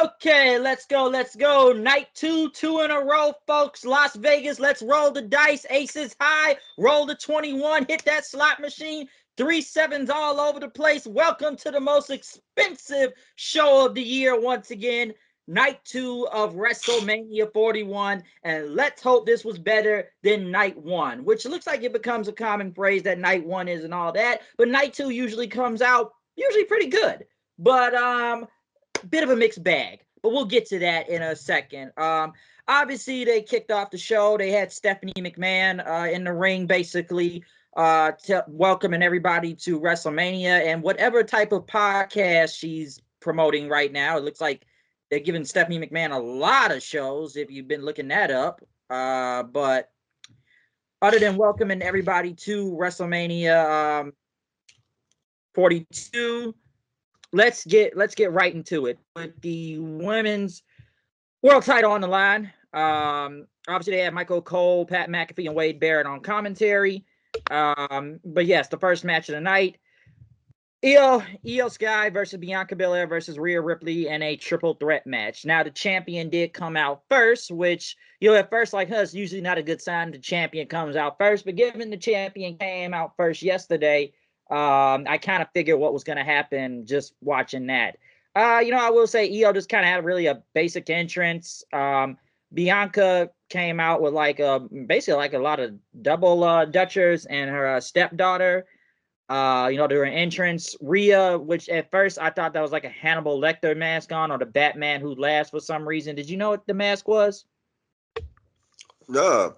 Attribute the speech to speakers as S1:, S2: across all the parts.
S1: Okay, let's go. Let's go. Night two in a row, folks. Las Vegas, let's roll the dice. Aces high, roll the 21, hit that slot machine. 3 sevens all over the place. Welcome to the most expensive show of the year once again. Night 2 of WrestleMania 41. And let's hope this was better than night 1, which looks like it becomes a common phrase that night 1 is and all that. But night 2 usually comes out usually pretty good. But bit of a mixed bag, but we'll get to that in a second. Obviously, they kicked off the show. They had Stephanie McMahon in the ring, basically welcoming everybody to WrestleMania and whatever type of podcast she's promoting right now. It looks like they're giving Stephanie McMahon a lot of shows, if you've been looking that up. But other than welcoming everybody to WrestleMania 42, let's get right into it with the women's world title on the line. Obviously, they had Michael Cole, Pat McAfee, and Wade Barrett on commentary. But yes, the first match of the night: Io Sky versus Bianca Belair versus Rhea Ripley in a triple threat match. Now, the champion did come out first, which at first, like us, usually not a good sign. The champion comes out first, but given the champion came out first yesterday, I kind of figured what was going to happen just watching that. I will say Io just kind of had really a basic entrance. Bianca came out with basically like a lot of double Dutchers and her stepdaughter. During entrance. Rhea, which at first I thought that was like a Hannibal Lecter mask on, or the Batman Who Laughs for some reason. Did you know what the mask was?
S2: No,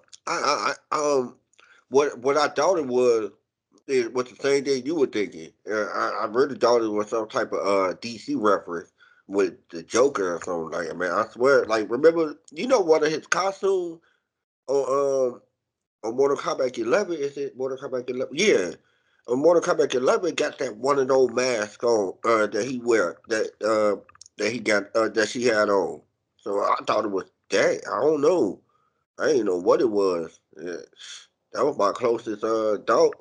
S2: what I thought it was the same thing you were thinking. I really thought it was some type of DC reference with the Joker or something like that. Man, I swear, like remember, one of his costumes on Mortal Kombat 11? Is it Mortal Kombat 11? Yeah. On Mortal Kombat 11 got that one of those masks on that he wear that he got that she had on. So I thought it was that. I don't know. I didn't know what it was. Yeah. That was my closest thought.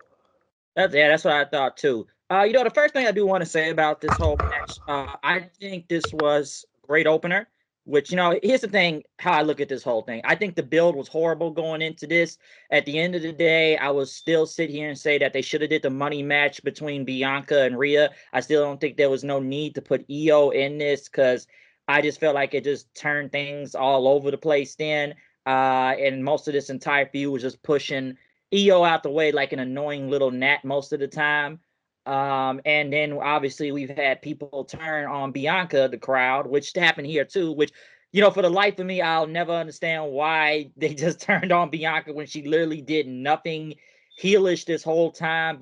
S1: That's what I thought too. The first thing I do want to say about this whole match, I think this was a great opener. Which, here's the thing, how I look at this whole thing. I think the build was horrible going into this. At the end of the day, I will still sit here and say that they should have did the money match between Bianca and Rhea. I still don't think there was no need to put Io in this, because I just felt like it just turned things all over the place then. And most of this entire feud was just pushing Io out the way like an annoying little gnat most of the time. And then obviously we've had people turn on Bianca, the crowd, which happened here too, which, for the life of me, I'll never understand why they just turned on Bianca when she literally did nothing heelish this whole time.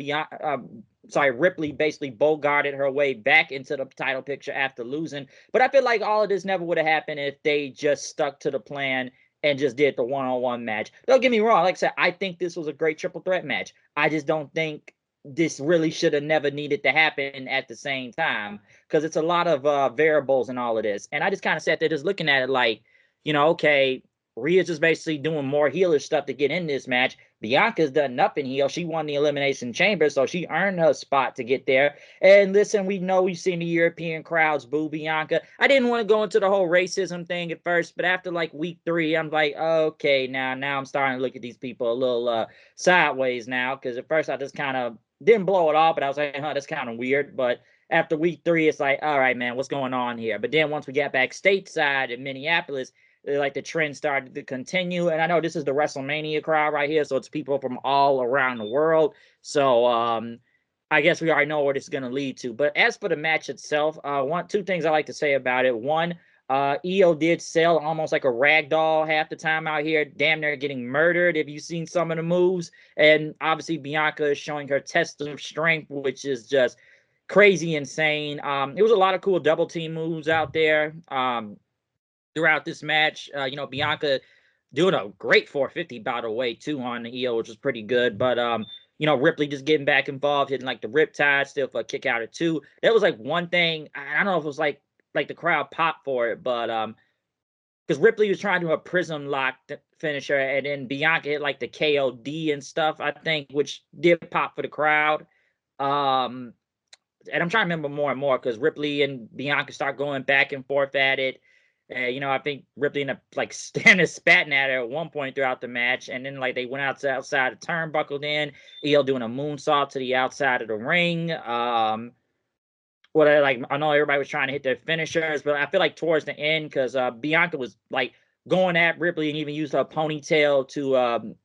S1: Ripley basically bogarted her way back into the title picture after losing. But I feel like all of this never would have happened if they just stuck to the plan and just did the one-on-one match. Don't get me wrong. Like I said, I think this was a great triple threat match. I just don't think this really should have never needed to happen at the same time, because it's a lot of variables in all of this. And I just kind of sat there just looking at it like, okay, Rhea's just basically doing more healer stuff to get in this match. Bianca's done nothing heel. She won the Elimination Chamber, so she earned her spot to get there. And listen, we've seen the European crowds boo Bianca. I didn't want to go into the whole racism thing at first, but after like week 3, I'm like, okay, now I'm starting to look at these people a little sideways now, because at first I just kind of didn't blow it off, but I was like, that's kind of weird. But after week 3, it's like, all right, man, what's going on here? But then once we got back stateside in Minneapolis, like the trend started to continue. And I know this is the WrestleMania crowd right here, so it's people from all around the world. So I guess we already know where this is going to lead to. But as for the match itself, two things I like to say about it. One, Io did sell almost like a rag doll half the time out here, damn near getting murdered if you've seen some of the moves. And obviously Bianca is showing her test of strength, which is just crazy insane. It was a lot of cool double team moves out there throughout this match. Bianca doing a great 450 by the way too on the Io, which was pretty good. But Ripley just getting back involved, hitting like the riptide still for a kick out of 2. That was like one thing. I don't know if it was like the crowd popped for it, but because Ripley was trying to do a prism lock finisher, and then Bianca hit like the KOD and stuff, I think, which did pop for the crowd. and I'm trying to remember more and more because Ripley and Bianca start going back and forth at it. I think Ripley ended up like standing spatting at her at one point throughout the match, and then like they went outside the turnbuckle. Then EO doing a moonsault to the outside of the ring. I know everybody was trying to hit their finishers, but I feel like towards the end because Bianca was like going at Ripley and even used her ponytail to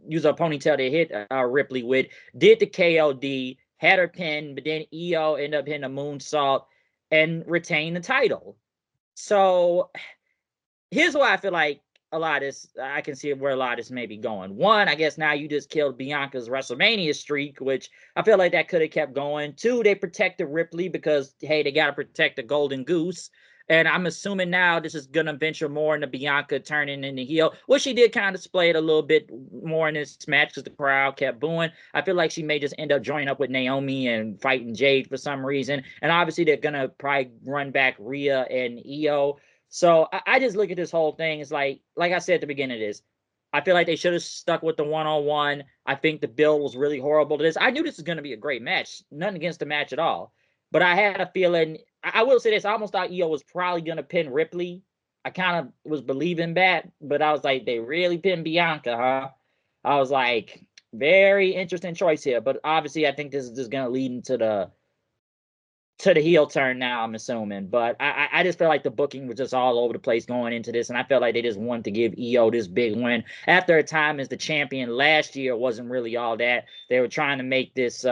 S1: use her ponytail to hit Ripley with. Did the KOD, had her pin, but then EO ended up hitting a moonsault and retained the title. So here's why I feel like a lot of this, I can see where a lot of this may be going. One, I guess now you just killed Bianca's WrestleMania streak, which I feel like that could have kept going. Two, they protected Ripley because, hey, they got to protect the Golden Goose. And I'm assuming now this is going to venture more into Bianca turning into heel, which she did kind of display it a little bit more in this match because the crowd kept booing. I feel like she may just end up joining up with Naomi and fighting Jade for some reason. And obviously they're going to probably run back Rhea and EO. So I just look at this whole thing. It's like I said at the beginning of this, I feel like they should have stuck with the one-on-one. I think the build was really horrible to this. I knew this was going to be a great match. Nothing against the match at all. But I had a feeling, I will say this, I almost thought EO was probably going to pin Ripley. I kind of was believing that, but I was like, they really pinned Bianca, huh? I was like, very interesting choice here. But obviously, I think this is just going to lead into the heel turn now, I'm assuming. But I just feel like the booking was just all over the place going into this, and I felt like they just wanted to give EO this big win. After a time as the champion last year wasn't really all that. They were trying to make this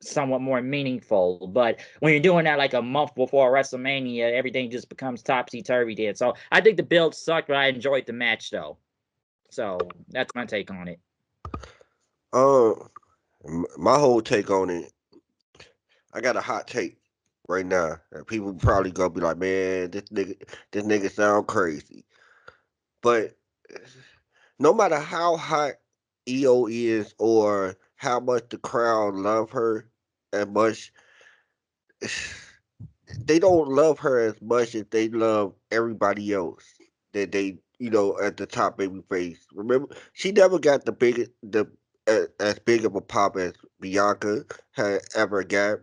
S1: somewhat more meaningful. But when you're doing that like a month before WrestleMania, everything just becomes topsy-turvy there. So I think the build sucked, but I enjoyed the match, though. So that's my take on it.
S2: My whole take on it, I got a hot take right now. And people probably gonna be like, man, this nigga sound crazy. But no matter how hot EO is or how much the crowd love her as much, they don't love her as much as they love everybody else that they, at the top baby face. Remember, she never got as big of a pop as Bianca had ever got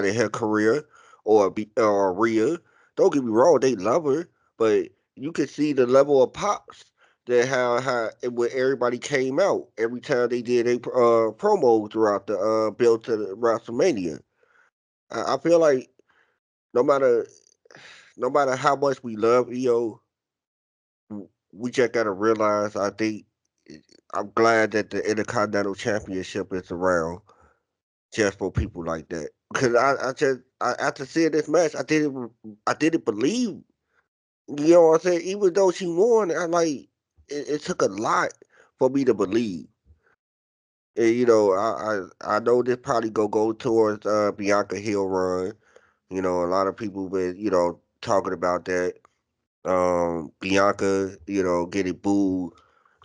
S2: in her career, or Rhea. Don't get me wrong, they love her, but you can see the level of pops that how when everybody came out every time they did a promo throughout the build to the WrestleMania. I feel like no matter no matter how much we love EO, we just gotta realize. I think I'm glad that the Intercontinental Championship is around just for people like that. Because after seeing this match, I didn't believe. You know what I'm saying? Even though she won, it took a lot for me to believe. And I know this probably go towards Bianca Hill run. A lot of people been talking about that. Bianca, getting booed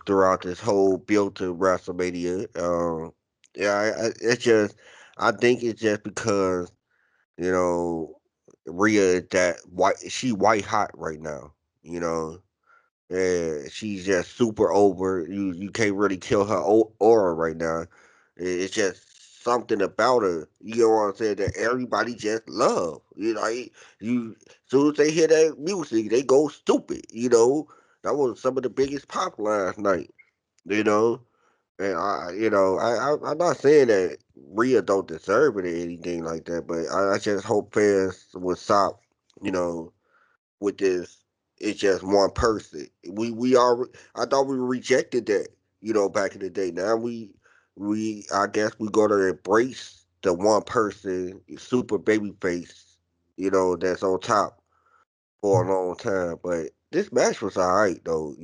S2: throughout this whole build to WrestleMania. Yeah, I think it's just because you know, Rhea is that white. She white hot right now. You know, yeah, she's just super over. You can't really kill her aura right now. It's just something about her. You know what I'm saying? That everybody just love. As soon as they hear that music, they go stupid. That was some of the biggest pop last night. You know, and I'm not saying that Rhea don't deserve it or anything like that, but I just hope fans will stop. You know, with this. It's just one person. We are. I thought we rejected that. Back in the day. Now we I guess we gonna embrace the one person super baby face. That's on top for a long time. But this match was alright though.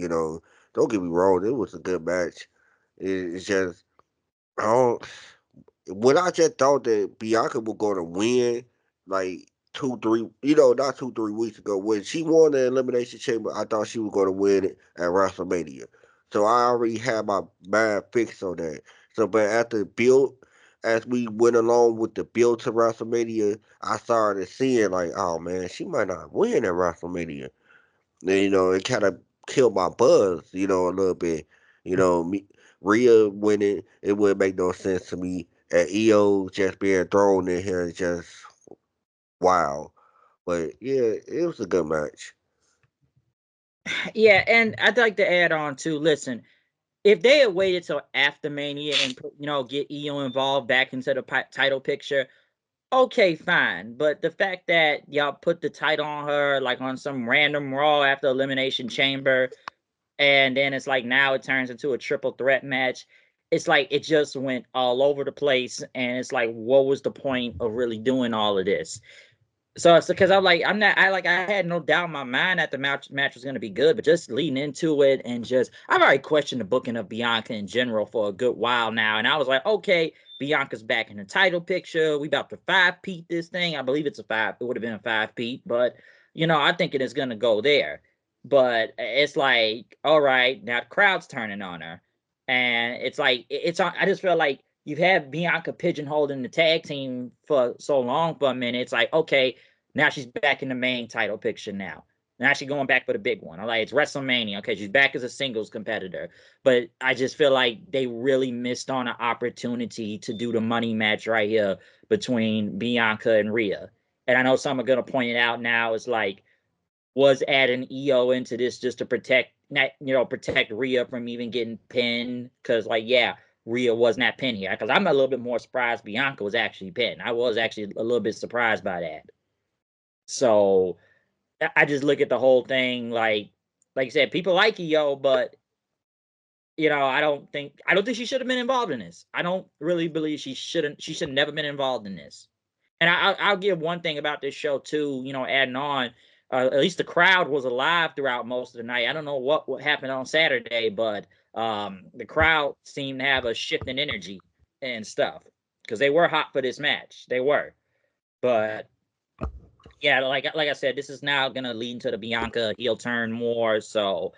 S2: Don't get me wrong. It was a good match. It's just I don't. When I just thought that Bianca was going to win, like 2, 3, not 2, 3 weeks ago, when she won the Elimination Chamber, I thought she was going to win it at WrestleMania. So I already had my mind fixed on that. So, but after build, as we went along with the build to WrestleMania, I started seeing like, oh man, she might not win at WrestleMania. And, it kind of killed my buzz, a little bit. Me, Rhea winning, it wouldn't make no sense to me. and EO just being thrown in here is just wow. But yeah, it was a good match.
S1: Yeah, and I'd like to add on too. Listen, if they had waited till after Mania and get EO involved back into the title picture, okay, fine. But the fact that y'all put the title on her like on some random Raw after Elimination Chamber, and then it's like now it turns into a triple threat match. It's like it just went all over the place, and it's like, what was the point of really doing all of this? So it's because I'm like, I had no doubt in my mind that the match was going to be good, but just leading into it and just, I've already questioned the booking of Bianca in general for a good while now. And I was like, okay, Bianca's back in the title picture. We about to 5-peat this thing. I believe it would have been a 5-peat, but I think it is going to go there. But it's like, all right, now the crowd's turning on her. And it's like, I just feel like you've had Bianca pigeonholed in the tag team for so long for a minute. It's like, okay, now she's back in the main title picture now. Now she's going back for the big one. I'm like, it's WrestleMania. Okay, she's back as a singles competitor. But I just feel like they really missed on an opportunity to do the money match right here between Bianca and Rhea. And I know some are going to point it out now. It's like, was adding EO into this just to protect Rhea from even getting pinned? Because, like, yeah, Rhea was not pinned here. Because I'm a little bit more surprised Bianca was actually pinned. I was actually a little bit surprised by that. So I just look at the whole thing like I said, people like EO, but I don't think she should have been involved in this. I don't really believe she should never been involved in this. And I'll give one thing about this show too, adding on, at least the crowd was alive throughout most of the night. I don't know what happened on Saturday, but the crowd seemed to have a shift in energy and stuff because they were hot for this match. They were, but yeah, like I said, this is now gonna lead into the Bianca heel turn more. So,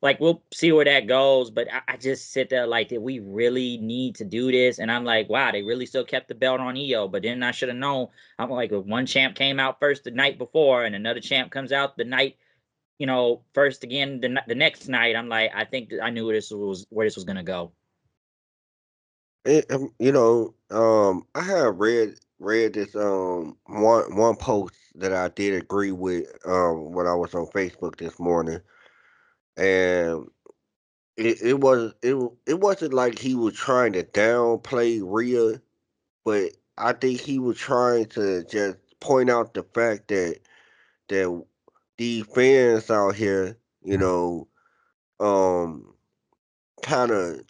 S1: like, we'll see where that goes. But I just sit there like, did we really need to do this? And I'm like, wow, they really still kept the belt on EO. But then I should have known. I'm like, if one champ came out first the night before, and another champ comes out the night, first again the next night. I'm like, I think I knew where this was gonna go.
S2: I have read this one post that I did agree with when I was on Facebook this morning, and it wasn't like he was trying to downplay Rhea, but I think he was trying to just point out the fact that these fans out here, um, kind of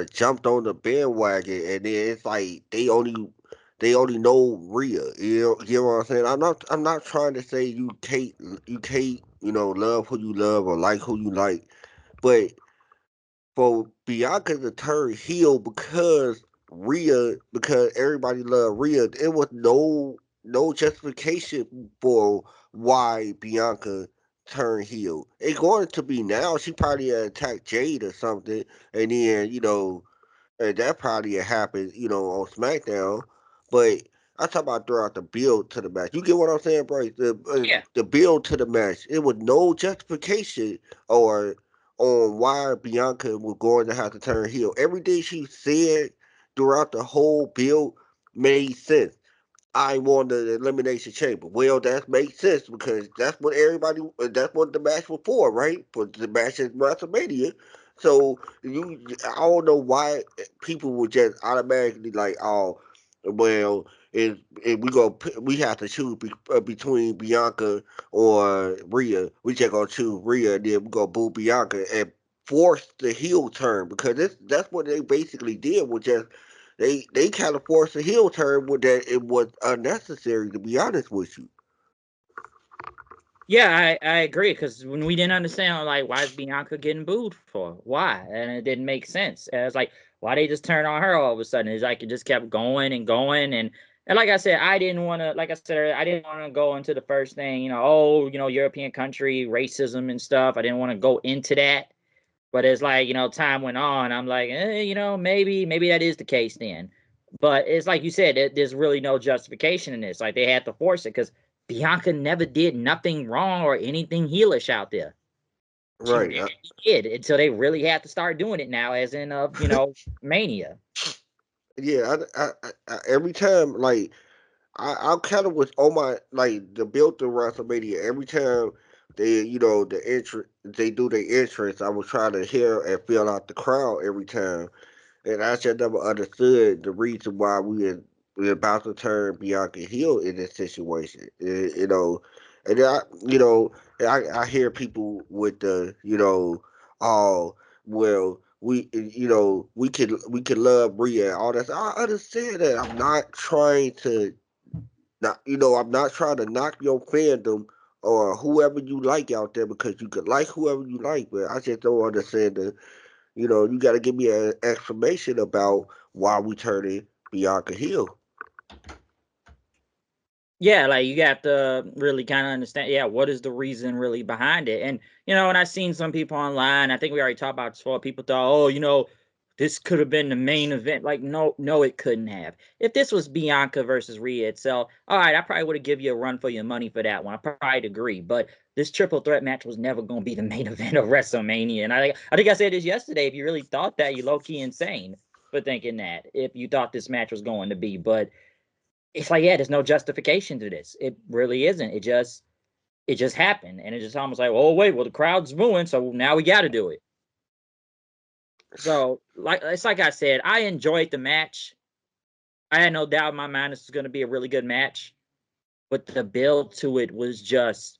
S2: jumped on the bandwagon, and then it's like they only know Rhea. You know what I'm saying? I'm not trying to say you can't love who you love or like who you like, but for Bianca to turn heel because everybody loved Rhea, there was no justification for why Bianca turned heel. It's going to be now. She probably attacked Jade or something, and then and that probably happened, on SmackDown. But I talk about throughout the build to the match. You get what I'm saying, bro?
S1: Yeah.
S2: The build to the match. It was no justification or on why Bianca was going to have to turn heel. Everything she said throughout the whole build made sense. I won the elimination chamber. Well, that makes sense because that's what the match was for, right? For the match at WrestleMania. So I don't know why people would just automatically like, oh, well, if we have to choose between Bianca or Rhea. We just gonna choose Rhea, and then we gonna boo Bianca and force the heel turn because that's what they basically did. Was just they kind of forced a heel turn with that it was unnecessary, to be honest with you.
S1: Yeah, I agree because when we didn't understand, I'm like, why is Bianca getting booed for? Why? And it didn't make sense. And it's like, why they just turn on her all of a sudden? It's like it just kept going and going and like I said, I didn't want to. Like I said, I didn't want to go into the first thing. European country racism and stuff. I didn't want to go into that. But as like time went on, I'm like, maybe that is the case then. But it's like you said, there's really no justification in this. Like they had to force it because Bianca never did nothing wrong or anything heelish out there. She
S2: Right.
S1: never did until they really had to start doing it now, as in Mania.
S2: Yeah, every time, like, I kind of was on my, like, the built to WrestleMania. Every time they, the entrance, they do their entrance, I was trying to hear and feel out the crowd every time. And I just never understood the reason why we about to turn Bianca heel in this situation. And then I hear people with the, oh, well, we can love Rhea and all that. I understand that. I'm not trying to knock your fandom or whoever you like out there, because you can like whoever you like, but I just don't understand the, you got to give me an explanation about why we turning Bianca heel.
S1: Yeah, like you have to really kind of understand, yeah, what is the reason really behind it? And and I've seen some people online, I think we already talked about this before, people thought, oh, this could have been the main event. Like, no, no, it couldn't have. If this was Bianca versus Rhea itself, all right, I probably would have give you a run for your money for that one. I probably agree. But this triple threat match was never going to be the main event of WrestleMania. And I think I said this yesterday. If you really thought that, you're low key insane for thinking that. If you thought this match was going to be, but it's like, yeah, there's no justification to this. It really isn't. It just happened, and it's just almost like, oh wait, well the crowd's booing, so now we got to do it. So like it's like I said, I enjoyed the match. I had no doubt in my mind this was going to be a really good match, but the build to it was just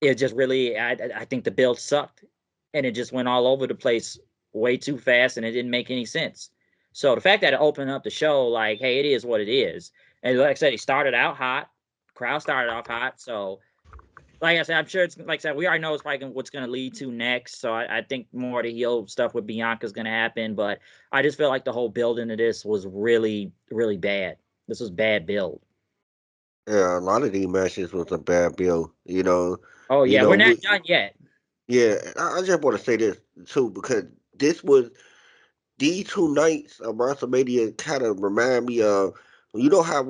S1: it just really I think the build sucked, and it just went all over the place way too fast, and it didn't make any sense. So the fact that it opened up the show, like, hey, it is what it is, and like I said, it started out hot, crowd started off hot, so like I said, I'm sure it's like I said, we already know it's probably what's going to lead to next. So I think more of the heel stuff with Bianca is going to happen. But I just feel like the whole build into this was really, really bad. This was bad build.
S2: Yeah, a lot of these matches was a bad build.
S1: Oh
S2: You
S1: yeah,
S2: know,
S1: we're not
S2: we
S1: done yet.
S2: yeah. I just want to say this too, because this was these two nights of WrestleMania kind of remind me of, how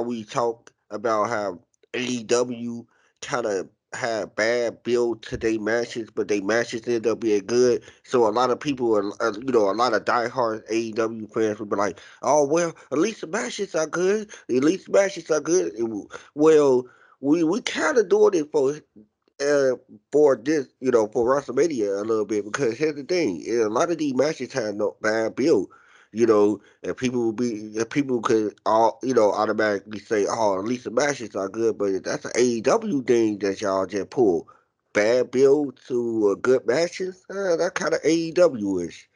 S2: we talk about how AEW kind of had bad build to their matches, but their matches end up being good. So a lot of people are, a lot of diehard AEW fans would be like, "Oh well, at least the matches are good. At least the matches are good." Well, we kind of doing it uh, for this, for WrestleMania a little bit, because here's the thing: a lot of these matches have no bad build, and people could all, automatically say, "Oh, at least the matches are good," but that's an AEW thing that y'all just pull. Bad build to good matches, that kind of AEW ish.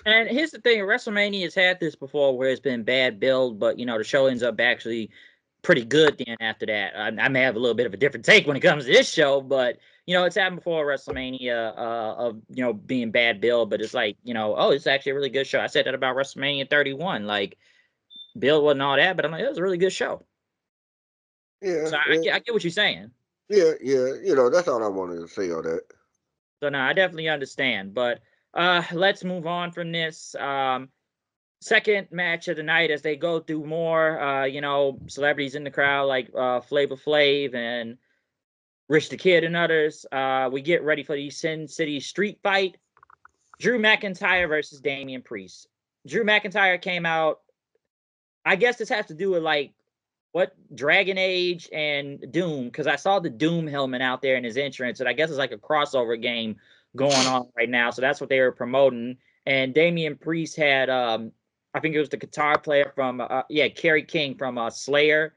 S1: And here's the thing: WrestleMania has had this before, where it's been bad build, but the show ends up actually pretty good. Then after that, I may have a little bit of a different take when it comes to this show, but it's happened before WrestleMania of being bad build, but it's like oh, it's actually a really good show. I said that about WrestleMania 31, like build wasn't all that, but I'm like, it was a really good show.
S2: Yeah,
S1: So I get what you're saying.
S2: yeah, yeah. That's all I wanted to say on that.
S1: So no, I definitely understand. But let's move on from this. Second match of the night, as they go through more celebrities in the crowd like Flavor Flav and Rich the Kid and others. We get ready for the Sin City street fight. Drew McIntyre versus Damien Priest. Drew McIntyre came out. I guess this has to do with like what Dragon Age and Doom, because I saw the Doom helmet out there in his entrance, and I guess it's like a crossover game going on right now. So that's what they were promoting. And Damian Priest had, I think it was the guitar player from, Kerry King from Slayer,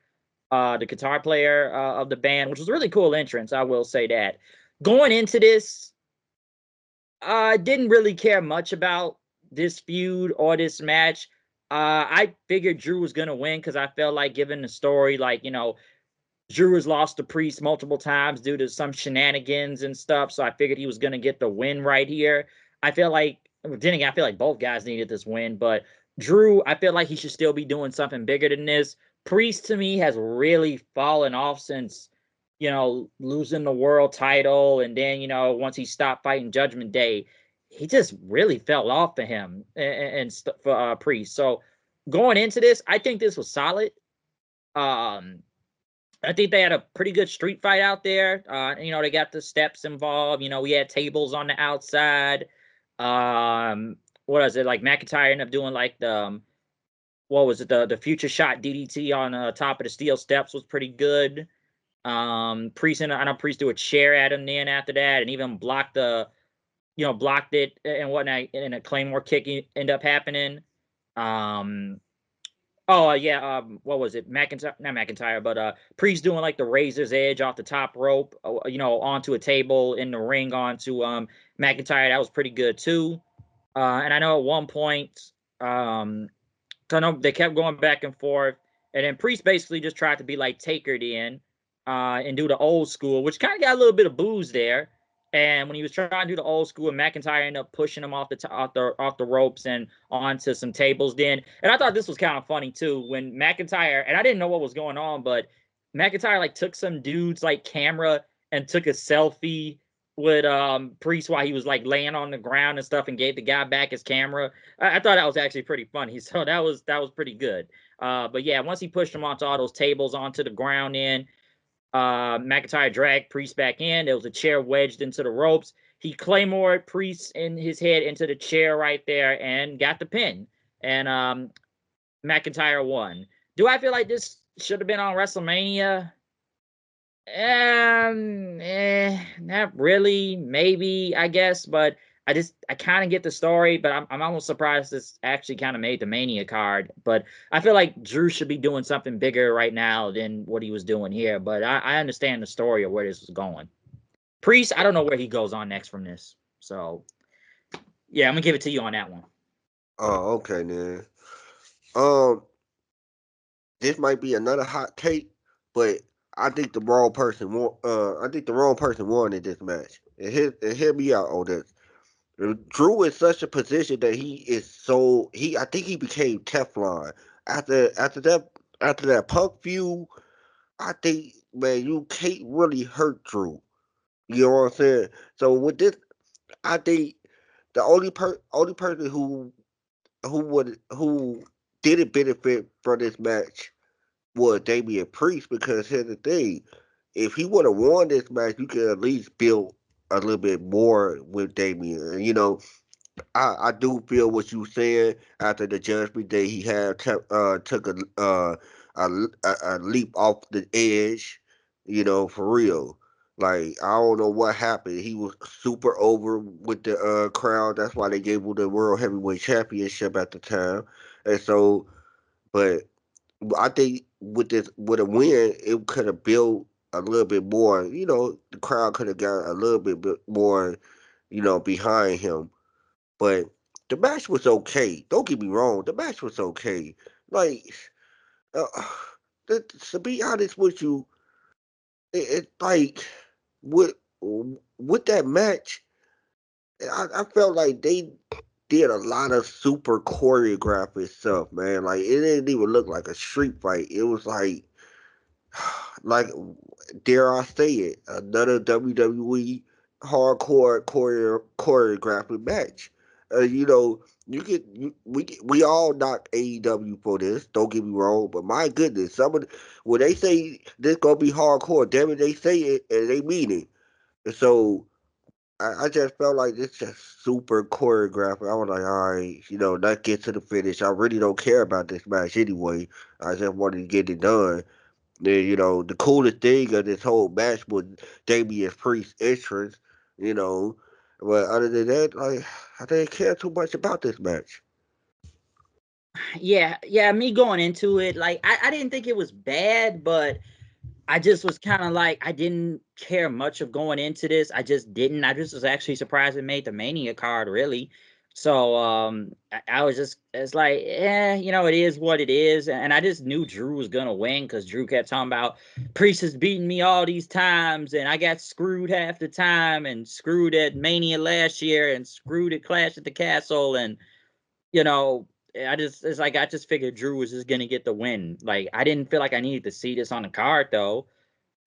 S1: the guitar player of the band, which was a really cool entrance. I will say that. Going into this, I didn't really care much about this feud or this match. I figured Drew was gonna win because I felt like, given the story, like Drew has lost to Priest multiple times due to some shenanigans and stuff. So I figured he was gonna get the win right here. I feel like, then again, I feel like both guys needed this win, but Drew, I feel like he should still be doing something bigger than this. Priest to me has really fallen off since losing the world title, and then once he stopped fighting Judgment Day, he just really fell off for him for Priest. So going into this, I think this was solid. Um, I think they had a pretty good street fight out there. They got the steps involved. We had tables on the outside. Um, what is it like? McIntyre ended up doing like the what was it? The future shot DDT on top of the steel steps was pretty good. Priest, I know Priest threw a chair at him then after that, and even blocked it and whatnot, and a Claymore kick ended up happening. Oh yeah, what was it? McIntyre, not McIntyre, but Priest doing like the razor's edge off the top rope, onto a table in the ring onto McIntyre. That was pretty good too. And I know at one point, I know they kept going back and forth, and then Priest basically just tried to be like Taker then, and do the old school, which kind of got a little bit of booze there. And when he was trying to do the old school, McIntyre ended up pushing him off the ropes and onto some tables. Then, and I thought this was kind of funny too when McIntyre, and I didn't know what was going on, but McIntyre like took some dude's like camera and took a selfie with Priest while he was like laying on the ground and stuff, and gave the guy back his camera. I thought that was actually pretty funny. So that was pretty good. But yeah, once he pushed him onto all those tables onto the ground, McIntyre dragged Priest back in. There was a chair wedged into the ropes. He claymored Priest in his head into the chair right there and got the pin. And McIntyre won. Do I feel like this should have been on WrestleMania? Not really. Maybe, I guess, but I kind of get the story, but I'm almost surprised this actually kind of made the Mania card. But I feel like Drew should be doing something bigger right now than what he was doing here. But I understand the story of where this was going. Priest, I don't know where he goes on next from this. So yeah, I'm gonna give it to you on that one.
S2: Oh, okay then. Um, this might be another hot take, but I think the wrong person won. I think the wrong person won in this match. And hear me out on this. Drew is such a position that he is so he. I think he became Teflon after that Punk feud. I think, man, you can't really hurt Drew. You know what I'm saying? So with this, I think the only person who didn't benefit from this match was Damien Priest, because here's the thing: if he would have won this match, you could at least build a little bit more with Damien. And, I do feel what you saying. After the Judgment Day, he had took a leap off the edge, for real. Like, I don't know what happened. He was super over with the crowd. That's why they gave him the World Heavyweight Championship at the time. And so, but I think with a win, it could have built a little bit more. The crowd could have got a little bit more, behind him. But the match was okay. Don't get me wrong. The match was okay. Like, uh, to be honest with you, it like with with that match, I felt like they did a lot of super choreographed stuff, man. Like, it didn't even look like a street fight. It was like, dare I say it, another WWE hardcore choreographed match. We all knock AEW for this. Don't get me wrong, but my goodness, when they say this gonna be hardcore, damn it, they say it and they mean it. And so I just felt like it's just super choreographed. I was like, all right, let's get to the finish. I really don't care about this match anyway. I just wanted to get it done. Then, the coolest thing of this whole match was Damian Priest's entrance, you know. But other than that, like, I didn't care too much about this match.
S1: Yeah. Me going into it, like I didn't think it was bad, but I just was kind of like, I didn't care much of going into this. I just didn't. I just was actually surprised it made the Mania card, really. So I was just, it's like, it is what it is. And I just knew Drew was gonna win because Drew kept talking about Priest has beaten me all these times, and I got screwed half the time, and screwed at Mania last year, and screwed at Clash at the Castle, and you know, I just figured Drew was just gonna get the win. Like, I didn't feel like I needed to see this on the card though.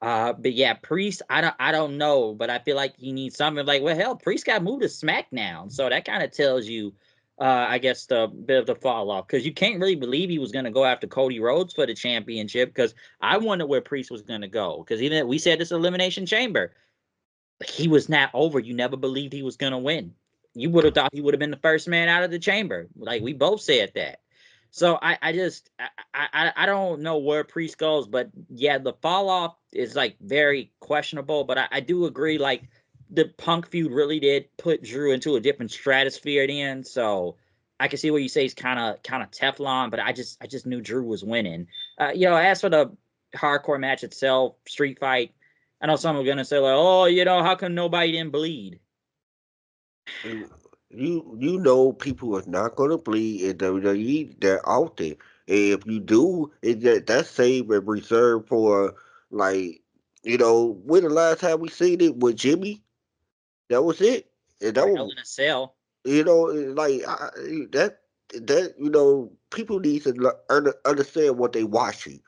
S1: But yeah, Priest, I don't know, but I feel like he needs something. Like, well, hell, Priest got moved to SmackDown, so that kind of tells you, I guess, the bit of the fall off, because you can't really believe he was gonna go after Cody Rhodes for the championship. Because I wonder where Priest was gonna go. Because even we said this Elimination Chamber, he was not over. You never believed he was gonna win. You would have thought he would have been the first man out of the chamber. Like, we both said that. So I don't know where Priest goes, but yeah, the fall off is like very questionable. But I do agree, like the Punk feud really did put Drew into a different stratosphere then. So I can see what you say is kind of Teflon, but I just knew Drew was winning. As for the hardcore match itself, street fight, I know some are gonna say like, oh, how come nobody didn't bleed?
S2: You know people are not gonna bleed in WWE that often. And if you do, that's saved and reserved for like when the last time we seen it with Jimmy, that was it. And that
S1: Or Hell
S2: was
S1: in a Cell.
S2: like that people need to understand what they watching.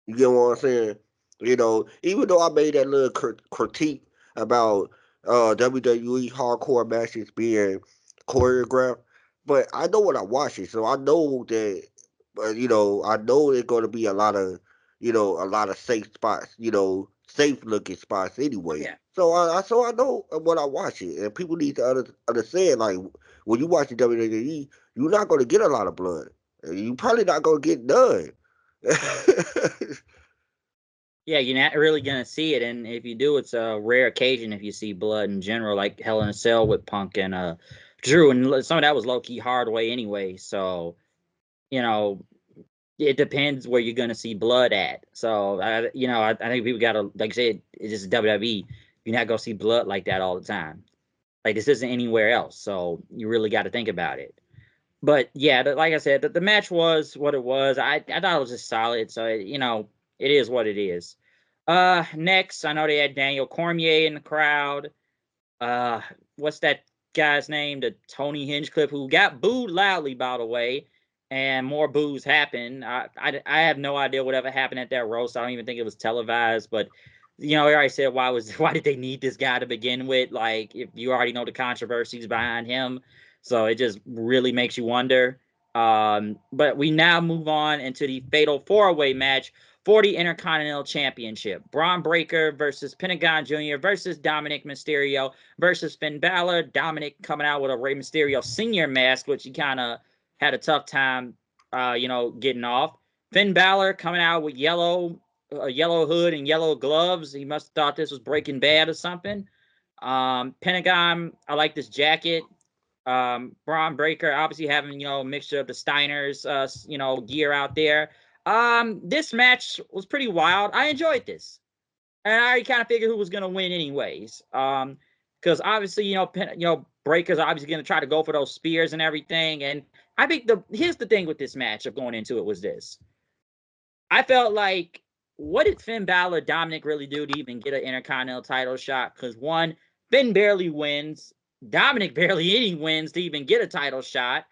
S2: You get what I'm saying? Even though I made that little critique about WWE hardcore matches being choreographed, but I know what I'm watching, so I know that. I know there's going to be a lot of safe spots, safe looking spots
S1: Oh
S2: anyway.
S1: yeah.
S2: So I know what I'm watching, and people need to understand. Like when you watch the WWE, you're not going to get a lot of blood. You probably not going to get none.
S1: Yeah, you're not really gonna see it, and if you do, it's a rare occasion if you see blood in general, like Hell in a Cell with Punk and Drew, and some of that was low key hard way anyway. So you know, it depends where you're gonna see blood at. So I think people gotta, like I said, it's just WWE. You're not gonna see blood like that all the time. Like this isn't anywhere else, so you really got to think about it. But yeah, like I said, the match was what it was. I thought it was just solid. So it is what it is. Next, I know they had Daniel Cormier in the crowd. Uh, what's that guy's name? The Tony Hinchcliffe, who got booed loudly, by the way, and more boos happened. I have no idea whatever happened at that roast. I don't even think it was televised, but I already said why did they need this guy to begin with? Like if you already know the controversies behind him, so it just really makes you wonder. But we now move on into the fatal four-way match for the Intercontinental Championship. Braun Breaker versus Pentagon Jr. versus Dominic Mysterio versus Finn Balor. Dominic coming out with a Rey Mysterio senior mask, which he kind of had a tough time, getting off. Finn Balor coming out with a yellow hood and yellow gloves. He must have thought this was Breaking Bad or something. Pentagon, I like this jacket. Braun Breaker, obviously having a mixture of the Steiners, gear out there. This match was pretty wild. I enjoyed this, and I already kind of figured who was gonna win anyways. Because obviously Breaker's obviously gonna try to go for those spears and everything. And I think here's the thing with this match of going into it was this. I felt like, what did Finn Balor Dominic really do to even get an Intercontinental title shot? Because one, Finn barely wins. Dominic barely any wins to even get a title shot.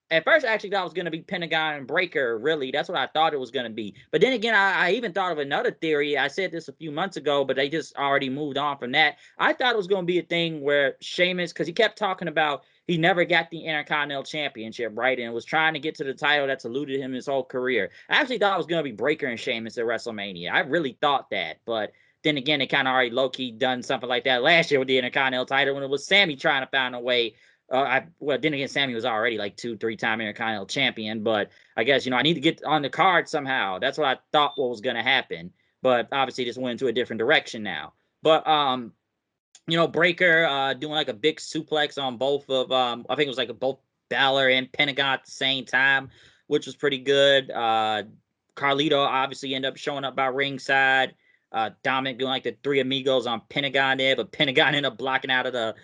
S1: At first, I actually thought it was going to be Pentagon and Breaker, really. That's what I thought it was going to be. But then again, I even thought of another theory. I said this a few months ago, but they just already moved on from that. I thought it was going to be a thing where Sheamus, because he kept talking about he never got the Intercontinental Championship, right? And was trying to get to the title that's eluded him his whole career. I actually thought it was going to be Breaker and Sheamus at WrestleMania. I really thought that. But then again, they kind of already low-key done something like that last year with the Intercontinental title when it was Sammy trying to find a way. Then again, Sammy was already like 2-3 time Intercontinental champion. But I guess, I need to get on the card somehow. That's what I thought what was going to happen. But obviously, this went into a different direction now. But Breaker doing like a big suplex on both of I think it was like both Balor and Pentagon at the same time, which was pretty good. Carlito obviously ended up showing up by ringside. Dominic doing like the three amigos on Pentagon there, but Pentagon ended up blocking out of the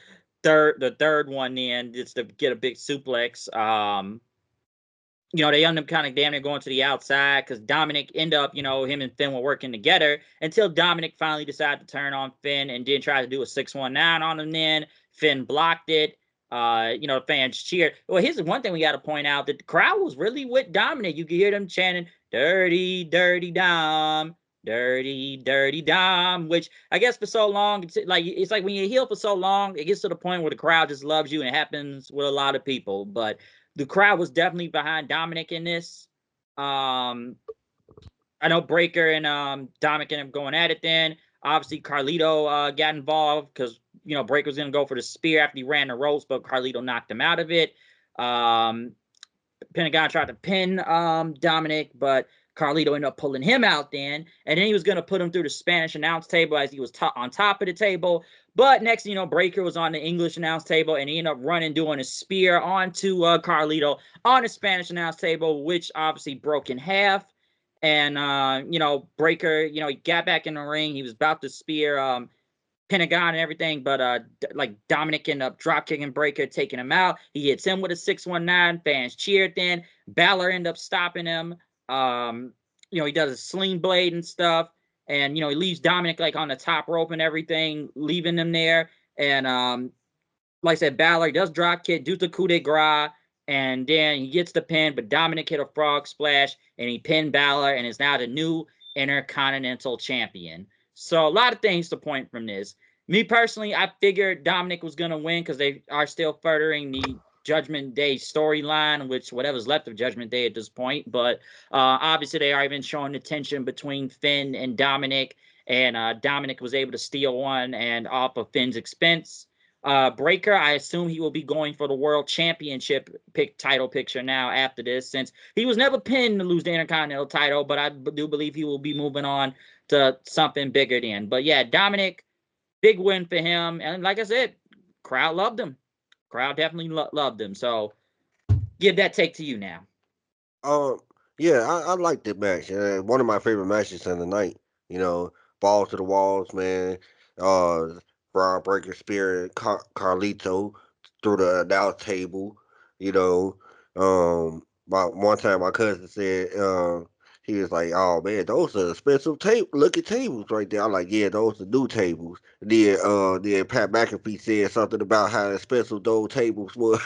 S1: third one then just to get a big suplex. They end up kind of damn near going to the outside because Dominic ended up, him and Finn were working together until Dominic finally decided to turn on Finn and then try to do a 619 on him then. Finn blocked it. The fans cheered. Well, here's the one thing we got to point out that the crowd was really with Dominic. You could hear them chanting, "Dirty, dirty Dom. Dirty, dirty Dom," which I guess for so long, it's like when you heal for so long, it gets to the point where the crowd just loves you, and it happens with a lot of people. But the crowd was definitely behind Dominic in this. Um, I know Breaker and Dominic ended up going at it then. Obviously, Carlito got involved because, Breaker was going to go for the spear after he ran the ropes, but Carlito knocked him out of it. Pentagon tried to pin Dominic, but Carlito ended up pulling him out then, and then he was going to put him through the Spanish announce table as he was on top of the table. But next, Breaker was on the English announce table, and he ended up doing a spear onto Carlito on the Spanish announce table, which obviously broke in half. And Breaker, he got back in the ring. He was about to spear Pentagon and everything, but like Dominic ended up drop kicking Breaker, taking him out. He hits him with a 619. Fans cheered then. Balor ended up stopping him. He does a sling blade and stuff. And he leaves Dominic like on the top rope and everything, leaving him there. And like I said, Balor does drop kick, do the coup de grace, and then he gets the pin, but Dominic hit a frog splash and he pinned Balor and is now the new Intercontinental Champion. So a lot of things to point from this. Me personally, I figured Dominic was going to win because they are still furthering the Judgment Day storyline, which whatever's left of Judgment Day at this point. But obviously, they are even showing the tension between Finn and Dominic, and Dominic was able to steal one and off of Finn's expense. Breaker, I assume he will be going for the World Championship title picture now after this, since he was never pinned to lose the Intercontinental title, but I do believe he will be moving on to something bigger then. But yeah, Dominic, big win for him. And like I said, crowd loved him. Crowd definitely loved him. So give that take to you now.
S2: Yeah, I like that match. One of my favorite matches of the night. You know, balls to the walls, man. Uh, Braun Breaker Spear, Carlito through the announce table. You know, one time my cousin said, he was like, "Oh man, those are expensive looking tables right there." I'm like, "Yeah, those are new tables." Then Pat McAfee said something about how expensive those tables were.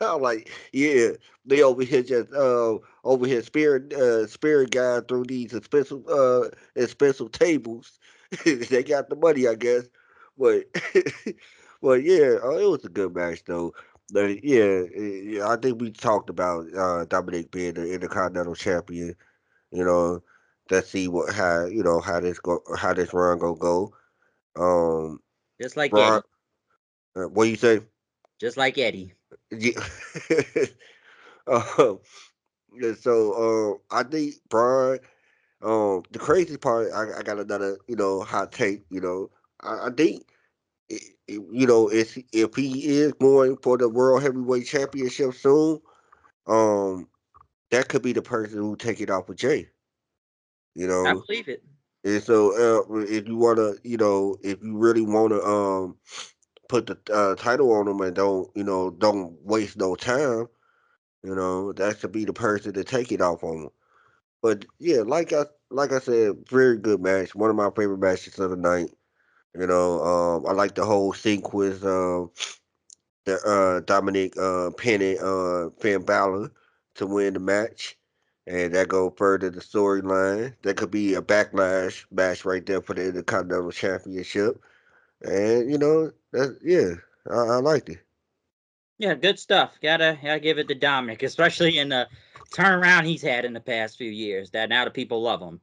S2: I'm like, "Yeah, they over here spirit guy through these expensive tables. They got the money, I guess. But but yeah, it was a good match though. Yeah, I think we talked about Dominic being the Intercontinental Champion. You know, let's see how this run gonna go. Um,
S1: Just like
S2: Braun,
S1: Eddie.
S2: what you say?
S1: Just like Eddie.
S2: Yeah. um, yeah, so I think Braun. The crazy part, I got another, hot take. I think, if he is going for the World Heavyweight Championship soon, um, that could be the person who take it off with Jay. You
S1: I
S2: know,
S1: believe it.
S2: and so if you wanna, if you really wanna put the title on him and don't waste no time, that should be the person to take it off on him. But yeah, like I said, very good match. One of my favorite matches of the night. I like the whole sequence. The Dominic pinning Finn Balor to win the match, and that go further the storyline. That could be a backlash match right there for the Intercontinental Championship. And yeah, I liked it.
S1: Yeah, good stuff. Gotta give it to Dominic, especially in the turnaround he's had in the past few years. That now the people love him.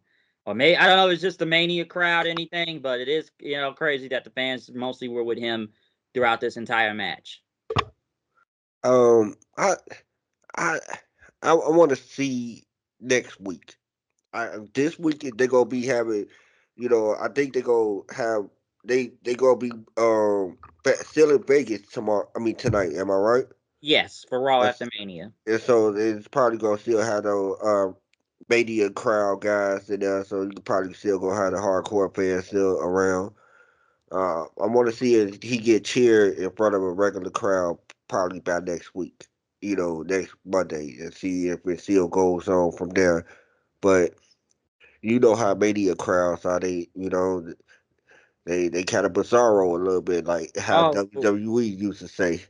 S1: Or maybe I don't know, it's just the mania crowd, anything, but it is crazy that the fans mostly were with him throughout this entire match.
S2: Um, I I I want to see next week. This weekend they gonna be having, I think they gonna have they gonna be still in Vegas tomorrow. I mean tonight. Am I right?
S1: Yes, for Raw
S2: And,
S1: after Mania.
S2: and so it's probably gonna still have those media crowd guys in there. So you can probably still gonna have the hardcore fans still around. I want to see if he get cheered in front of a regular crowd probably by next week. Next Monday, and see if it still goes on from there. But you know how media crowds are. They kind of bizarro a little bit, like how
S1: Oh,
S2: WWE used to say.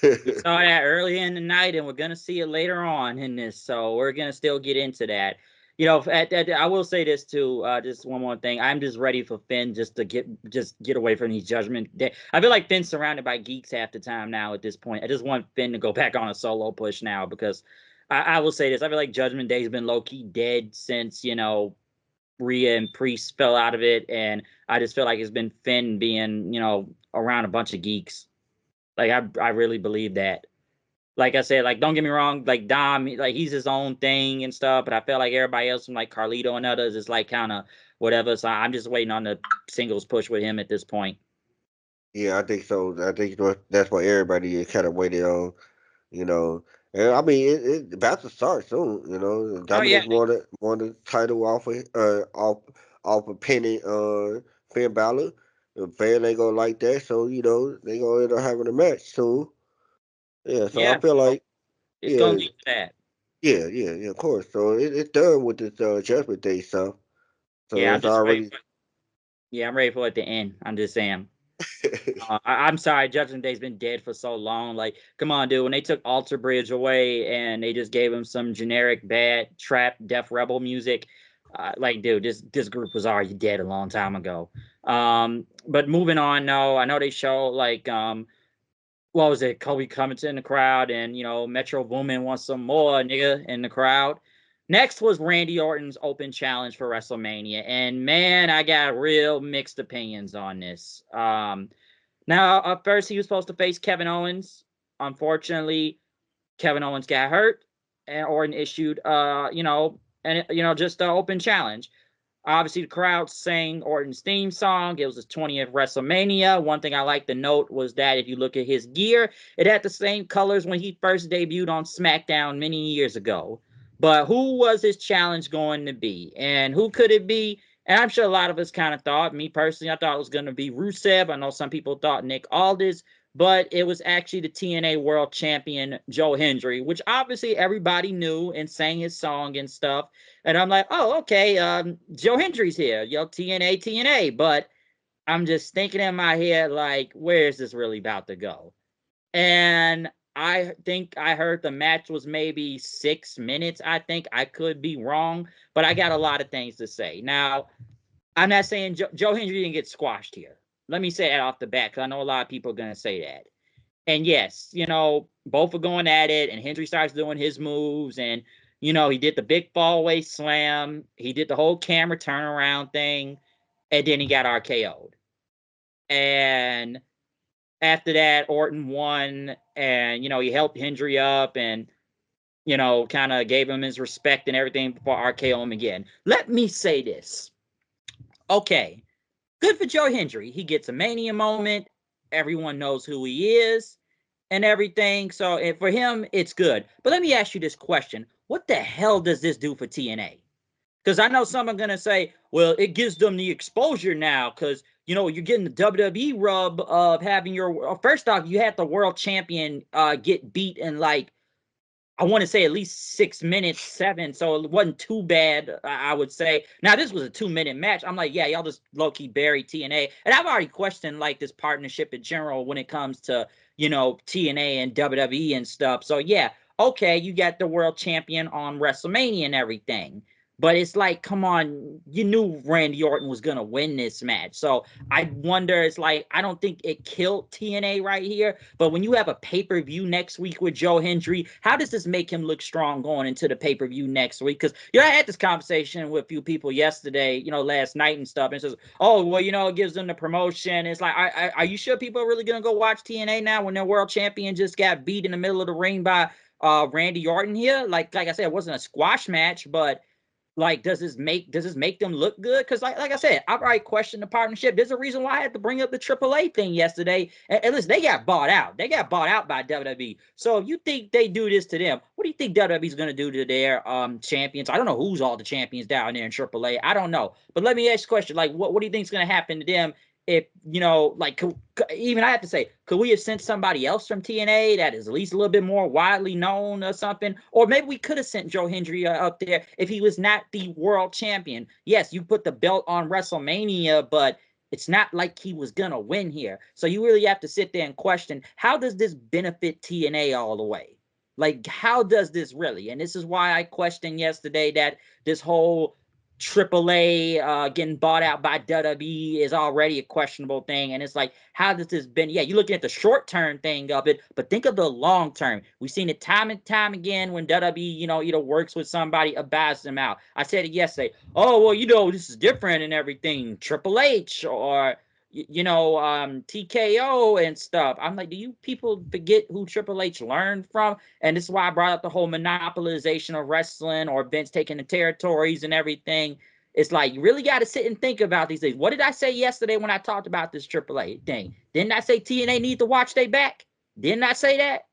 S1: we saw that early in the night, and we're gonna see it later on in this. So we're gonna still get into that. I will say this too. Just one more thing. I'm just ready for Finn just to get away from these Judgment Day. I feel like Finn's surrounded by geeks half the time now. At this point, I just want Finn to go back on a solo push now because I will say this. I feel like Judgment Day's been low key dead since Rhea and Preist fell out of it, and I just feel like it's been Finn being around a bunch of geeks. Like I really believe that. Like I said, like don't get me wrong, like Dom, like he's his own thing and stuff, but I feel like everybody else from like Carlito and others is like kind of whatever. So I'm just waiting on the singles push with him at this point.
S2: Yeah, I think so. I think that's what everybody is kind of waiting on. You know, and I mean it's about to start soon. You know,
S1: Oh yeah,
S2: Dominic won the title off of pinning Finn Balor. The fan ain't gonna like that, so you know they gonna end up having a match soon. Yeah, so I
S1: yeah.
S2: feel
S1: So
S2: like
S1: it's gonna
S2: yeah,
S1: lead to that.
S2: yeah, of course. So it's done with this Judgment Day stuff. So
S1: Yeah, I'm
S2: it's
S1: just ready.
S2: already
S1: Yeah, I'm ready for it to end. I'm just saying. I'm sorry, Judgment Day's been dead for so long. Like, come on, dude. When they took Alter Bridge away and they just gave him some generic bad trap Def Rebel music, like, dude, this group was already dead a long time ago. But moving on, no, I know they show like what was it? Kobe Covington in the crowd, and Metro Boomin wants some more nigga in the crowd. Next was Randy Orton's open challenge for WrestleMania, and man, I got real mixed opinions on this. Now, at first, he was supposed to face Kevin Owens. Unfortunately, Kevin Owens got hurt, and Orton issued, just an open challenge. Obviously, the crowd sang Orton's theme song. It was his 20th WrestleMania. One thing I like to note was that if you look at his gear, it had the same colors when he first debuted on SmackDown many years ago. But who was his challenge going to be? And who could it be? And I'm sure a lot of us kind of thought, me personally, I thought it was going to be Rusev. I know some people thought Nick Aldis, but it was actually the TNA World Champion, Joe Hendry, which obviously everybody knew and sang his song and stuff. And I'm like, oh, okay, Joe Hendry's here, TNA, TNA. But I'm just thinking in my head, like, where is this really about to go? And I think I heard the match was maybe 6 minutes. I think I could be wrong, but I got a lot of things to say. Now, I'm not saying Joe Hendry didn't get squashed here. Let me say that off the bat, because I know a lot of people are going to say that. And yes, both are going at it, and Hendry starts doing his moves, and he did the big fallaway slam, he did the whole camera turnaround thing, and then he got RKO'd. And after that, Orton won, and he helped Hendry up, and kind of gave him his respect and everything before RKO him again. Let me say this. Okay, good for Joe Hendry. He gets a mania moment. Everyone knows who he is and everything. So for him, it's good. But let me ask you this question. What the hell does this do for TNA? Because I know some are going to say, well, it gives them the exposure now because, you're getting the WWE rub of having first off, you had the world champion get beat in like, I want to say at least 6 minutes, 7. So it wasn't too bad, I would say. Now, this was a 2-minute match. I'm like, yeah, y'all just low-key buried TNA. And I've already questioned, like, this partnership in general when it comes to, TNA and WWE and stuff. So, yeah, okay, you got the world champion on WrestleMania and everything. But it's like, come on, you knew Randy Orton was going to win this match. So I wonder, it's like, I don't think it killed TNA right here. But when you have a pay-per-view next week with Joe Hendry, how does this make him look strong going into the pay-per-view next week? Because, I had this conversation with a few people yesterday, last night and stuff. And it says, oh, well, it gives them the promotion. It's like, are you sure people are really going to go watch TNA now when their world champion just got beat in the middle of the ring by Randy Orton here? Like I said, it wasn't a squash match, but like, does this make them look good? Because like I said, I've already questioned the partnership. There's a reason why I had to bring up the AAA thing yesterday. And listen, they got bought out. They got bought out by WWE. So if you think they do this to them, what do you think WWE's going to do to their champions? I don't know who's all the champions down there in AAA. I don't know. But let me ask you a question. Like, what do you think is going to happen to them if, like, even I have to say, could we have sent somebody else from TNA that is at least a little bit more widely known or something? Or maybe we could have sent Joe Hendry up there if he was not the world champion. Yes, you put the belt on WrestleMania, but it's not like he was going to win here. So you really have to sit there and question, how does this benefit TNA all the way? Like, how does this really? And this is why I questioned yesterday that this whole AAA getting bought out by WWE is already a questionable thing. And it's like, how does this been? Yeah, you're looking at the short term thing of it, but think of the long term. We've seen it time and time again when WWE, either works with somebody or buys them out. I said it yesterday. Oh, well, this is different and everything. Triple H or TKO and stuff. I'm like, do you people forget who Triple H learned from? And this is why I brought up the whole monopolization of wrestling or Vince taking the territories and everything. It's like, you really got to sit and think about these things. What did I say yesterday when I talked about this Triple H thing? Didn't I say TNA need to watch their back? Didn't I say that?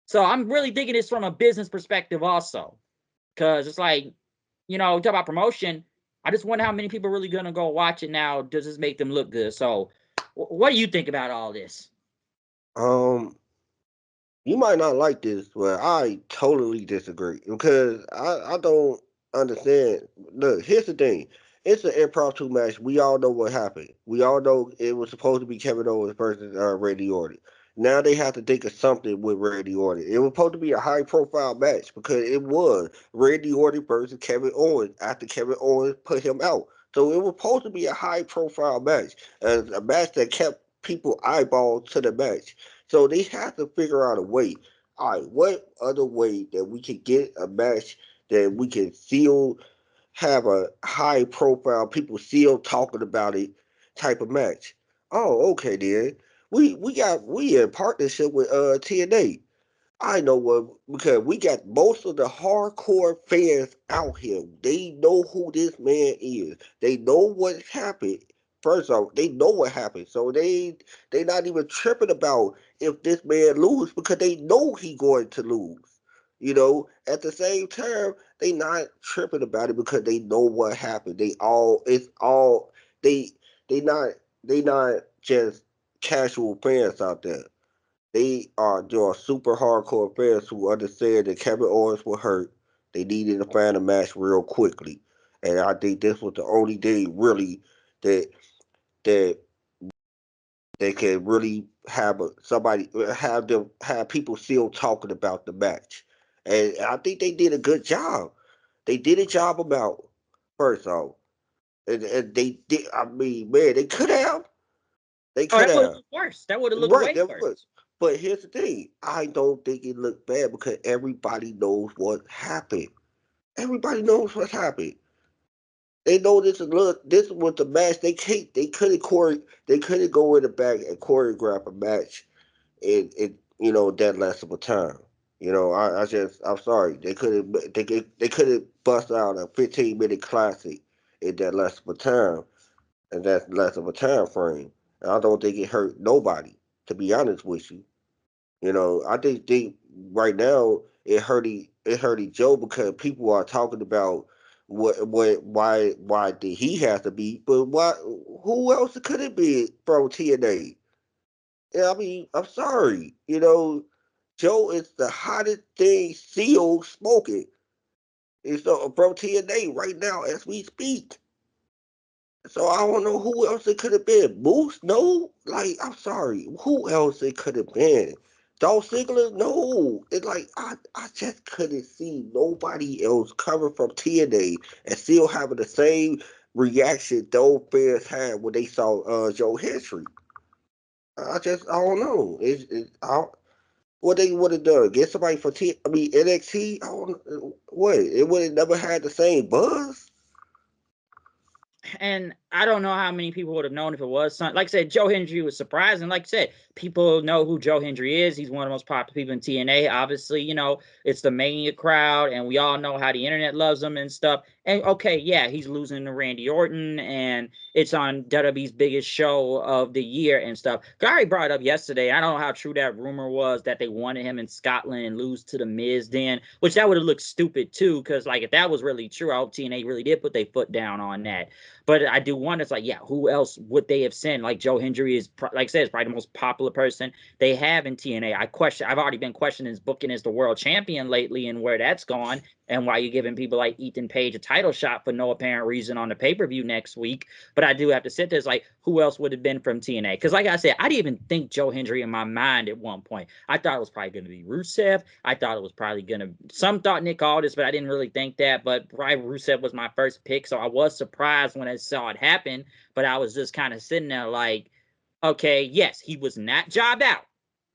S1: So I'm really thinking this from a business perspective also. Because it's like, talk about promotion. I just wonder how many people are really going to go watch it now. Does this make them look good? So what do you think about all this?
S2: You might not like this, but I totally disagree because I don't understand. Look, here's the thing. It's an impromptu match. We all know what happened. We all know it was supposed to be Kevin Owens versus Randy Orton. Now they have to think of something with Randy Orton. It was supposed to be a high profile match because it was Randy Orton versus Kevin Owens after Kevin Owens put him out. So it was supposed to be a high profile match, and a match that kept people eyeballs to the match. So they have to figure out a way. All right, what other way that we can get a match that we can still have a high profile, people still talking about it type of match? Oh, okay then. We in partnership with TNA. I know what, because we got most of the hardcore fans out here. They know who this man is. They know what happened. First off, they know what happened, so they not even tripping about if this man lose because they know he going to lose. At the same time, they not tripping about it because they know what happened. They they not they not just casual fans out there. They are super hardcore fans who understand that Kevin Owens was hurt. They needed to find a match real quickly, and I think this was the only thing really that that they can really have somebody have people still talking about the match, and I think they did a good job. They did a job about first off, and they did. I mean, man, they could have. They
S1: Oh,
S2: could
S1: that would have
S2: have.
S1: looked worse. That would have looked
S2: Right,
S1: way
S2: that would.
S1: worse.
S2: But here's the thing. I don't think it looked bad because everybody knows what happened. Everybody knows what happened. They know this is look. This was the match. They couldn't They couldn't go in the back and choreograph a match in that less of a time. I'm sorry. They couldn't bust out a 15-minute classic in that less of a time, and that's less of a time frame. And I don't think it hurt nobody. To be honest with you. I think right now it hurted Joe because people are talking about why did he have to be, but who else could it be from TNA? Yeah, I mean, I'm sorry. Joe is the hottest thing still smoking. It's from TNA right now as we speak. So I don't know who else it could have been. Moose? No. Like, I'm sorry. Who else it could have been? Dolph Ziggler? No. It's like I just couldn't see nobody else coming from TNA and still having the same reaction those fans had when they saw Joe Hendry. I don't know. What they would have done? Get somebody for NXT? I don't, what? It would have never had the same buzz.
S1: And I don't know how many people would have known if it was something. Like I said, Joe Hendry was surprising. Like I said, people know who Joe Hendry is. He's one of the most popular people in TNA. Obviously, it's the Mania crowd, and we all know how the internet loves him and stuff. And okay, yeah, he's losing to Randy Orton, and it's on WWE's biggest show of the year and stuff. Gary brought it up yesterday. I don't know how true that rumor was that they wanted him in Scotland and lose to the Miz then, which that would have looked stupid too, because like if that was really true, I hope TNA really did put their foot down on that. But I do wonder, it's like, yeah, who else would they have sent? Like Joe Hendry is, like I said, is probably the most popular person they have in TNA. I've already been questioning his booking as the world champion lately and where that's gone, and why you're giving people like Ethan Page a title shot for no apparent reason on the pay-per-view next week. But I do have to sit there, it's like, who else would have been from TNA? Because like I said, I didn't even think Joe Hendry in my mind at one point. I thought it was probably going to be Rusev. I thought it was probably going to, some thought Nick Aldis, but I didn't really think that. But probably Rusev was my first pick, so I was surprised when I saw it happen. But I was just kind of sitting there like, okay, yes, he was not jobbed out.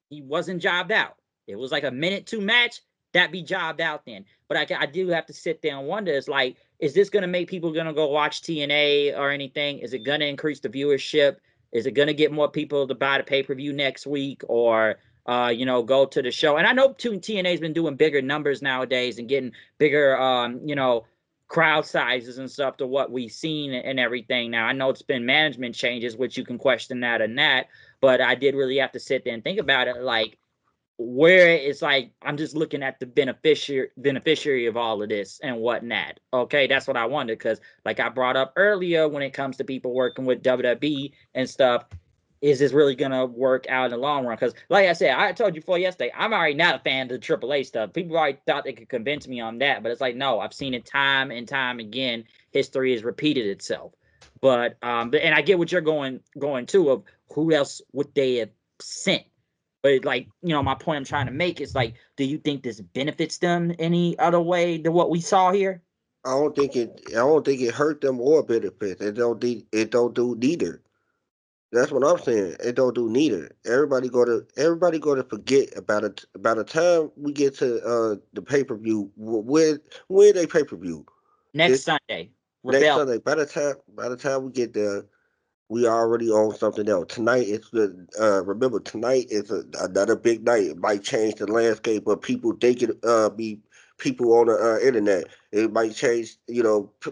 S1: He wasn't jobbed out. It was like a minute 2 match. That be jobbed out then. But I do have to sit there and wonder, it's like, is this going to make people going to go watch TNA or anything? Is it going to increase the viewership? Is it going to get more people to buy the pay-per-view next week or, go to the show? And I know TNA's been doing bigger numbers nowadays and getting bigger, crowd sizes and stuff to what we've seen and everything. Now, I know it's been management changes, which you can question that and that, but I did really have to sit there and think about it, like, where it's like I'm just looking at the beneficiary of all of this and whatnot. Okay, that's what I wanted, because like I brought up earlier, when it comes to people working with WWE and stuff, is this really gonna work out in the long run? Because like I said, I told you before yesterday, I'm already not a fan of the AAA stuff. People already thought they could convince me on that, but it's like, no, I've seen it time and time again. History has repeated itself. But and I get what you're going to, of who else would they have sent. But like, my point I'm trying to make is like, do you think this benefits them any other way than what we saw here?
S2: I don't think it hurt them or benefits. It don't do neither. That's what I'm saying. It don't do neither. Everybody go to forget about it. By the time we get to the pay per view, when they pay per view,
S1: Next
S2: it's
S1: Sunday,
S2: next
S1: Rebel.
S2: Sunday. By the time we get there, we already on something else. Tonight is the remember, tonight is another big night. It might change the landscape of people thinking be people on the internet. It might change,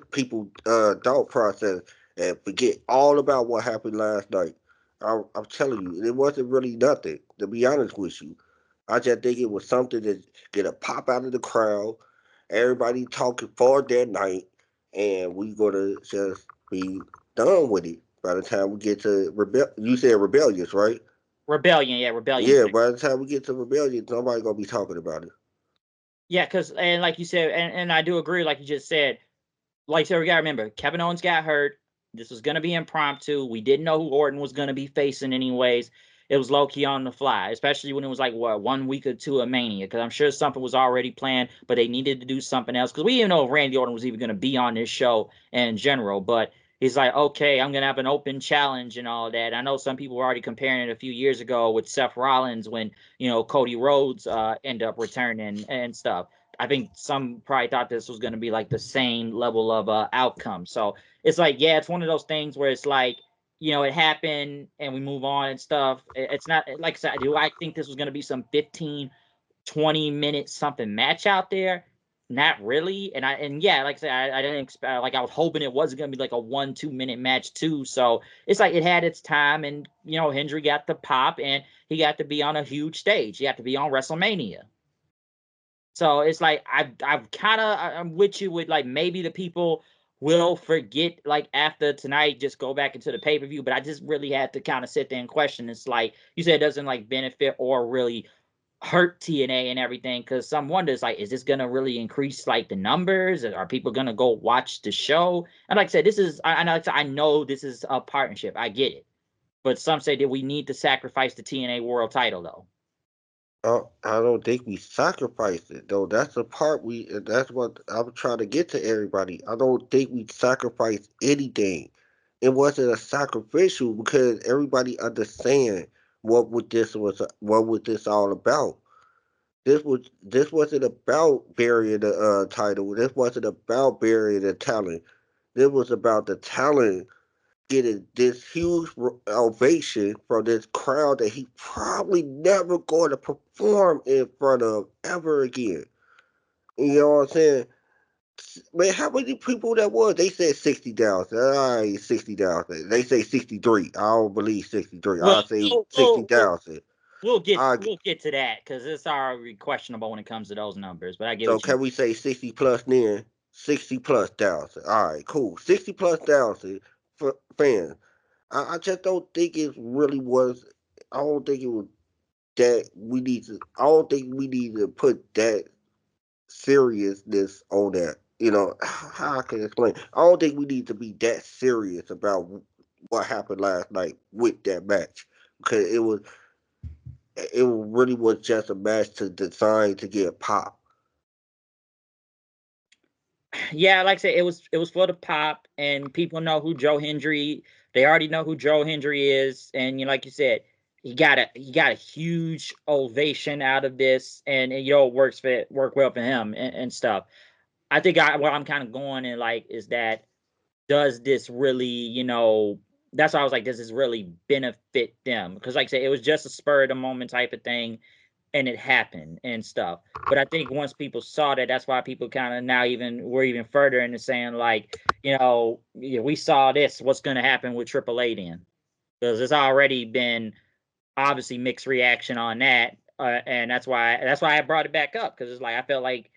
S2: people thought process and forget all about what happened last night. I'm telling you, it wasn't really nothing. To be honest with you, I just think it was something that get a pop out of the crowd. Everybody talking for that night, and we gonna just be done with it by the time we get to you said rebellious, right?
S1: Rebellion, yeah, Rebellion's
S2: Yeah,
S1: next.
S2: by the time we get to rebellion, nobody gonna be talking about it.
S1: Yeah, because and like you said, and I do agree, like you just said, like so we gotta remember, Kevin Owens got hurt. This was gonna be impromptu. We didn't know who Orton was gonna be facing anyways. It was low key on the fly, especially when it was like what 1 week or two of Mania, because I'm sure something was already planned, but they needed to do something else because we didn't know if Randy Orton was even gonna be on this show in general. But he's like, okay, I'm gonna have an open challenge and all that. I know some people were already comparing it a few years ago with Seth Rollins when Cody Rhodes ended up returning and stuff. I think some probably thought this was going to be like the same level of outcome. So it's like, yeah, it's one of those things where it's like, it happened and we move on and stuff. It's not like I said, do I think this was going to be some 15, 20 minute something match out there? Not really. And yeah, like I said, I didn't expect, like I was hoping it wasn't going to be like a 1 2 minute match too. So it's like it had its time, and Hendry got the pop and he got to be on a huge stage. He got to be on WrestleMania. So it's like I'm with you with like maybe the people will forget like after tonight, just go back into the pay per view. But I just really had to kind of sit there and question. It's like you said, it doesn't like benefit or really hurt TNA and everything, because some wonders like, is this gonna really increase like the numbers? Are people gonna go watch the show? And like I said, this is I know this is a partnership. I get it, but some say that we need to sacrifice the TNA World Title though.
S2: I don't think we sacrificed it though. That's the part That's what I'm trying to get to everybody. I don't think we sacrificed anything. It wasn't a sacrificial because everybody understand what this all about. This wasn't about burying the title. This wasn't about burying the talent. This was about the talent getting this huge ovation from this crowd that he probably never going to perform in front of ever again. You know what I'm saying? Man, how many people that was? They said 60,000. All right, 60,000. They say 63. I don't believe 63.
S1: Well,
S2: I'll say
S1: we'll we'll, we'll
S2: 60,000.
S1: We'll get
S2: I
S1: we'll get to that because it's already questionable when it comes to those numbers. But I get
S2: So
S1: what you mean.
S2: can we say 60 plus then? 60 plus thousand. All right, cool. 60 plus thousand for fans. I just don't think it really was. I don't think it was that we need to. I don't think we need to put that seriousness on that. How I can explain. I don't think we need to be that serious about what happened last night with that match because it really was just a match to design to get pop.
S1: Yeah, like I said, it was for the pop, and people know who Joe Hendry. They already know who Joe Hendry is, and like you said, he got a huge ovation out of this, and it work well for him and stuff. I think what I'm kind of going in like is that does this really, that's why I was like, does this really benefit them? Because like I said, it was just a spur of the moment type of thing, and it happened and stuff. But I think once people saw that, that's why people kind of now we're even further into saying like, we saw this. What's going to happen with AAA then? Because it's already been obviously mixed reaction on that, and that's why I brought it back up because it's like I felt like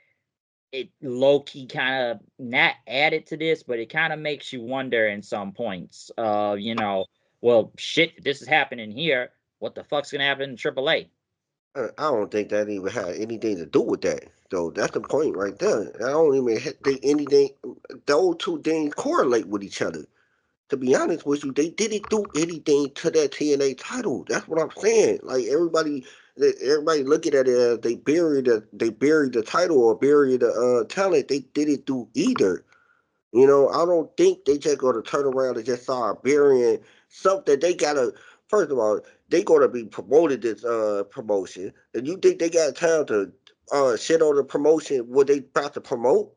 S1: it low key kind of not added to this, but it kind of makes you wonder in some points. Well, shit, if this is happening here, what the fuck's gonna happen in AAA?
S2: I don't think that even had anything to do with that. So that's the point right there. I don't even think anything. Those two things correlate with each other. To be honest with you, they didn't do anything to that TNA title. That's what I'm saying. Like everybody looking at it as they buried the title or buried the talent. They didn't do either. I don't think they just gonna turn around and just start burying something. They gotta first of all, they gonna be promoted this promotion. And you think they got time to shit on the promotion what they about to promote?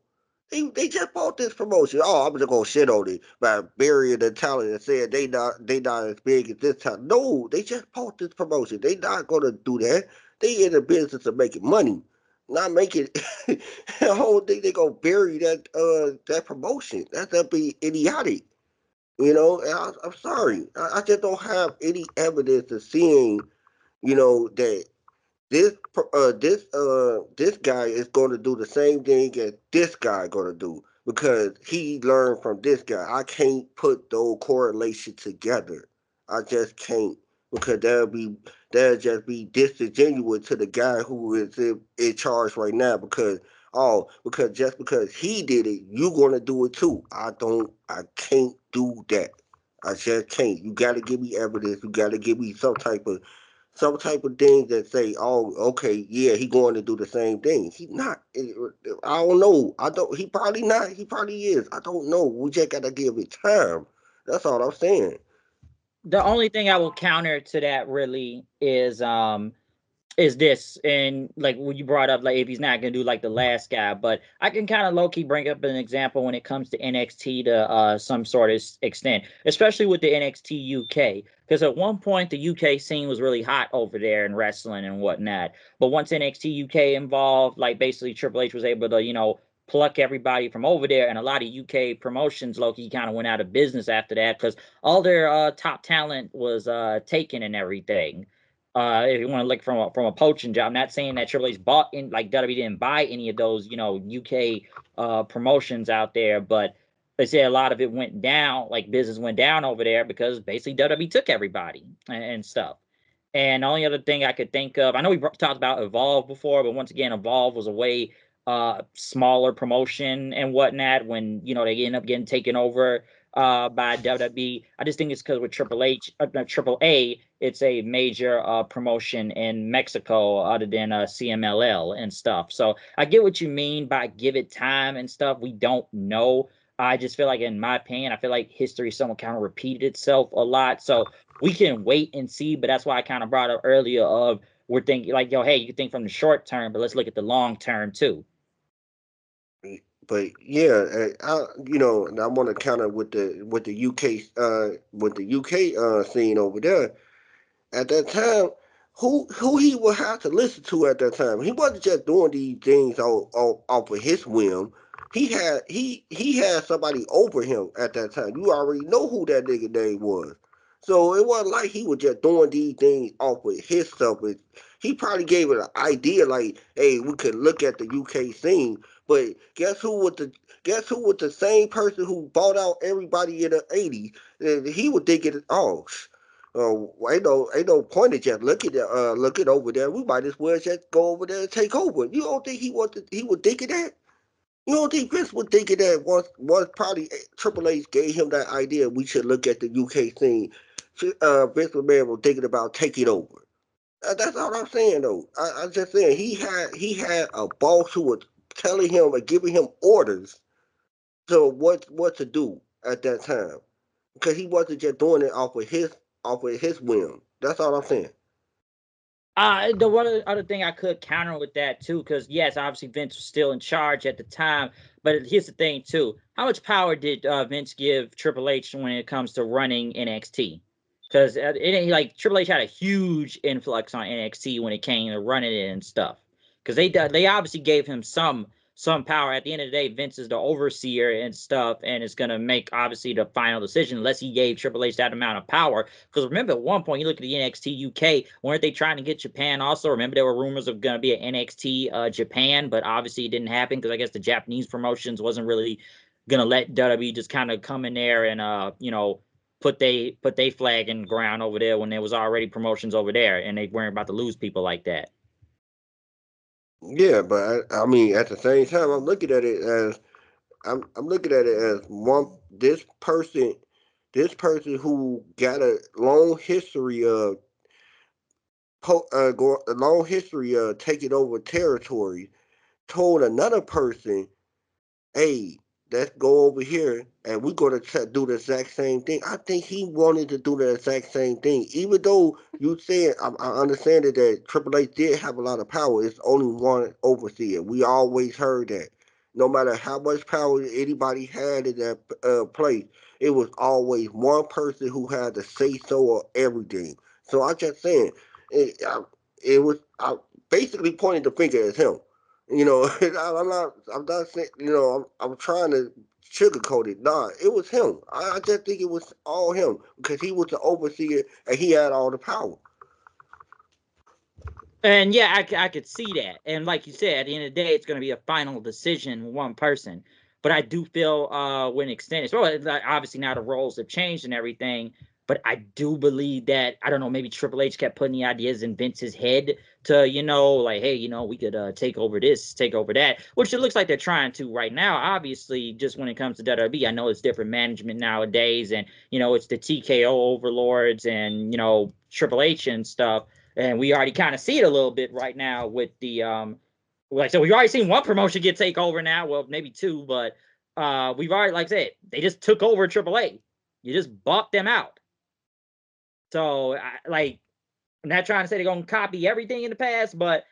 S2: They just bought this promotion. Oh, I'm just gonna shit on it by burying the talent and saying they not as big as this time. No, they just bought this promotion. They not gonna do that. They in the business of making money, not making the whole thing. They gonna bury that promotion. That'd be idiotic. And I'm sorry. I just don't have any evidence of seeing that this guy is going to do the same thing as this guy going to do because he learned from this guy. I can't put those correlations together. I just can't because that'll just be disingenuous to the guy who is in charge right now because just because he did it, you gonna do it too. I can't do that. I just can't. You gotta give me evidence. You gotta give me some type of thing that say, "Oh, okay, yeah, he going to do the same thing." He not. I don't know. I don't. He probably not. He probably is. I don't know. We just gotta give it time. That's all I'm saying.
S1: The only thing I will counter to that really is this, and like what you brought up, like if he's not gonna do like the last guy, but I can kind of low key bring up an example when it comes to NXT to some sort of extent, especially with the NXT UK, because at one point the UK scene was really hot over there in wrestling and whatnot, but once NXT UK involved, like basically Triple H was able to pluck everybody from over there, and a lot of UK promotions low key kind of went out of business after that because all their top talent was taken and everything. If you want to look from a poaching job, I'm not saying that Triple H bought in, like WWE didn't buy any of those, UK promotions out there, but they say a lot of it went down, like business went down over there because basically WWE took everybody and stuff. And the only other thing I could think of, I know we talked about Evolve before, but once again, Evolve was a way smaller promotion and whatnot when they end up getting taken over by WWE. I just think it's because with Triple A, it's a major promotion in Mexico other than CMLL and stuff. So I get what you mean by give it time and stuff. We don't know. I just feel like, in my opinion, I feel like history somewhat kind of repeated itself a lot. So we can wait and see. But that's why I kind of brought up earlier of we're thinking like, yo, hey, you can think from the short term, but let's look at the long term too.
S2: But yeah, and I want to counter with the UK scene over there. At that time, who he would have to listen to at that time. He wasn't just doing these things off of his whim. He had somebody over him at that time. You already know who that nigga name was. So it wasn't like he was just doing these things off of his stuff. He probably gave it an idea like, hey, we could look at the UK scene. But guess who was the same person who bought out everybody in the 80s? And he was thinking, oh, ain't no point in just looking over there. We might as well just go over there and take over. You don't think he would think of that? You don't think Vince would think of that once probably Triple H gave him that idea we should look at the UK scene. Vince McMahon was thinking about taking over. That's all I'm saying though. I'm just saying he had a boss who was telling him and giving him orders to what to do at that time because he wasn't just doing it off of his whim. That's all I'm saying.
S1: The one other thing I could counter with that too, because yes, obviously Vince was still in charge at the time. But here's the thing too: how much power did Vince give Triple H when it comes to running NXT? Because it ain't like Triple H had a huge influx on NXT when it came to running it and stuff. Because they obviously gave him some power. At the end of the day, Vince is the overseer and stuff, and it's gonna make obviously the final decision unless he gave Triple H that amount of power. Because remember, at one point, you look at the NXT UK, weren't they trying to get Japan also? Remember, there were rumors of going to be an NXT Japan, but obviously it didn't happen because I guess the Japanese promotions wasn't really going to let WWE just kind of come in there and, put they flag in the ground over there when there was already promotions over there and they weren't about to lose people like that.
S2: Yeah, but I mean, at the same time, I'm looking at it as one this person who got a long history of taking over territory told another person, hey, let's go over here and we're going to do the exact same thing. I think he wanted to do the exact same thing. Even though you said, I understand that Triple H did have a lot of power, it's only one overseer. We always heard that. No matter how much power anybody had in that place, it was always one person who had to say so of everything. So I'm just saying, it was I basically pointing the finger at him. You know, I'm not saying, I'm trying to sugarcoat it. Nah, it was him. I just think it was all him because he was the overseer and he had all the power.
S1: And yeah, I could see that. And like you said, at the end of the day, it's going to be a final decision, one person. But I do feel when extended, well, like, obviously now the roles have changed and everything. But I do believe that, I don't know, maybe Triple H kept putting the ideas in Vince's head to, like, hey, we could take over this, take over that, which it looks like they're trying to right now. Obviously, just when it comes to WWE, I know it's different management nowadays, and, it's the TKO overlords and, Triple H and stuff, and we already kind of see it a little bit right now with the like, so we've already seen one promotion get take over now, well, maybe two, but we've already, like I said, they just took over AAA. You just bought them out. So I'm not trying to say they're gonna copy everything in the past, but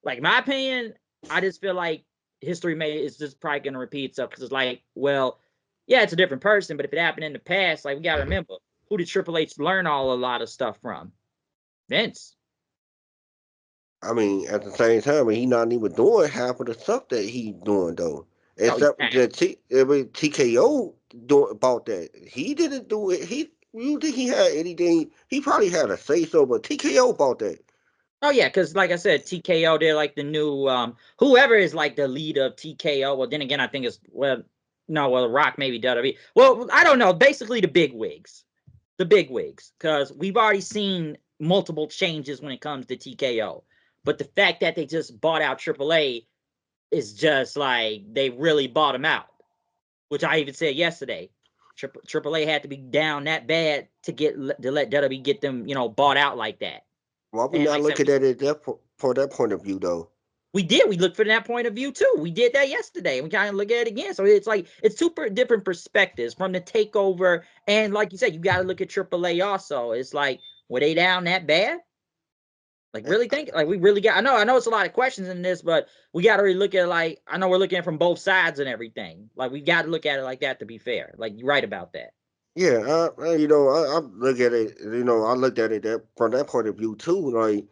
S1: like, in my opinion, I just feel like history is just probably gonna repeat itself, because it's like, well, yeah, it's a different person, but if it happened in the past, like, we gotta remember, who did Triple H learn a lot of stuff from? Vince.
S2: I mean, at the same time, he not even doing half of the stuff that he doing though.
S1: No,
S2: Except
S1: yeah.
S2: TKO doing about that. He didn't do it. You think he had anything? He probably had a say so, but TKO about that.
S1: Oh yeah, because like I said, TKO, they're like the new whoever is like the lead of TKO. Well, then again, I think it's, well, no, well, Rock maybe WWE. Well, I don't know. Basically, the big wigs, because we've already seen multiple changes when it comes to TKO. But the fact that they just bought out AAA is just like they really bought them out, which I even said yesterday. AAA had to be down that bad to let WWE get them, bought out like that.
S2: Why we
S1: And
S2: not
S1: like I said,
S2: looking at it for that point of view though?
S1: we did. We looked for that point of view too. We did that yesterday. We kind of look at it again. So it's like, it's super different perspectives from the takeover. And like you said, you got to look at AAA also. It's like, were they down that bad? Like, really think, like, we really got, I know it's a lot of questions in this, but we got to really look at it, like, I know we're looking at it from both sides and everything. Like, we got to look at it like that to be fair. Like, you're right about that.
S2: Yeah, I look at it. I looked at it from that point of view too. Like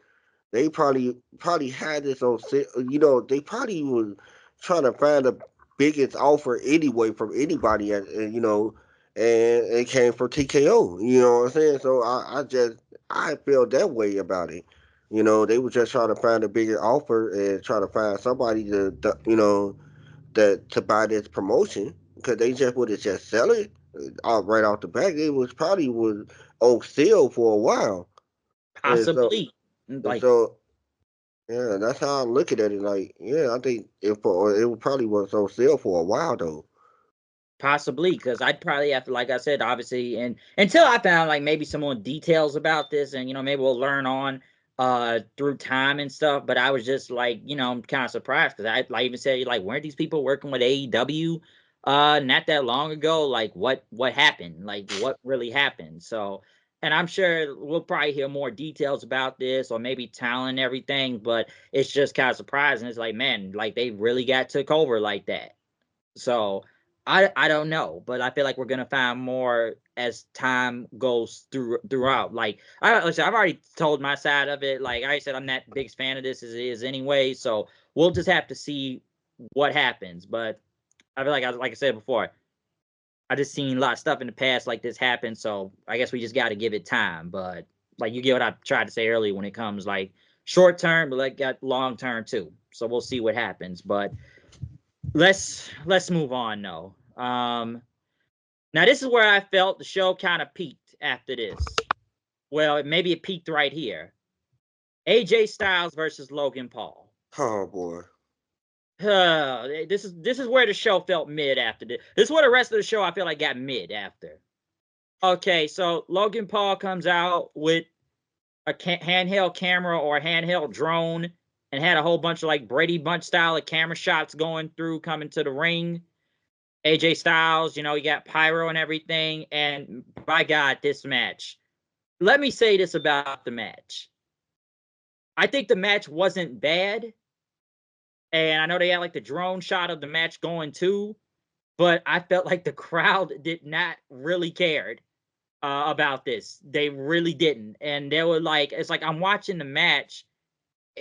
S2: they probably had this on. They probably was trying to find the biggest offer anyway from anybody, and it came from TKO. You know what I'm saying? So I feel that way about it. They were just trying to find a bigger offer and trying to find somebody that to buy this promotion because they just would have just sell it right off the back. It was probably was on sale for a while, and so
S1: Possibly.
S2: and
S1: Like,
S2: so yeah, that's how I'm looking at it. Like, yeah, I think it probably was on sale for a while though.
S1: possibly, because I'd probably have to, like I said, obviously, and until I found like maybe some more details about this, and maybe we'll learn on through time and stuff. But I was just like, I'm kind of surprised, because I like even said, like, weren't these people working with AEW not that long ago? Like, what happened? Like, what really happened? So and I'm sure we'll probably hear more details about this or maybe talent and everything, but it's just kind of surprising. It's like, man, like they really got took over like that. So I don't know, but I feel like we're gonna find more as time goes throughout. Like listen, I've already told my side of it. Like I said, I'm not biggest fan of this as it is anyway. So we'll just have to see what happens. But I feel like I said before, I just seen a lot of stuff in the past like this happen. So I guess we just got to give it time. But like you get what I tried to say earlier when it comes like short term, but like got long term too. So we'll see what happens. But let's move on though. Now this is where I felt the show kind of peaked after this. Well, maybe it peaked right here. AJ Styles versus Logan Paul.
S2: Oh boy.
S1: This is where the show felt mid after this. This is where the rest of the show I feel like got mid after. Okay, so Logan Paul comes out with a handheld camera or a handheld drone and had a whole bunch of like Brady Bunch style of camera shots going through coming to the ring. AJ Styles, you got pyro and everything. And by God, this match. Let me say this about the match. I think the match wasn't bad. And I know they had like the drone shot of the match going too. But I felt like the crowd did not really cared about this. They really didn't. And they were like, it's like I'm watching the match.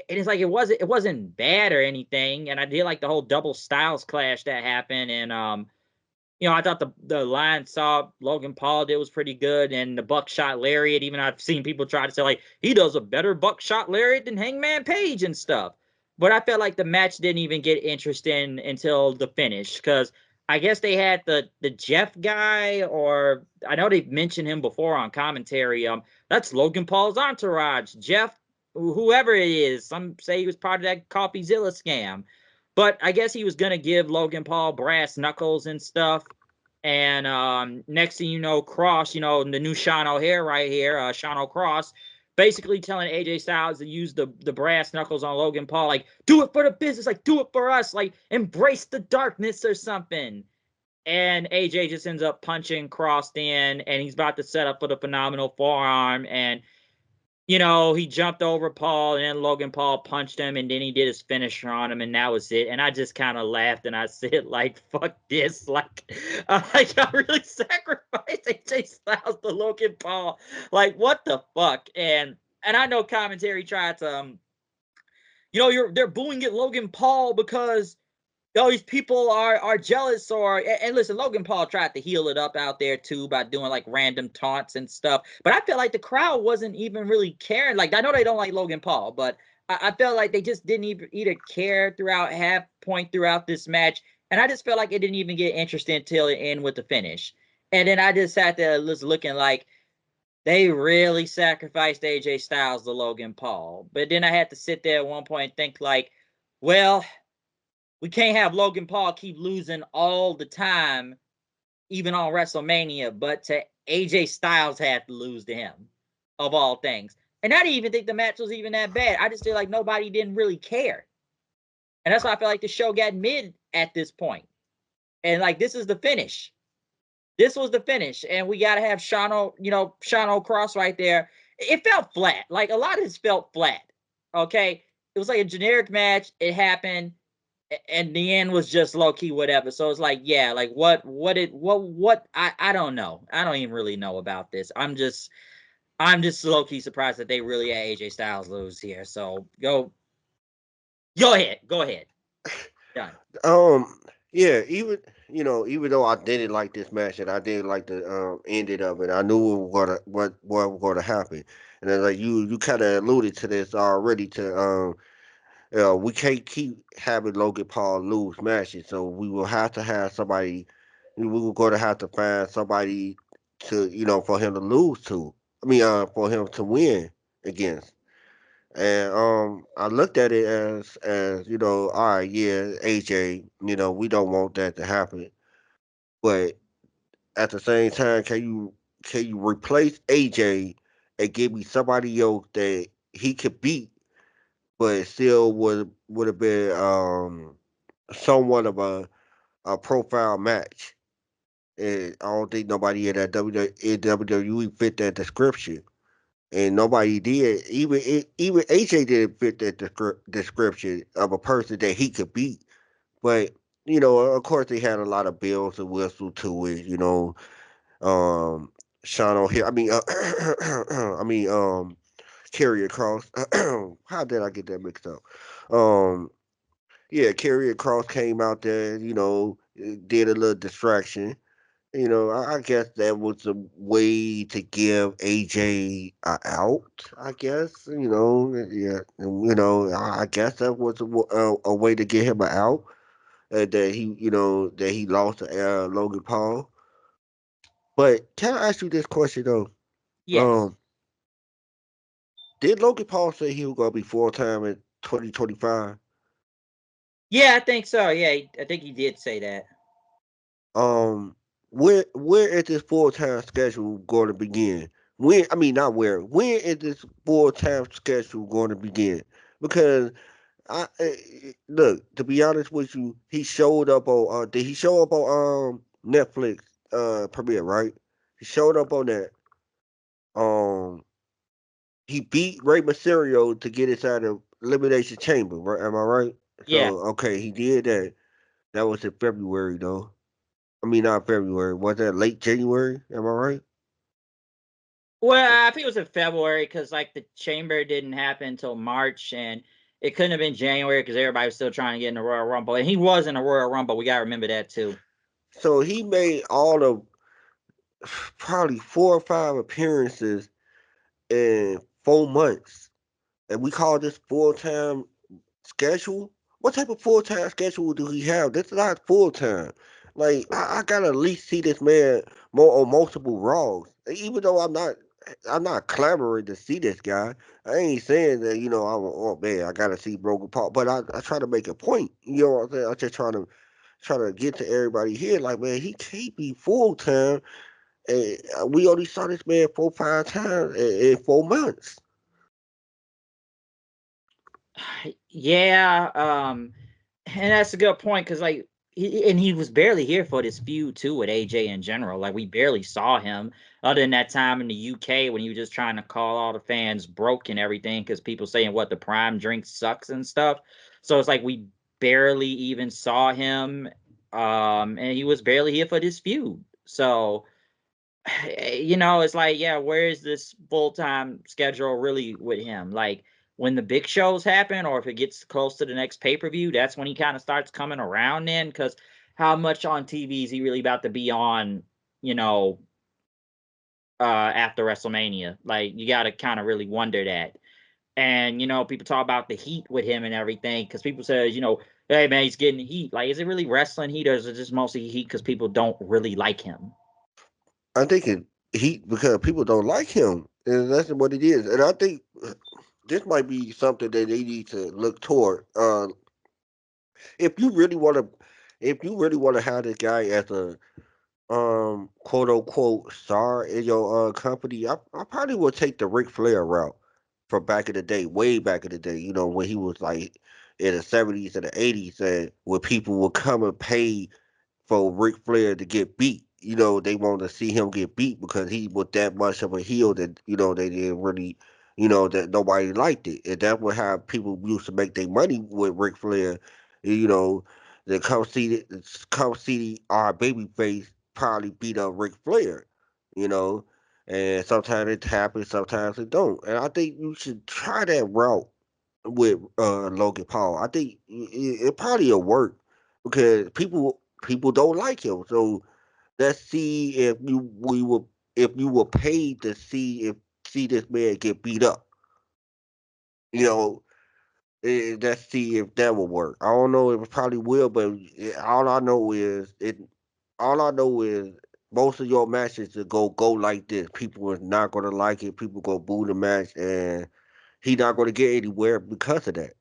S1: And it's like it wasn't bad or anything. And I did like the whole double styles clash that happened. And I thought the line saw Logan Paul did was pretty good, and the buckshot lariat. Even I've seen people try to say like he does a better buckshot lariat than Hangman Page and stuff. But I felt like the match didn't even get interesting until the finish because I guess they had the Jeff guy, or I know they've mentioned him before on commentary. That's Logan Paul's entourage, Jeff, whoever it is. Some say he was part of that CoffeeZilla scam. But I guess he was gonna give Logan Paul brass knuckles and stuff. And next thing you know, Cross, the new Sean O'Hare right here, Sean O'Cross, basically telling AJ Styles to use the brass knuckles on Logan Paul, like do it for the business, like do it for us, like embrace the darkness or something. And AJ just ends up punching Cross in, and he's about to set up for the phenomenal forearm, and he jumped over Paul, and then Logan Paul punched him, and then he did his finisher on him, and that was it. And I just kind of laughed, and I said, like, fuck this. Like I really sacrificed AJ Styles to Logan Paul. Like, what the fuck? And I know commentary tried to, they're booing at Logan Paul because these people are jealous, and listen, Logan Paul tried to heal it up out there too by doing like random taunts and stuff. But I feel like the crowd wasn't even really caring. Like I know they don't like Logan Paul, but I felt like they just didn't even either care throughout half point throughout this match. And I just felt like it didn't even get interesting until it ended with the finish. And then I just sat there just looking like they really sacrificed AJ Styles to Logan Paul. But then I had to sit there at one point and think like, well, we can't have Logan Paul keep losing all the time, even on WrestleMania, but to AJ Styles had to lose to him, of all things. And I didn't even think the match was even that bad. I just feel like nobody didn't really care. And that's why I feel like the show got mid at this point. And like this is the finish. This was the finish. And we gotta have Sean O'Cross right there. It felt flat. Like a lot of this felt flat. Okay. It was like a generic match. It happened. And the end was just low key whatever. So it's like, yeah, like what I don't know. I don't even really know about this. I'm just low key surprised that they really had AJ Styles lose here. So go ahead. Done.
S2: Yeah, even though I didn't like this match and I didn't like the ending of it, I knew what was gonna happen. And then like you kind of alluded to this already. We can't keep having Logan Paul lose matches, so we will have to have somebody. We were going to have to find somebody to for him to lose to. I mean, for him to win against. And I looked at it as all right, yeah, AJ, we don't want that to happen, but at the same time, can you replace AJ and give me somebody else that he could beat, but it still would have been somewhat of a profile match. and I don't think nobody in that WWE fit that description, and nobody did. Even AJ didn't fit that description of a person that he could beat. But of course, they had a lot of bells and whistles to it. Um, Sean O'Hare. I mean, Carry Cross. How did I get that mixed up? Um, yeah, Carry Cross came out there. Did a little distraction. I guess that was a way to give AJ a out. I guess yeah, and, I guess that was a way to get him a out. That he lost to Logan Paul. But can I ask you this question though?
S1: Yes.
S2: Um, did Logan Paul say he was gonna be full time in 2025?
S1: Yeah, I think so. Yeah, I think he did say that.
S2: Um, where is this full time schedule going to begin? When I mean not where. When is this full time schedule going to begin? Because look, to be honest with you, he showed up on. Did he show up on Netflix premiere? Right, he showed up on that. Um, he beat Rey Mysterio to get inside the elimination chamber. Right? Am I right?
S1: Yeah.
S2: So okay, he did that. That was in February though. I mean, not February. Was that late January? Am I right?
S1: Well, I think it was in February because like the chamber didn't happen until March, and it couldn't have been January because everybody was still trying to get in the Royal Rumble, and he was in the Royal Rumble. We gotta remember that too.
S2: So he made all of probably 4 or 5 appearances in 4 months, and we call this full time schedule. What type of full time schedule do he have? That's not full time. Like I gotta at least see this man more on multiple Raws. Even though I'm not clamoring to see this guy. I ain't saying that oh man, I gotta see Broken Paul, but I try to make a point. You know what I'm saying? I'm just trying to get to everybody here. Like man, he can't be full time. And we only saw this man 4 5 times in 4 months.
S1: Yeah, and that's a good point because like he was barely here for this feud too with AJ in general. Like we barely saw him other than that time in the UK when he was just trying to call all the fans broke and everything because people saying what the prime drink sucks and stuff. So it's like we barely even saw him, and he was barely here for this feud. So it's like, yeah, where is this full time schedule really with him? Like when the big shows happen, or if it gets close to the next pay per view, that's when he kind of starts coming around. Then, because how much on TV is he really about to be on? You know, after WrestleMania, like you got to kind of really wonder that. And people talk about the heat with him and everything because people say, hey man, he's getting heat. Like, is it really wrestling heat, or is it just mostly heat because people don't really like him?
S2: I think he because people don't like him, and that's what it is. And I think this might be something that they need to look toward. If you really want to, if you really want to have this guy as a quote unquote star in your company, I probably would take the Ric Flair route from back in the day, way back in the day. When he was like in the '70s and the '80s, and when people would come and pay for Ric Flair to get beat. They want to see him get beat because he was that much of a heel that they didn't really, that nobody liked it, and that's what how people used to make their money with Ric Flair. You know, they come see our babyface probably beat up Ric Flair. You know, and sometimes it happens, sometimes it don't, and I think you should try that route with Logan Paul. I think it probably will work because people don't like him. So let's see if you were paid to see this man get beat up. You know, let's see if that will work. I don't know if it probably will, but all I know is it. All I know is most of your matches to go like this. People are not gonna like it. People gonna boo the match, and he not gonna get anywhere because of that.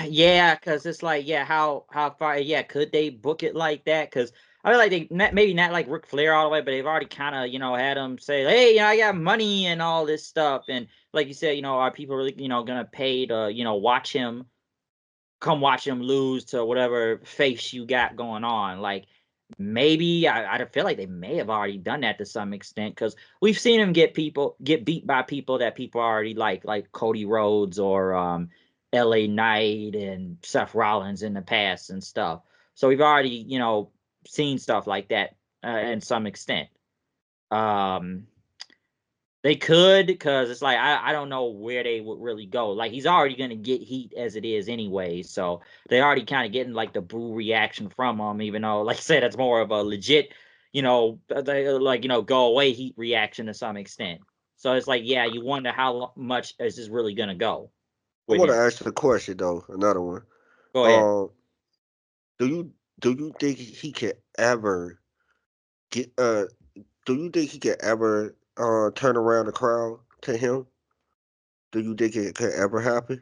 S1: Yeah, because it's like, yeah, how far? Yeah, could they book it like that? Because I feel like maybe not like Ric Flair all the way, but they've already kind of had him say, hey, I got money and all this stuff, and like you said, are people really gonna pay to watch him come watch him lose to whatever face you got going on? Like maybe I feel like they may have already done that to some extent because we've seen him get beat by people that people already like Cody Rhodes or LA Knight and Seth Rollins in the past and stuff. So we've already, seen stuff like that in some extent. Um, they could, because it's like I don't know where they would really go. Like he's already gonna get heat as it is anyway, so they already kind of getting like the boo reaction from him, even though, like I said, that's more of a legit, go away heat reaction to some extent. So it's like, yeah, you wonder how much is this really gonna go
S2: I
S1: with
S2: want to
S1: him.
S2: ask you a question though. Another one.
S1: Go ahead.
S2: Um, do you think he can ever get do you think he can ever turn around the crowd to him? Do you think it could ever happen?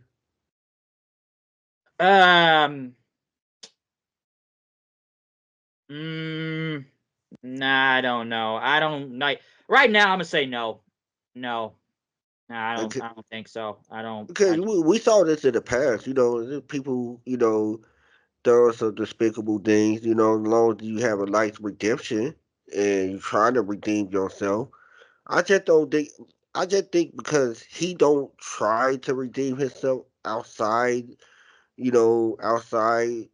S1: Um, mm, nah, I don't know. I don't like right now. I'm gonna say no, no. No, I don't.
S2: Like,
S1: I don't think so. I don't.
S2: because we saw this in the past, people, doing some despicable things, as long as you have a nice redemption and you're trying to redeem yourself. I just don't think I just think because he don't try to redeem himself outside, outside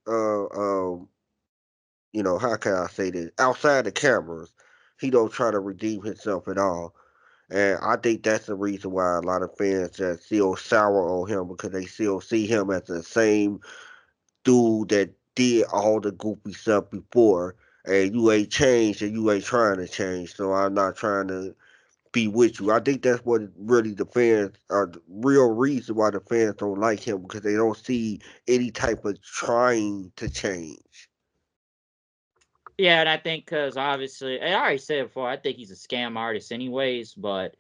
S2: how can I say this? Outside the cameras, he don't try to redeem himself at all. And I think that's the reason why a lot of fans just still sour on him because they still see him as the same dude that did all the goofy stuff before. And you ain't changed and you ain't trying to change. So I'm not trying to be with you. I think that's what really the fans are the real reason why the fans don't like him because they don't see any type of trying to change.
S1: Yeah, and I think because obviously, I already said before, I think he's a scam artist, anyways. But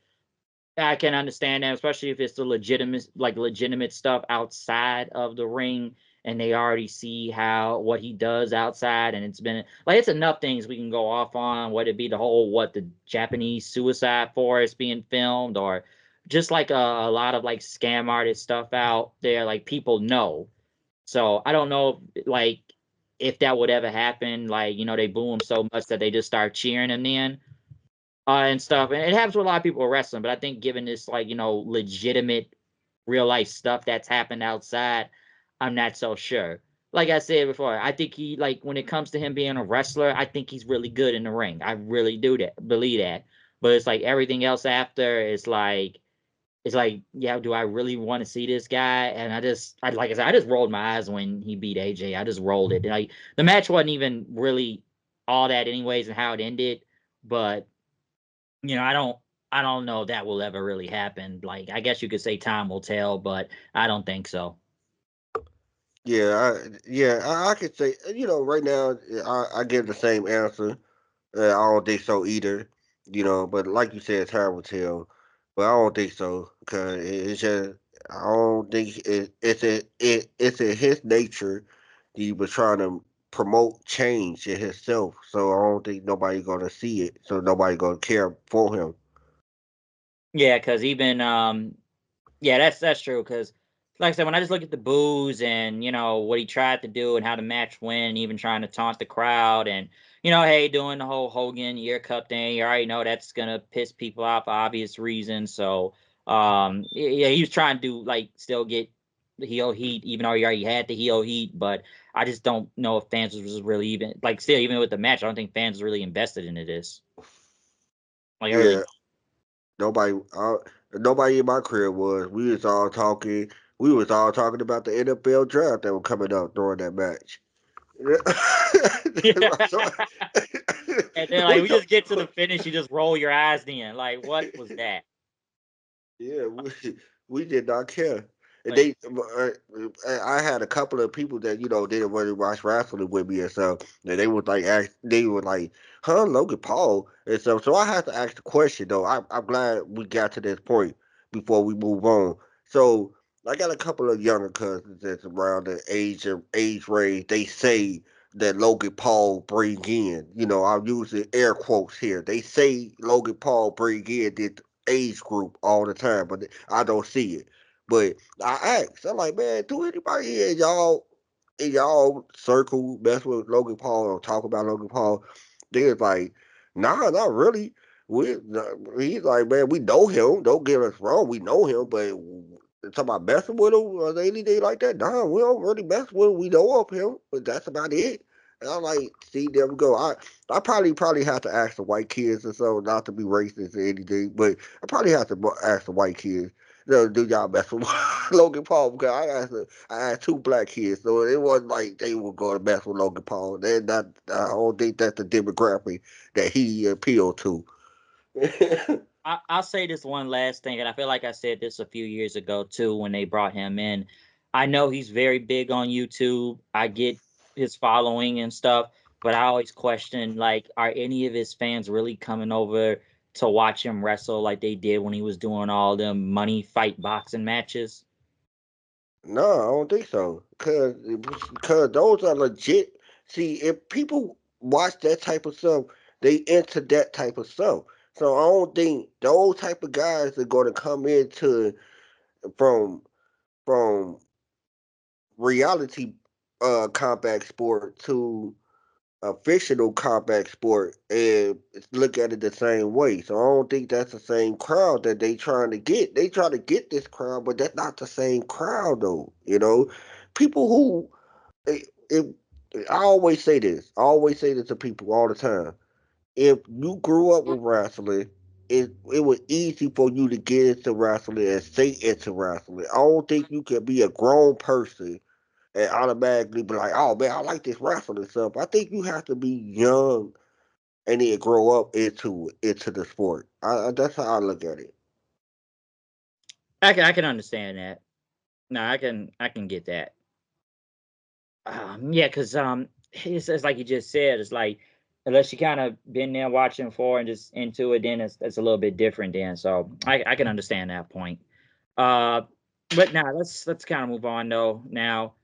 S1: I can understand that, especially if it's the legitimate stuff outside of the ring, and they already see what he does outside, and it's enough things we can go off on, whether it be the Japanese suicide forest being filmed, or just like a lot of like scam artist stuff out there, like people know. So I don't know, like if that would ever happen, like they boo him so much that they just start cheering him then and stuff. And it happens with a lot of people with wrestling, but I think given this like legitimate real life stuff that's happened outside, I'm not so sure. Like I said before, I think he like when it comes to him being a wrestler, I think he's really good in the ring. I really do believe that. But it's like everything else after it's like, yeah, do I really want to see this guy? And like I said, I just rolled my eyes when he beat AJ. I just rolled it. Like the match wasn't even really all that anyways and how it ended, but I don't know if that will ever really happen. Like I guess you could say time will tell, but I don't think so.
S2: I could say, right now, I give the same answer. I don't think so either. But like you said, time will tell. But I don't think so because it's just I don't think it's in his nature. He was trying to promote change in himself, so I don't think nobody gonna see it. So nobody gonna care for him.
S1: Yeah, because even yeah, that's true. Because like I said, when I just look at the booze and what he tried to do and how the match went, and even trying to taunt the crowd and hey, doing the whole Hogan ear cup thing, you already know that's gonna piss people off for obvious reasons. So yeah, he was trying to do like still get the heel heat, even though he already had the heel heat. But I just don't know if fans was really even like still even with the match. I don't think fans was really invested into this. Like I really
S2: Yeah, nobody, nobody in my crib was. We was all talking. We was all talking about the NFL draft that was coming up during that match. So,
S1: And then like we just get to the finish, you just roll your eyes in. Like, what was that?
S2: yeah, we did not care. And
S1: Like,
S2: I had a couple of people that didn't really watch wrestling with me and stuff. And they were like, "Huh, Logan Paul?" And so I had to ask the question though. I'm glad we got to this point before we move on. So I got a couple of younger cousins that's around the age range. They say that Logan Paul bring in. I'm using air quotes here. They say Logan Paul bring in this age group all the time, but I don't see it. But I asked, I'm like, man, do anybody here, y'all? in y'all circle mess with Logan Paul or talk about Logan Paul, they're like, nah, not really. He's like, man, we know him. Don't get us wrong, we know him, but talking about messing with him or anything like that, nah, we don't really mess with him. We know of him, but that's about it. And I'm like, see, there we go. I probably have to ask the white kids or so, not to be racist or anything, but I probably have to ask the white kids. Do y'all mess with Logan Paul? Because I had two black kids, so it wasn't like they were going to mess with Logan Paul. They're not. I don't think that's the demographic that he appealed to.
S1: I'll say this one last thing, and I feel like I said this a few years ago too when they brought him in. I know he's very big on YouTube. I get his following and stuff, but I always question, like, are any of his fans really coming over to watch him wrestle like they did when he was doing all them money fight boxing matches?
S2: No, I don't think so. Cause those are legit. See, if people watch that type of stuff, they into that type of stuff. So I don't think those type of guys are going to come into from from reality combat sport to a fictional combat sport and look at it the same way. So I don't think that's the same crowd that they trying to get. They try to get this crowd, but that's not the same crowd though. People who if I always say this, I always say this to people all the time. If you grew up with wrestling, it was easy for you to get into wrestling and stay into wrestling. I don't think you can be a grown person and automatically be like, "Oh man, I like this wrestling stuff." I think you have to be young and then grow up into the sport. That's how I look at it.
S1: I can understand that. No, I can get that. Yeah, because it's like you just said, it's like unless you kind of been there watching for and just into it, then it's a little bit different. Then, so I can understand that point. Uh, but now let's kind of move on though. Now,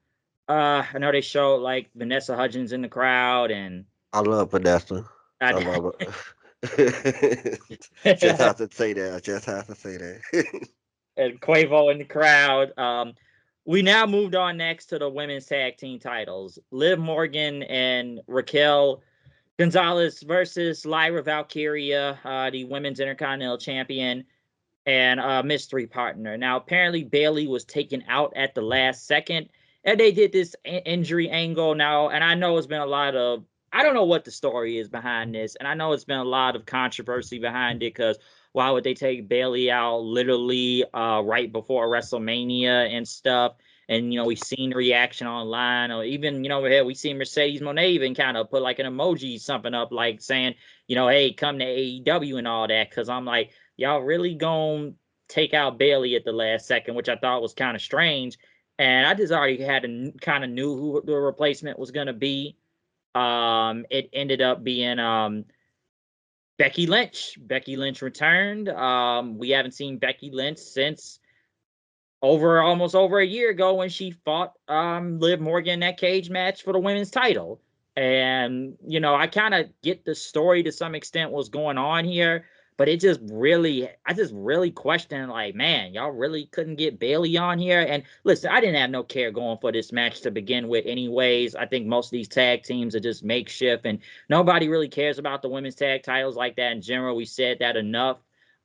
S1: I know they showed like Vanessa Hudgens in the crowd, and
S2: I love Vanessa. I
S1: I,
S2: love it. Just have to say that. I just have to say that.
S1: and Quavo in the crowd. We now moved on next to the women's tag team titles. Liv Morgan and Raquel Gonzalez versus Lyra Valkyria, the women's intercontinental champion and mystery partner. Now, apparently Bailey was taken out at the last second, and they did this injury angle now. And I know it's been a lot of I don't know what the story is behind this, and I know it's been a lot of controversy behind it because why would they take Bailey out literally right before WrestleMania and stuff? And we've seen the reaction online, or even hell, we seen Mercedes Moné even kind of put like an emoji something up, like saying, hey, come to AEW and all that. Because I'm like, y'all really gonna take out Bailey at the last second, which I thought was kind of strange. And I just already had kind of knew who the replacement was gonna be. It ended up being Becky Lynch. Becky Lynch returned. We haven't seen Becky Lynch since almost over a year ago when she fought Liv Morgan in that cage match for the women's title. And I kind of get the story to some extent what's going on here, but I just really question, like, man, y'all really couldn't get Bailey on here. And listen, I didn't have no care going for this match to begin with anyways. I think most of these tag teams are just makeshift, and nobody really cares about the women's tag titles like that in general. We said that enough.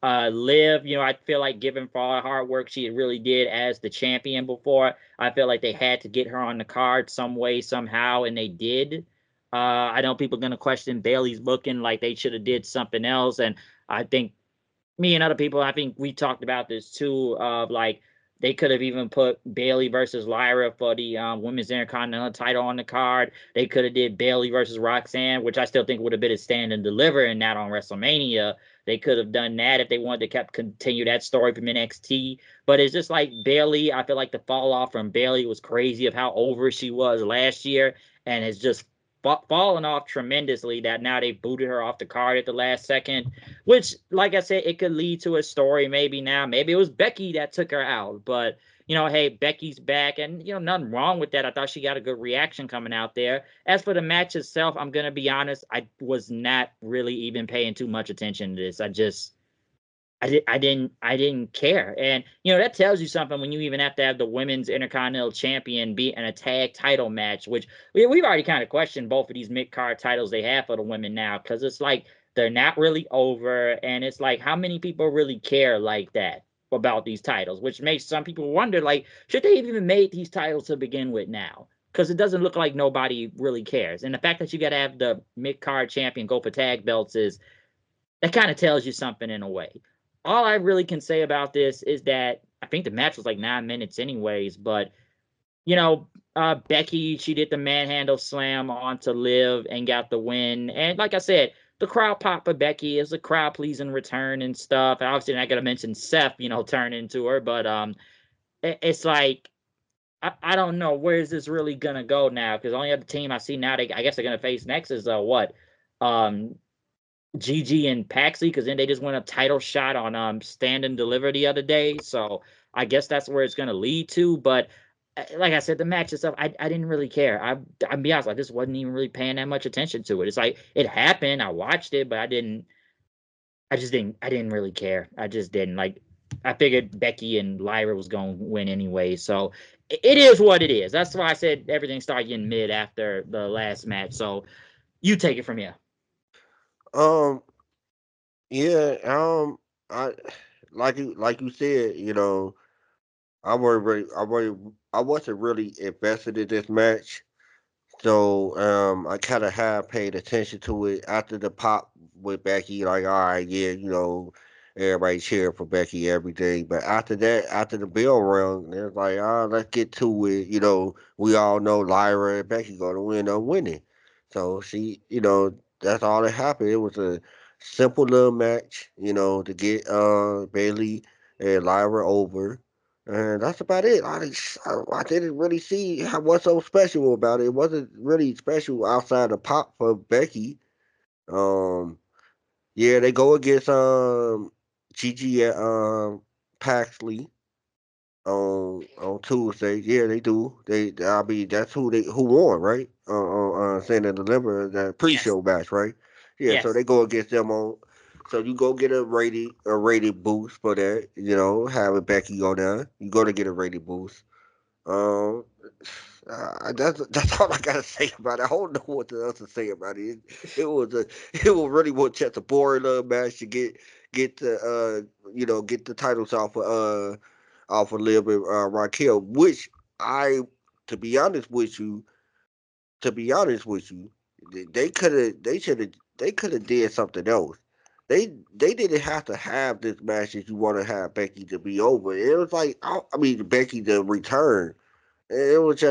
S1: Liv, I feel like given for all the hard work she really did as the champion before, I feel like they had to get her on the card some way, somehow, and they did. I know people are gonna question Bailey's booking, like they should have did something else, and I think me and other people, I think we talked about this too, of like they could have even put Bailey versus Lyra for the women's intercontinental title on the card. They could have did Bailey versus Roxanne, which I still think would have been a stand and deliver and that on WrestleMania. They could have done that if they wanted to continue that story from NXT. But it's just like Bailey. I feel like the fall off from Bailey was crazy of how over she was last year, and it's just fallen off tremendously that now they booted her off the card at the last second, which, like I said, it could lead to a story maybe now. Maybe it was Becky that took her out, but hey, Becky's back, and nothing wrong with that. I thought she got a good reaction coming out there. As for the match itself, I'm gonna be honest, I was not really even paying too much attention to this. I didn't care. And that tells you something when you even have to have the women's intercontinental champion be in a tag title match, which we've already kind of questioned both of these mid-card titles they have for the women now, because it's like they're not really over, and it's like how many people really care like that about these titles, which makes some people wonder, like, should they have even made these titles to begin with now? Because it doesn't look like nobody really cares. And the fact that you got to have the mid-card champion go for tag belts is that kind of tells you something in a way. All I really can say about this is that I think the match was like 9 minutes, anyways. But Becky, she did the manhandle slam onto Liv and got the win. And like I said, the crowd pop for Becky is a crowd pleasing return and stuff. And obviously, I got to mention Seth, turning to her. But it's like I don't know, where is this really gonna go now? Because the only other team I see now, I guess they're gonna face next is what um Gigi and Paxley, because then they just won a title shot on Stand and Deliver the other day. So I guess that's where it's gonna lead to. But like I said, the match itself, I didn't really care. I'll be honest, I just wasn't even really paying that much attention to it. It's like it happened, I watched it, but I didn't really care. I just didn't. Like, I figured Becky and Lyra was gonna win anyway. So it is what it is. That's why I said everything started getting mid after the last match. So you take it from here.
S2: Um, yeah, I like you said, I wasn't really invested in this match. So I kind of have paid attention to it after the pop with Becky. Like, all right, yeah, everybody cheering for Becky, everything. But after that, after the bell rung, it's like, let's get to it. We all know Lyra and Becky gonna win or winning. So that's all that happened. It was a simple little match, to get Bailey and Lyra over. And that's about it. I didn't really see what's so special about it. It wasn't really special outside the pop for Becky. Um, yeah, they go against Gigi and Paxley on Tuesday. Yeah, they do. I mean, that's who won, right? Cena and Deliver, that
S1: Yes.
S2: pre-show match, right? Yeah, so
S1: Yes.
S2: they go against them on. So you go get a rated boost for that. Having Becky go down, you go to get a rated boost. Um, that's all I gotta say about it. I don't know what else to say about it. It was a it was really was just a boring little match to get get the titles off of Liv and Raquel, which I to be honest with you, to be honest with you, they could have did something else. They didn't have to have this match if you want to have Becky to be over. It was like I mean Becky to return. It was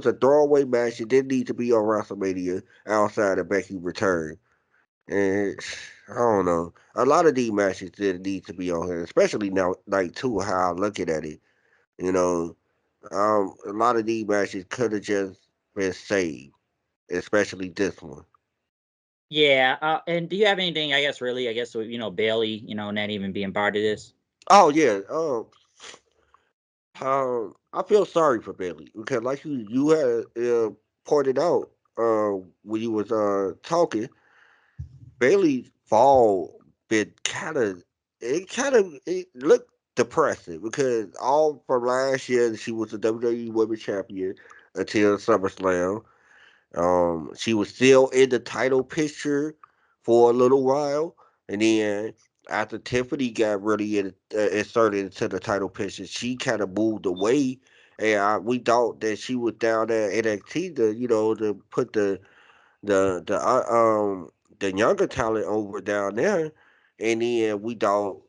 S2: a throwaway match. It didn't need to be on WrestleMania outside of Becky return. And I don't know. A lot of these matches didn't need to be on here, especially now night two. How I'm looking at it, you know, a lot of these matches could have just been saved, especially this one.
S1: Yeah. And do you have anything? I guess really. I guess Bailey. Not even being part of this.
S2: Oh yeah, I feel sorry for Bailey because, like you had pointed out when you was talking, Bailey's fall been it looked depressing because all from last year she was the WWE Women's Champion until SummerSlam. She was still in the title picture for a little while, and then after Tiffany got really inserted into the title picture, she kind of moved away, and we thought that she was down there in NXT to put the the uh, um the younger talent over down there, and then we thought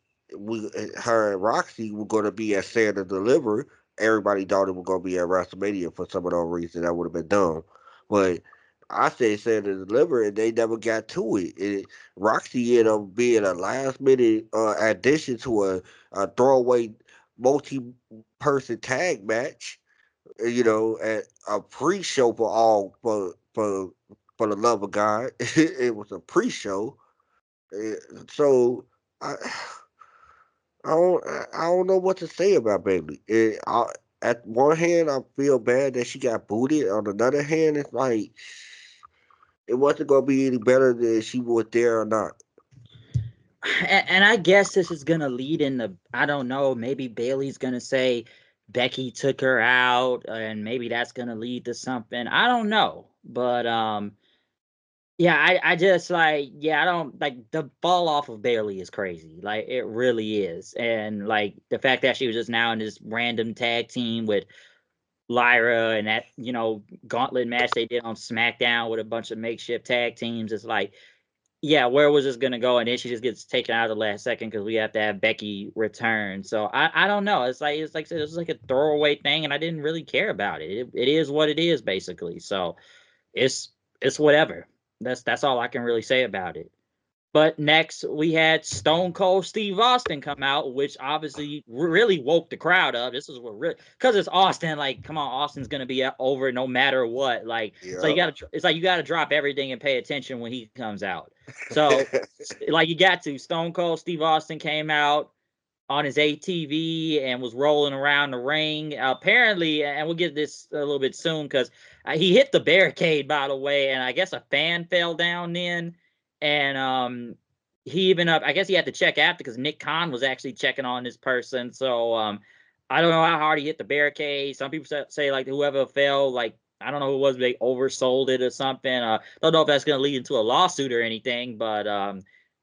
S2: her and Roxy were going to be at Santa Deliver. Everybody thought it was going to be at WrestleMania for some of those reasons. That would have been dumb, but I said Santa Deliver, and they never got to it. Roxy ended up being a last minute addition to a throwaway multi-person tag match, at a pre-show for the love of God. It was a pre-show. Eh, So I I don't know what to say about Bailey. At one hand, I feel bad that she got booted. On another hand, it's like it wasn't gonna be any better than she was there or not.
S1: And I guess this is gonna lead into, I don't know, maybe Bailey's gonna say Becky took her out, and maybe that's gonna lead to something. I don't know, but yeah, I just like, yeah, I don't like the fall off of Bailey is crazy, like it really is, and like the fact that she was just now in this random tag team with Lyra and that gauntlet match they did on SmackDown with a bunch of makeshift tag teams is like, yeah, where was this gonna go? And then she just gets taken out at the last second because we have to have Becky return. So I don't know. It's like a throwaway thing, and I didn't really care about it. It is what it is, basically. So it's it's whatever. That's all I can really say about it. But next, we had Stone Cold Steve Austin come out, which obviously really woke the crowd up. This is what really, because it's Austin. Like, come on, Austin's gonna be over no matter what. Like, so you
S2: Yep.
S1: gotta, it's like you gotta drop everything and pay attention when he comes out. So, like, you got to. Stone Cold Steve Austin came out on his ATV and was rolling around the ring. Apparently, and we'll get this a little bit soon because he hit the barricade, by the way, and I guess a fan fell down then. And he even I guess he had to check after because Nick Khan was actually checking on this person. So I don't know how hard he hit the barricade. Some people say like whoever fell, like I don't know who it was, they oversold it or something. Don't know if that's going to lead into a lawsuit or anything, but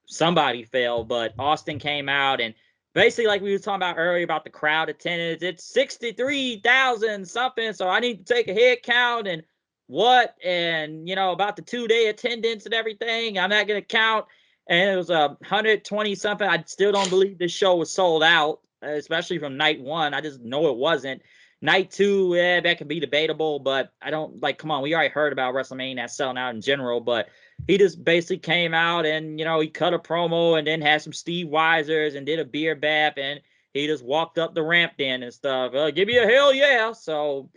S1: somebody fell. But Austin came out and basically, like we were talking about earlier about the crowd attendance, it's 63,000 something. So I need to take a head count and what, and about the 2-day attendance and everything. I'm not gonna count, and it was 120 something. I still don't believe this show was sold out, especially from night one. I just know it wasn't. Night two, yeah, that could be debatable, but I don't like. Come on, we already heard about WrestleMania that's selling out in general, but he just basically came out and he cut a promo and then had some Steve Weisers and did a beer bath and he just walked up the ramp then and stuff. Give me a hell yeah! So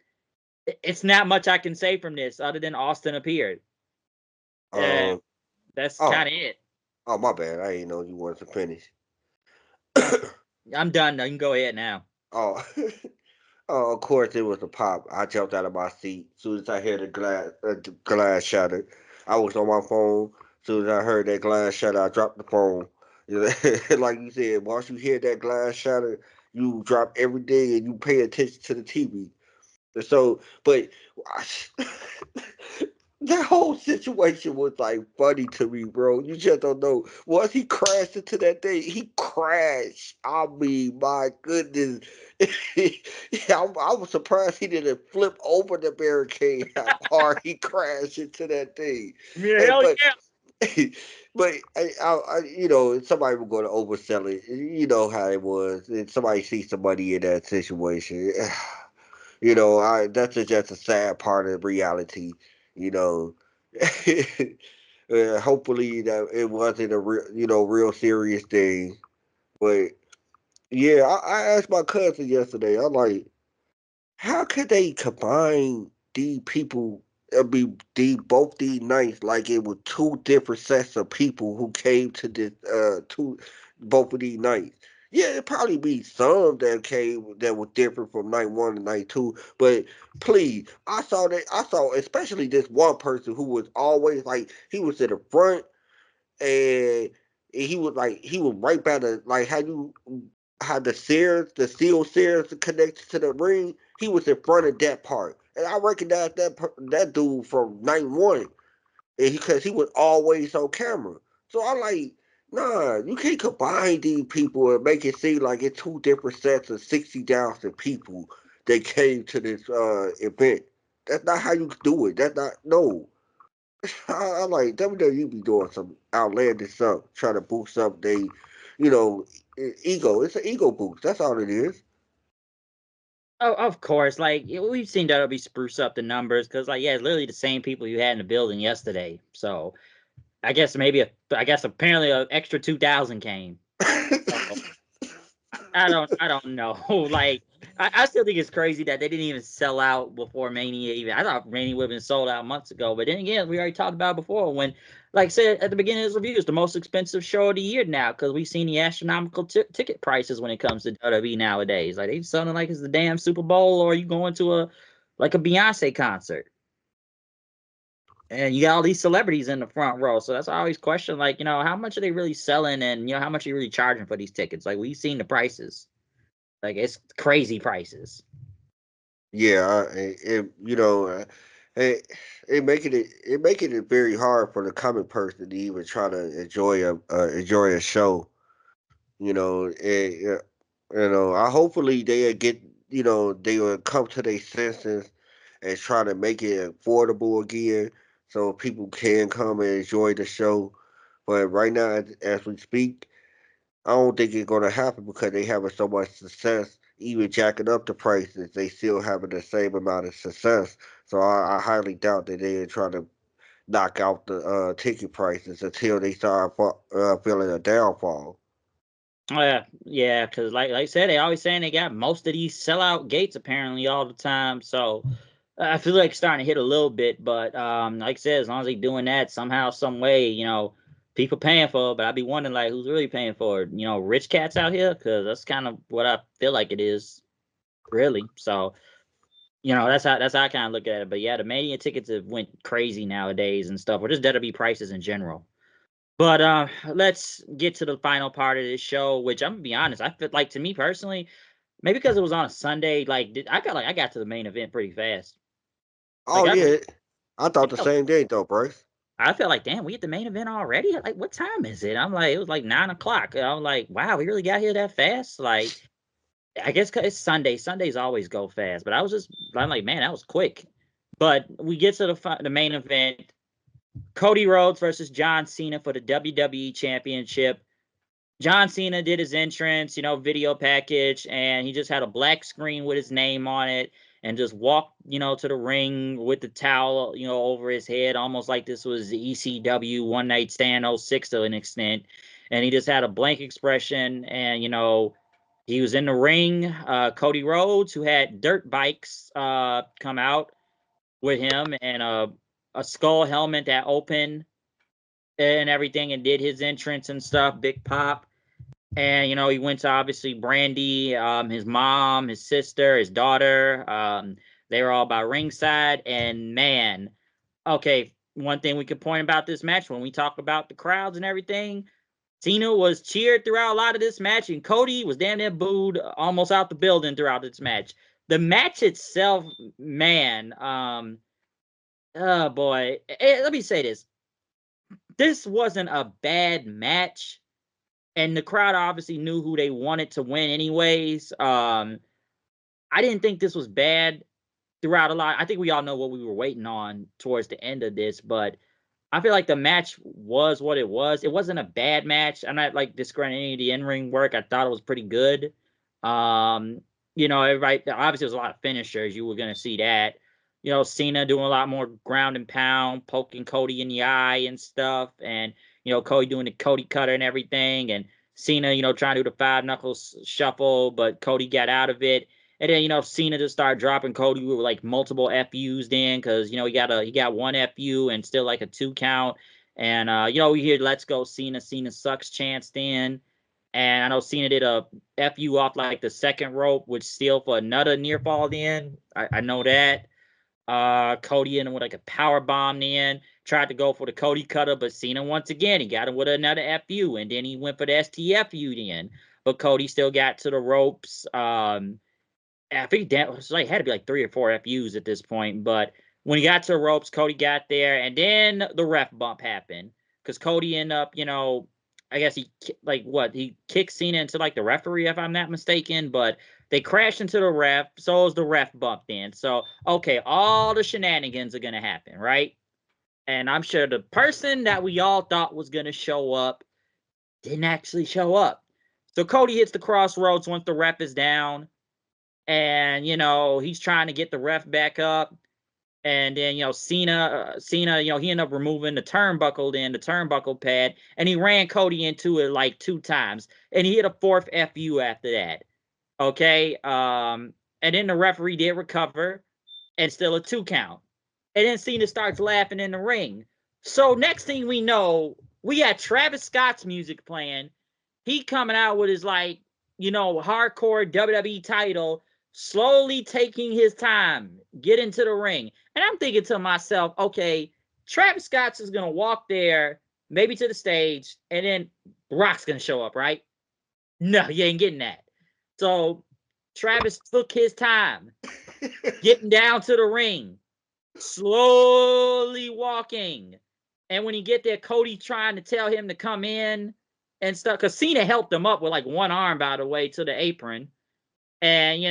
S1: it's not much I can say from this other than Austin appeared. Uh,
S2: um.
S1: that's kind
S2: Oh.
S1: of it.
S2: Oh, my bad. I didn't know you wanted to finish.
S1: I'm done. You can go ahead now.
S2: Oh. Oh, of course it was a pop. I jumped out of my seat as soon as I heard the glass shattered. I was on my phone. As soon as I heard that glass shatter, I dropped the phone. You know, like you said, once you hear that glass shatter, you drop everything and you pay attention to the TV. So, but that whole situation was like funny to me, bro. You just don't know. Once he crashed into that thing, he crashed. I mean, my goodness. I was surprised he didn't flip over the barricade how hard he crashed into that thing.
S1: Yeah,
S2: And,
S1: hell
S2: but
S1: yeah.
S2: but somebody was going to oversell it. You know how it was. And somebody sees somebody in that situation. That's just a sad part of reality. You know, hopefully that it wasn't a real serious thing. But yeah, I asked my cousin yesterday. I'm like, how could they combine these people? I mean, these nights like it was two different sets of people who came to this two both of these nights. Yeah, it probably be some that came that was different from night one to night two. But please, I saw especially this one person who was always like he was in the front and he was right by the like how the steel stairs connected to the ring. He was in front of that part, and I recognized that dude from night one, and because he was always on camera. So I'm like, nah, you can't combine these people and make it seem like it's two different sets of 60,000 people that came to this event. That's not how you do it. That's not no. I'm like WWE be doing some outlandish stuff, trying to boost up ego. It's an ego boost. That's all it is.
S1: Oh, of course. Like we've seen WWE spruce up the numbers because, like, yeah, it's literally the same people you had in the building yesterday. So I guess I guess apparently an extra 2,000 came. So I don't know. Like I still think it's crazy that they didn't even sell out before Mania even. I thought Mania would have been sold out months ago. But then again, we already talked about it before when, like I said at the beginning of this review, it's the most expensive show of the year now because we've seen the astronomical ticket prices when it comes to WWE nowadays. Like they selling like it's the damn Super Bowl or you going to a Beyonce concert. And you got all these celebrities in the front row. So that's always question, like, how much are they really selling and, how much are you really charging for these tickets? Like, we've seen the prices. Like, it's crazy prices.
S2: Yeah, it, it making it very hard for the common person to even try to enjoy a show. I hopefully they get they will come to their senses and try to make it affordable again, so people can come and enjoy the show. But right now, as we speak, I don't think it's gonna happen because they having so much success. Even jacking up the prices, they still having the same amount of success. So I highly doubt that they are trying to knock out the ticket prices until they start feeling a downfall.
S1: Oh, yeah, because like I said, they always saying they got most of these sellout gates apparently all the time. So I feel like it's starting to hit a little bit, but like I said, as long as they doing that somehow, some way, people paying for it. But I'd be wondering like who's really paying for it? Rich cats out here, because that's kind of what I feel like it is, really. So that's how I kind of look at it. But yeah, the Mania tickets have went crazy nowadays and stuff, or just WWE prices in general. But let's get to the final part of this show, which I'm gonna be honest, I feel like, to me personally, maybe because it was on a Sunday, like I felt like I got to the main event pretty fast. Like
S2: Oh yeah, I
S1: I
S2: thought the
S1: felt,
S2: same thing though, Bryce.
S1: I felt like, damn, we at the main event already. Like, what time is it? I'm like, it was like 9 o'clock. I was like, wow, we really got here that fast. Like, I guess 'cause it's Sunday. Sundays always go fast, but I'm like, man, that was quick. But we get to the main event. Cody Rhodes versus John Cena for the WWE Championship. John Cena did his entrance, video package, and he just had a black screen with his name on it and just walked, to the ring with the towel, over his head, almost like this was the ECW One Night Stand '06 to an extent. And he just had a blank expression, and, he was in the ring. Cody Rhodes, who had dirt bikes come out with him, and a skull helmet that opened and everything, and did his entrance and stuff, big pop. And he went to, obviously, Brandy, his mom, his sister, his daughter. They were all by ringside. And man, okay, one thing we could point about this match when we talk about the crowds and everything, Cena was cheered throughout a lot of this match, and Cody was damn near booed almost out the building throughout this match. The match itself, man, oh boy, let me say this: this wasn't a bad match, and the crowd obviously knew who they wanted to win anyways. I didn't think this was bad throughout a lot. I think we all know what we were waiting on towards the end of this, but I feel like the match was what it was. It wasn't a bad match. I'm not like discrediting any of the in-ring work. I thought it was pretty good. Everybody, obviously there's a lot of finishers. You were gonna see that. Cena doing a lot more ground and pound, poking Cody in the eye and stuff, and Cody doing the Cody cutter and everything, and Cena, trying to do the five knuckles shuffle, but Cody got out of it. And then Cena just started dropping Cody with like multiple FUs then, because he got one FU and still like a 2 count. And we hear "Let's go Cena, Cena sucks" chants then. And I know Cena did a FU off like the second rope, which still for another near fall then. I know that. Cody in with like a power bomb then. Tried to go for the Cody cutter, but Cena once again, he got him with another FU, and then he went for the STFU then. But Cody still got to the ropes. I think that was like had to be like 3 or 4 FUs at this point. But when he got to the ropes, Cody got there, and then the ref bump happened because Cody ended up, I guess he kicked Cena into like the referee, if I'm not mistaken. But they crashed into the ref, so was the ref bump then. So okay, all the shenanigans are gonna happen, right? And I'm sure the person that we all thought was gonna show up didn't actually show up. So Cody hits the crossroads once the ref is down, and he's trying to get the ref back up, and then Cena, he ended up removing the turnbuckle pad, and he ran Cody into it like 2 times, and he hit a fourth FU after that. Okay, and then the referee did recover, and still a 2 count, and then Cena starts laughing in the ring. So next thing we know, we got Travis Scott's music playing. He coming out with his like, hardcore WWE title, slowly taking his time, get into the ring. And I'm thinking to myself, okay, Travis Scott's is gonna walk there, maybe to the stage, and then The Rock's gonna show up, right? No, you ain't getting that. So Travis took his time getting down to the ring, slowly walking. And when he get there, Cody trying to tell him to come in and stuff. Because Cena helped him up with like one arm, by the way, to the apron. And,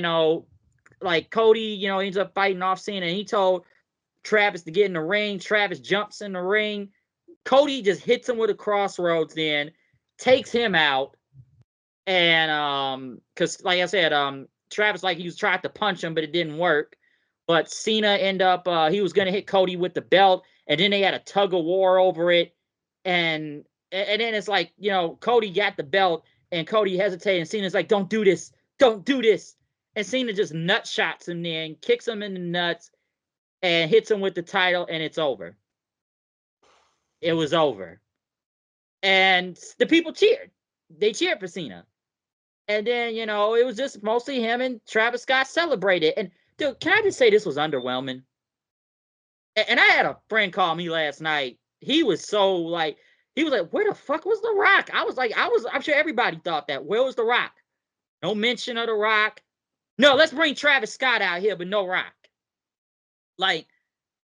S1: like Cody, ends up fighting off Cena. And he told Travis to get in the ring. Travis jumps in the ring. Cody just hits him with a crossroads then, takes him out. And because like I said, Travis, like, he was trying to punch him, but it didn't work. But Cena ended up he was gonna hit Cody with the belt, and then they had a tug of war over it. And then it's like, Cody got the belt and Cody hesitated, and Cena's like, don't do this, don't do this. And Cena just nut shots him, then kicks him in the nuts and hits him with the title, and it's over. It was over. And the people cheered. They cheered for Cena. And then, it was just mostly him and Travis Scott celebrated. And dude, can I just say this was underwhelming? And I had a friend call me last night. He was so like, where the fuck was The Rock? I'm sure everybody thought that. Where was The Rock? No mention of The Rock. No, let's bring Travis Scott out here, but no Rock. Like,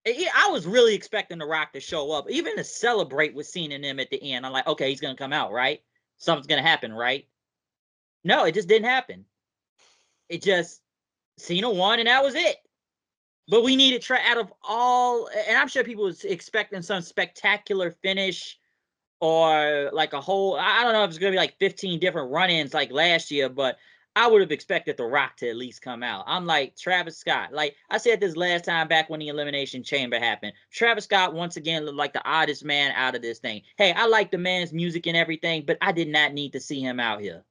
S1: I was really expecting The Rock to show up, even to celebrate with Cena and them at the end. I'm like, okay, he's going to come out, right? Something's going to happen, right? No, it just didn't happen. It just, Cena won, and that was it. But we needed out of all, and I'm sure people was expecting some spectacular finish or like a whole, I don't know if it's going to be like 15 different run-ins like last year, but I would have expected The Rock to at least come out. I'm like, Travis Scott. Like, I said this last time back when the Elimination Chamber happened. Travis Scott, once again, looked like the oddest man out of this thing. Hey, I like the man's music and everything, but I did not need to see him out here.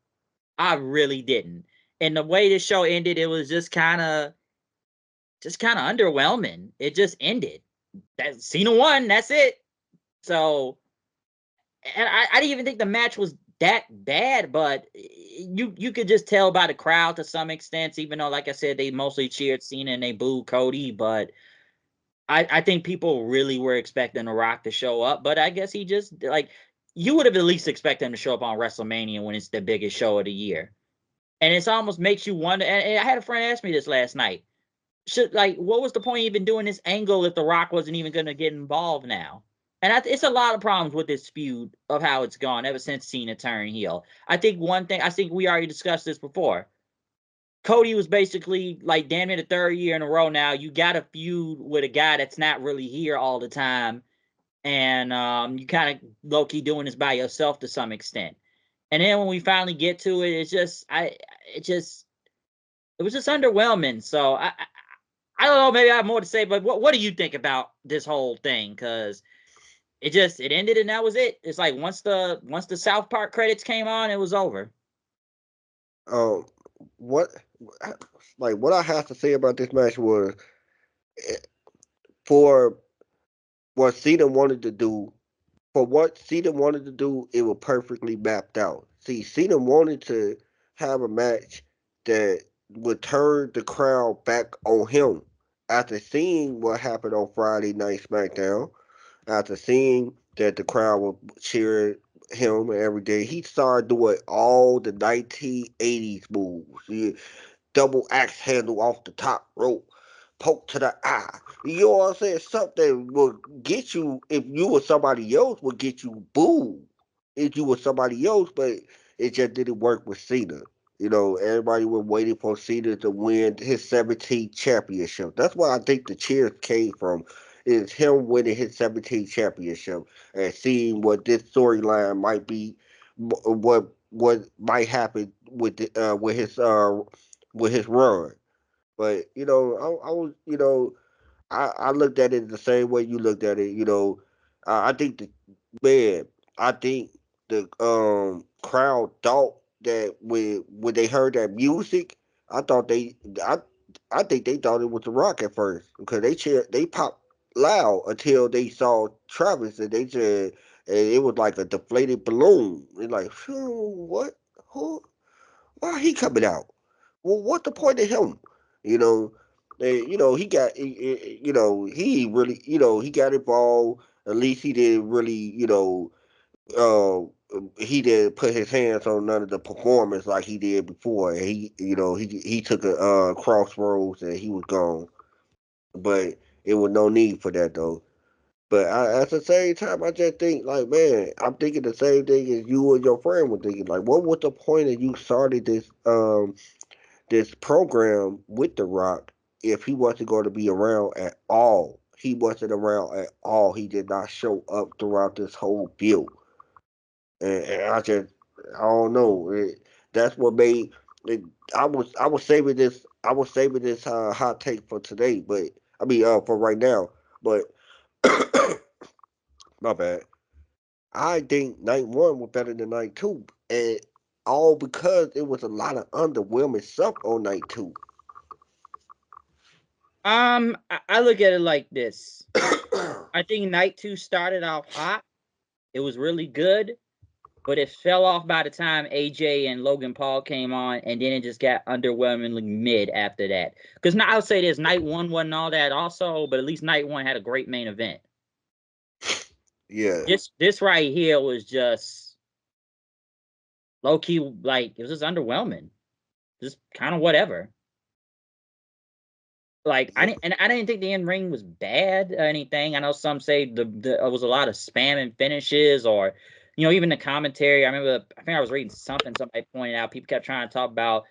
S1: I really didn't. And the way the show ended, it was just kind of underwhelming. It just ended. That Cena won. That's it. So, and I didn't even think the match was that bad, but you could just tell by the crowd to some extent, even though, like I said, they mostly cheered Cena and they booed Cody. But I think people really were expecting The Rock to show up. But I guess he just, like, you would have at least expected him to show up on WrestleMania when it's the biggest show of the year. And it almost makes you wonder. And I had a friend ask me this last night. What was the point of even doing this angle if The Rock wasn't even going to get involved now? And it's a lot of problems with this feud of how it's gone ever since Cena turned heel. I think we already discussed this before. Cody was basically like, damn it, the third year in a row now. You got a feud with a guy that's not really here all the time. And you kind of low-key doing this by yourself to some extent. And then when we finally get to it, it was just underwhelming. So I don't know. Maybe I have more to say, but what do you think about this whole thing? Because it ended and that was it. It's like once the South Park credits came on, it was over.
S2: What I have to say about this match was, for what Cena wanted to do. For what Cena wanted to do, it was perfectly mapped out. See, Cena wanted to have a match that would turn the crowd back on him. After seeing what happened on Friday Night SmackDown, after seeing that the crowd was cheering him every day, he started doing all the 1980s moves. Double axe handle off the top rope, poke to the eye. You know what I'm saying? Something will get you, if you were somebody else, would get you booed if you were somebody else, but it just didn't work with Cena. Everybody was waiting for Cena to win his 17th championship. That's where I think the cheers came from, is him winning his 17th championship and seeing what this storyline might be, what might happen with his run. But I was, I looked at it the same way you looked at it. I think man, I think the crowd thought that when they heard that music, I thought I think they thought it was The Rock at first, because they popped loud until they saw Travis, and they said, and it was like a deflated balloon. They're like, what? Who? Why he coming out? Well, what's the point of him? You know, You know, he got, you know, he really, you know, he got involved. At least he didn't really, he didn't put his hands on none of the performance like he did before. And he took a crossroads and he was gone. But it was no need for that though. But at the same time, I just think like, man, I'm thinking the same thing as you and your friend were thinking. Like, what was the point of you started this program with The Rock if he wasn't going to be around at all? He wasn't around at all. He did not show up throughout this whole build. And I don't know. That's what made it, I was saving this hot take for today, but I mean for right now. But my bad. I think night one was better than night two, and all because it was a lot of underwhelming stuff on night two.
S1: I look at it like this. I think night 2 started off hot. It was really good, but it fell off by the time AJ and Logan Paul came on, and then it just got underwhelmingly mid after that. Because now I would say this night 1 wasn't all that also, but at least night 1 had a great main event.
S2: Yeah.
S1: This right here was just low key, like it was just underwhelming. Just kind of whatever. Like I didn't think the in ring was bad or anything. I know some say the it was a lot of spam and finishes, or even the commentary. I remember I think I was reading something somebody pointed out. People kept trying to talk about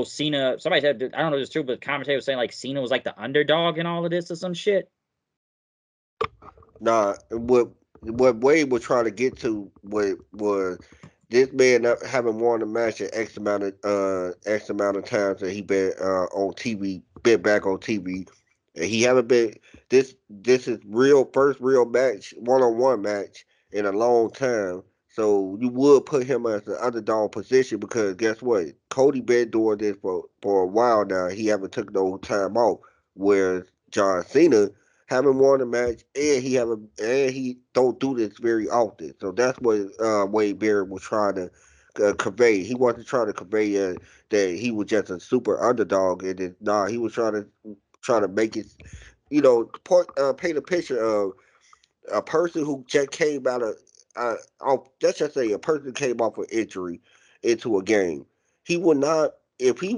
S1: Cena. Somebody said I don't know if it's true, but the commentary was saying like Cena was like the underdog in all of this or some shit.
S2: Nah, what Wade was trying to get to was this man not having won a match at X amount of times that he been on TV, been back on TV, and he haven't been this is first real match, 1-on-1 match in a long time. So you would put him as the underdog position because guess what? Cody been doing this for a while now. He haven't took no time off. Whereas John Cena haven't won a match, and he don't do this very often. So that's what Wade Barrett was trying to convey. He wasn't trying to convey that he was just a super underdog, and he was trying to make it, paint a picture of a person who just came out of, let's just say a person came off an injury into a game. He would not, if he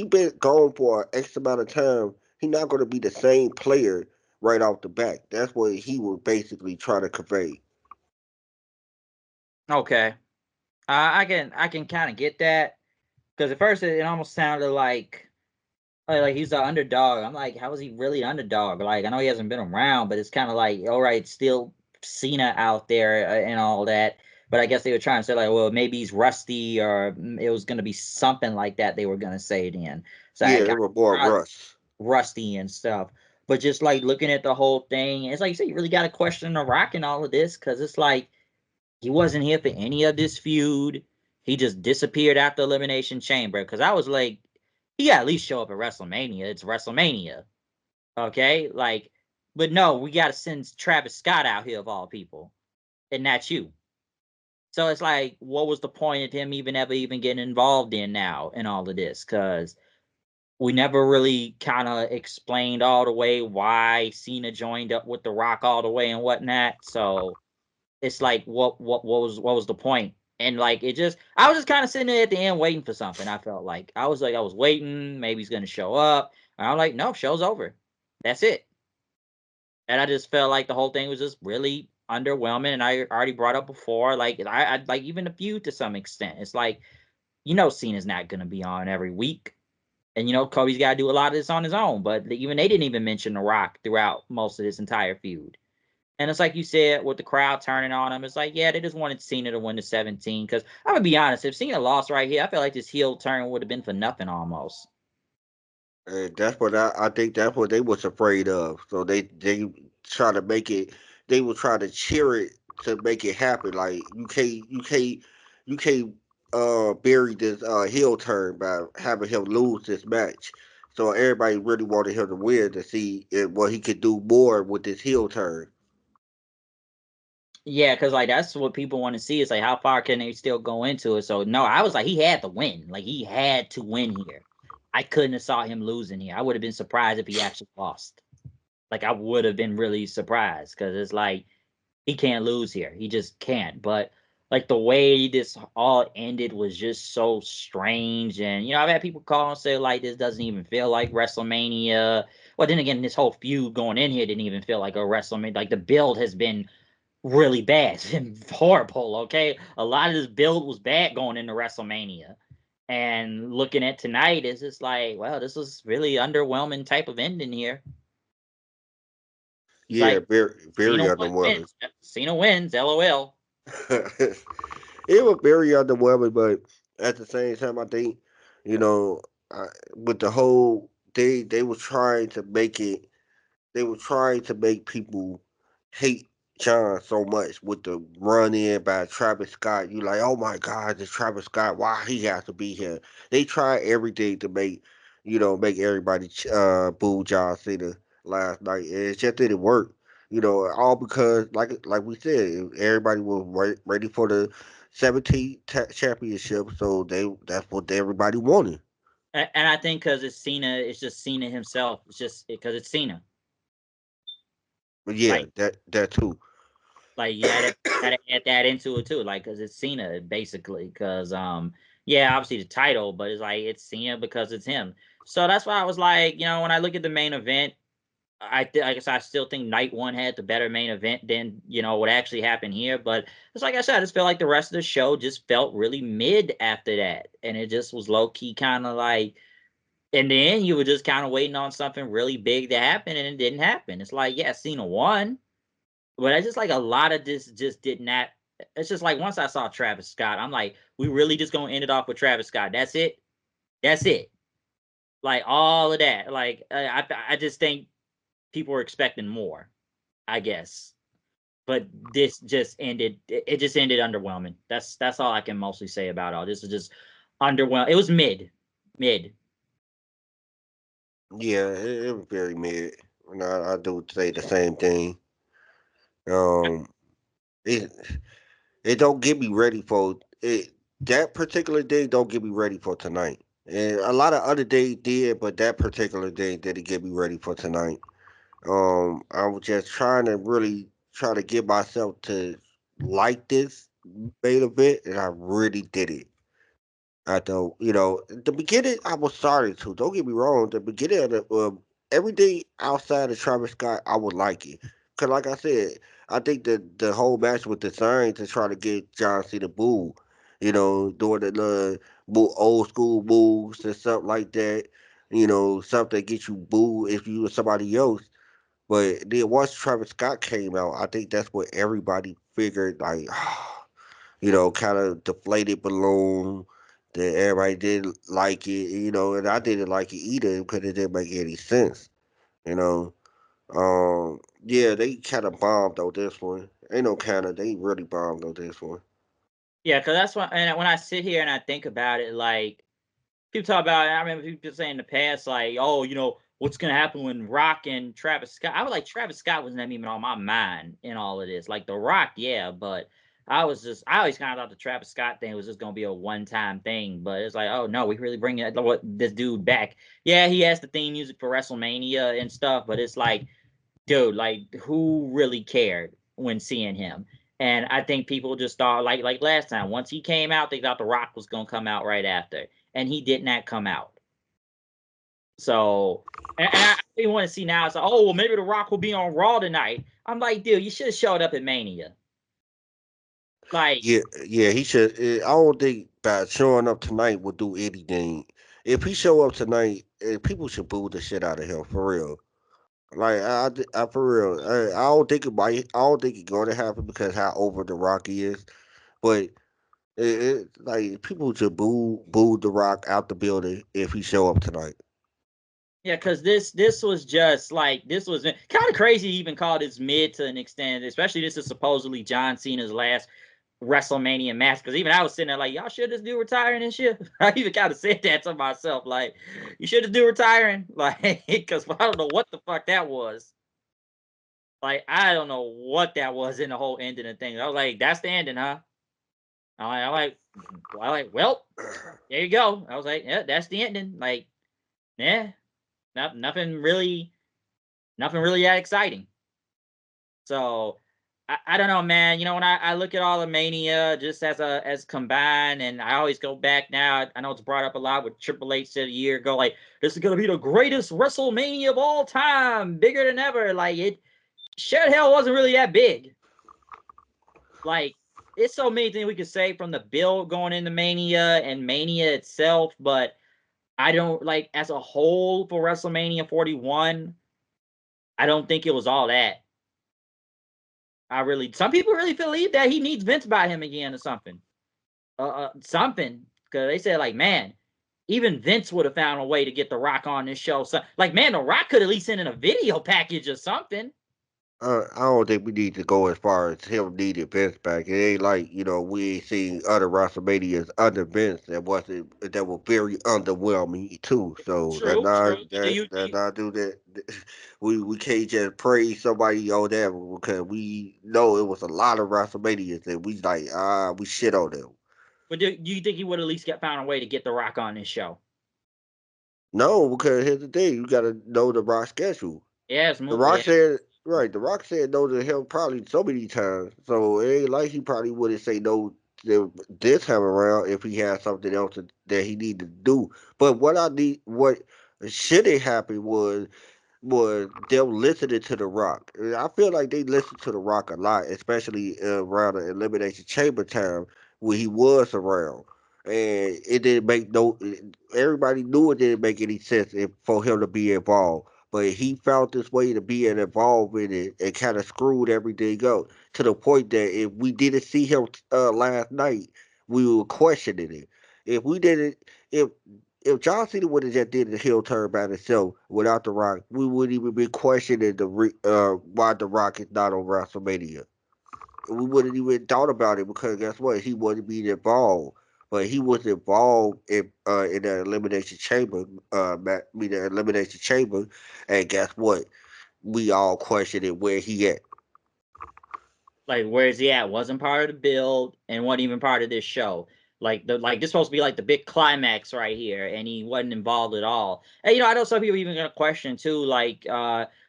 S2: been gone for X amount of time, he's not going to be the same player right off the bat. That's what he was basically trying to convey.
S1: Okay, I can kind of get that because at first it almost sounded like he's the underdog. I'm like, how is he really underdog? Like, I know he hasn't been around, but it's kind of like, all right, still Cena out there and all that. But I guess they were trying to say like, well, maybe he's rusty, or it was going to be something like that. They were going to say then. So I
S2: Yeah,
S1: kind
S2: it was more
S1: of
S2: Russ.
S1: rusty and stuff. But just like looking at the whole thing, it's like you said, you really got to question the Rock and all of this because it's like he wasn't here for any of this feud. He just disappeared after Elimination Chamber. Because I was like, he got at least show up at WrestleMania. It's WrestleMania. Okay? Like, but no, we got to send Travis Scott out here of all people. And that's you. So it's like, what was the point of him ever even getting involved in now in all of this? Because we never really kind of explained all the way why Cena joined up with The Rock all the way and whatnot. So it's like what was the point? And like I was just kind of sitting there at the end waiting for something. I was waiting, maybe he's gonna show up. And I'm like, no, show's over. That's it. And I just felt like the whole thing was just really underwhelming. And I already brought up before, like I like even the feud to some extent. It's like, Cena's not gonna be on every week. And Cody's gotta do a lot of this on his own. But even they didn't even mention The Rock throughout most of this entire feud. And it's like you said, with the crowd turning on him, it's like, yeah, they just wanted Cena to win the 17. Because I'm going to be honest, if Cena lost right here, I feel like this heel turn would have been for nothing almost.
S2: And that's what I think that's what they was afraid of. So they try to make it. They will try to cheer it to make it happen. Like you can't bury this heel turn by having him lose this match. So everybody really wanted him to win to see what he could do more with this heel turn.
S1: Yeah, because like that's what people want to see. Is like how far can they still go into it? So no, I was like he had to win. Like he had to win here. I couldn't have saw him losing here. I would have been surprised if he actually lost. Like, I would have been really surprised because it's like he can't lose here. He just can't. But like the way this all ended was just so strange. And I've had people call and say like this doesn't even feel like WrestleMania. Well, then again, this whole feud going in here didn't even feel like a WrestleMania. Like the build has been really bad. It's been horrible. Okay, a lot of this build was bad going into WrestleMania. And looking at tonight, is just like, well, this was really underwhelming type of ending here. It's
S2: Yeah,
S1: like
S2: very very
S1: Cena
S2: underwhelming.
S1: wins. Cena wins. LOL.
S2: It was very underwhelming, but at the same time, I think you know, with the whole they were trying to make it. They were trying to make people hate John so much with the run in by Travis Scott. You like, oh my God, it's Travis Scott. Why he has to be here? They tried everything to make everybody boo John Cena last night. And it just didn't work. All because like we said, everybody was ready for the 17th championship, so that's what everybody wanted.
S1: And I think because it's Cena, it's just Cena himself. It's just because it's Cena.
S2: But yeah,
S1: Like,
S2: that too.
S1: you gotta add that into it too. Like, because it's Cena basically. Because yeah, obviously the title, but it's like it's Cena because it's him. So that's why I was like, when I look at the main event, I guess I still think night one had the better main event than what actually happened here. But it's like I said, I just felt like the rest of the show just felt really mid after that, and it just was low key kind of like. And then you were just kind of waiting on something really big to happen, and it didn't happen. It's like, yeah, Cena won, but I just like a lot of this just did not. It's just like once I saw Travis Scott, I'm like, we really just gonna end it off with Travis Scott. That's it. That's it. Like all of that. Like I just think people were expecting more, I guess. But this just ended. It just ended underwhelming. That's all I can mostly say about all this. Is just underwhelming. It was mid.
S2: Yeah, it was very mid. And I do say the same thing. Um, it it don't get me ready for it. That particular day don't get me ready for tonight. And a lot of other days did, but that particular day didn't get me ready for tonight. I was just trying to really try to get myself to like this main event, and I really did it. I don't, the beginning I was sorry to. Don't get me wrong. The beginning of everything outside of Travis Scott, I would like it. Cause like I said, I think that the whole match was designed to try to get John Cena boo. Doing the old school moves and stuff like that. Something that gets you boo if you were somebody else. But then once Travis Scott came out, I think that's what everybody figured like. Kind of deflated balloon that everybody didn't like it, and I didn't like it either because it didn't make any sense, you know. Yeah, they kind of bombed on this one. Ain't no kind of, they really bombed on this one.
S1: Yeah, because that's when and when I sit here and I think about it, like people talk about. I remember people saying in the past, like, "Oh, what's gonna happen when Rock and Travis Scott?" I was like, Travis Scott was not even on my mind in all of this. Like the Rock, yeah, but I always kind of thought the Travis Scott thing was just gonna be a one-time thing. But it's like, oh no, we really bring this dude back. Yeah, he has the theme music for WrestleMania and stuff, but it's like, dude, like who really cared when seeing him? And I think people just thought like last time, once he came out, they thought The Rock was gonna come out right after, and he did not come out. So, and I really want to see now. It's like, oh well, maybe The Rock will be on Raw tonight. I'm like, dude, you should have showed up at Mania. Like,
S2: Yeah, yeah, he should. I don't think by showing up tonight will do anything. If he show up tonight, people should boo the shit out of him for real. Like for real, I don't think it might. I don't think it's going to happen because how over the Rock is. But like people should boo the Rock out the building if he show up tonight.
S1: yeah, because this was just like this was kind of crazy. To even call this mid to an extent, especially this is supposedly John Cena's last WrestleMania match. Because even I was sitting there like, y'all should just do retiring and shit. I even kind of said that to myself, like, you should just do retiring, like, because I don't know what the fuck that was. Like, I don't know what that was in the whole ending of thing. I was like, that's the ending, huh? I'm like, well, there you go. I was like, yeah, that's the ending. Like, Yeah, nothing really that exciting. So I don't know, man. You know, when I look at all the Mania just as combined, and I always go back now. I know it's brought up a lot with Triple H said a year ago, like this is gonna be the greatest WrestleMania of all time, bigger than ever. Like it, sure hell wasn't really that big. Like it's so many things we could say from the build going into Mania and Mania itself, but I don't like as a whole for WrestleMania 41. I don't think it was all that. Some people really believe that he needs Vince by him again or something. Something. Because they said, like, man, even Vince would have found a way to get The Rock on this show. So, like, man, The Rock could at least send in a video package or something.
S2: I don't think we need to go as far as him needing Vince back. It ain't like, we ain't seen other WrestleManias under Vince that were very underwhelming too. So that
S1: True, true.
S2: not
S1: Do
S2: that
S1: you, do
S2: that
S1: you
S2: not do that. We can't just praise somebody on that because we know it was a lot of WrestleManias that we shit on them.
S1: but do you think he would at least get found a way to get The Rock on this show?
S2: No, because here's the thing, you gotta know the Rock schedule.
S1: Yeah,
S2: The
S1: smooth.
S2: Rock
S1: Yeah.
S2: said right. The Rock said no to him probably so many times. So it ain't like he probably wouldn't say no this time around if he had something else that he needed to do. But what should have happened was them listening to The Rock. I feel like they listened to The Rock a lot, especially around the Elimination Chamber time when he was around. And it didn't make no. Everybody knew it didn't make any sense for him to be involved, but he found this way to be involved in it and kind of screwed everything up to the point that if we didn't see him last night, we were questioning it. If we didn't, if John Cena would have just did the heel turn by himself without The Rock, we wouldn't even be questioning why The Rock is not on WrestleMania. We wouldn't even thought about it because guess what? He wasn't being involved, but he was involved in the elimination chamber. The elimination chamber, and guess what? We all questioned where he at.
S1: Like, where is he at? Wasn't part of the build and wasn't even part of this show. Like this supposed to be like the big climax right here, and he wasn't involved at all. And I know some people even gonna question too, like,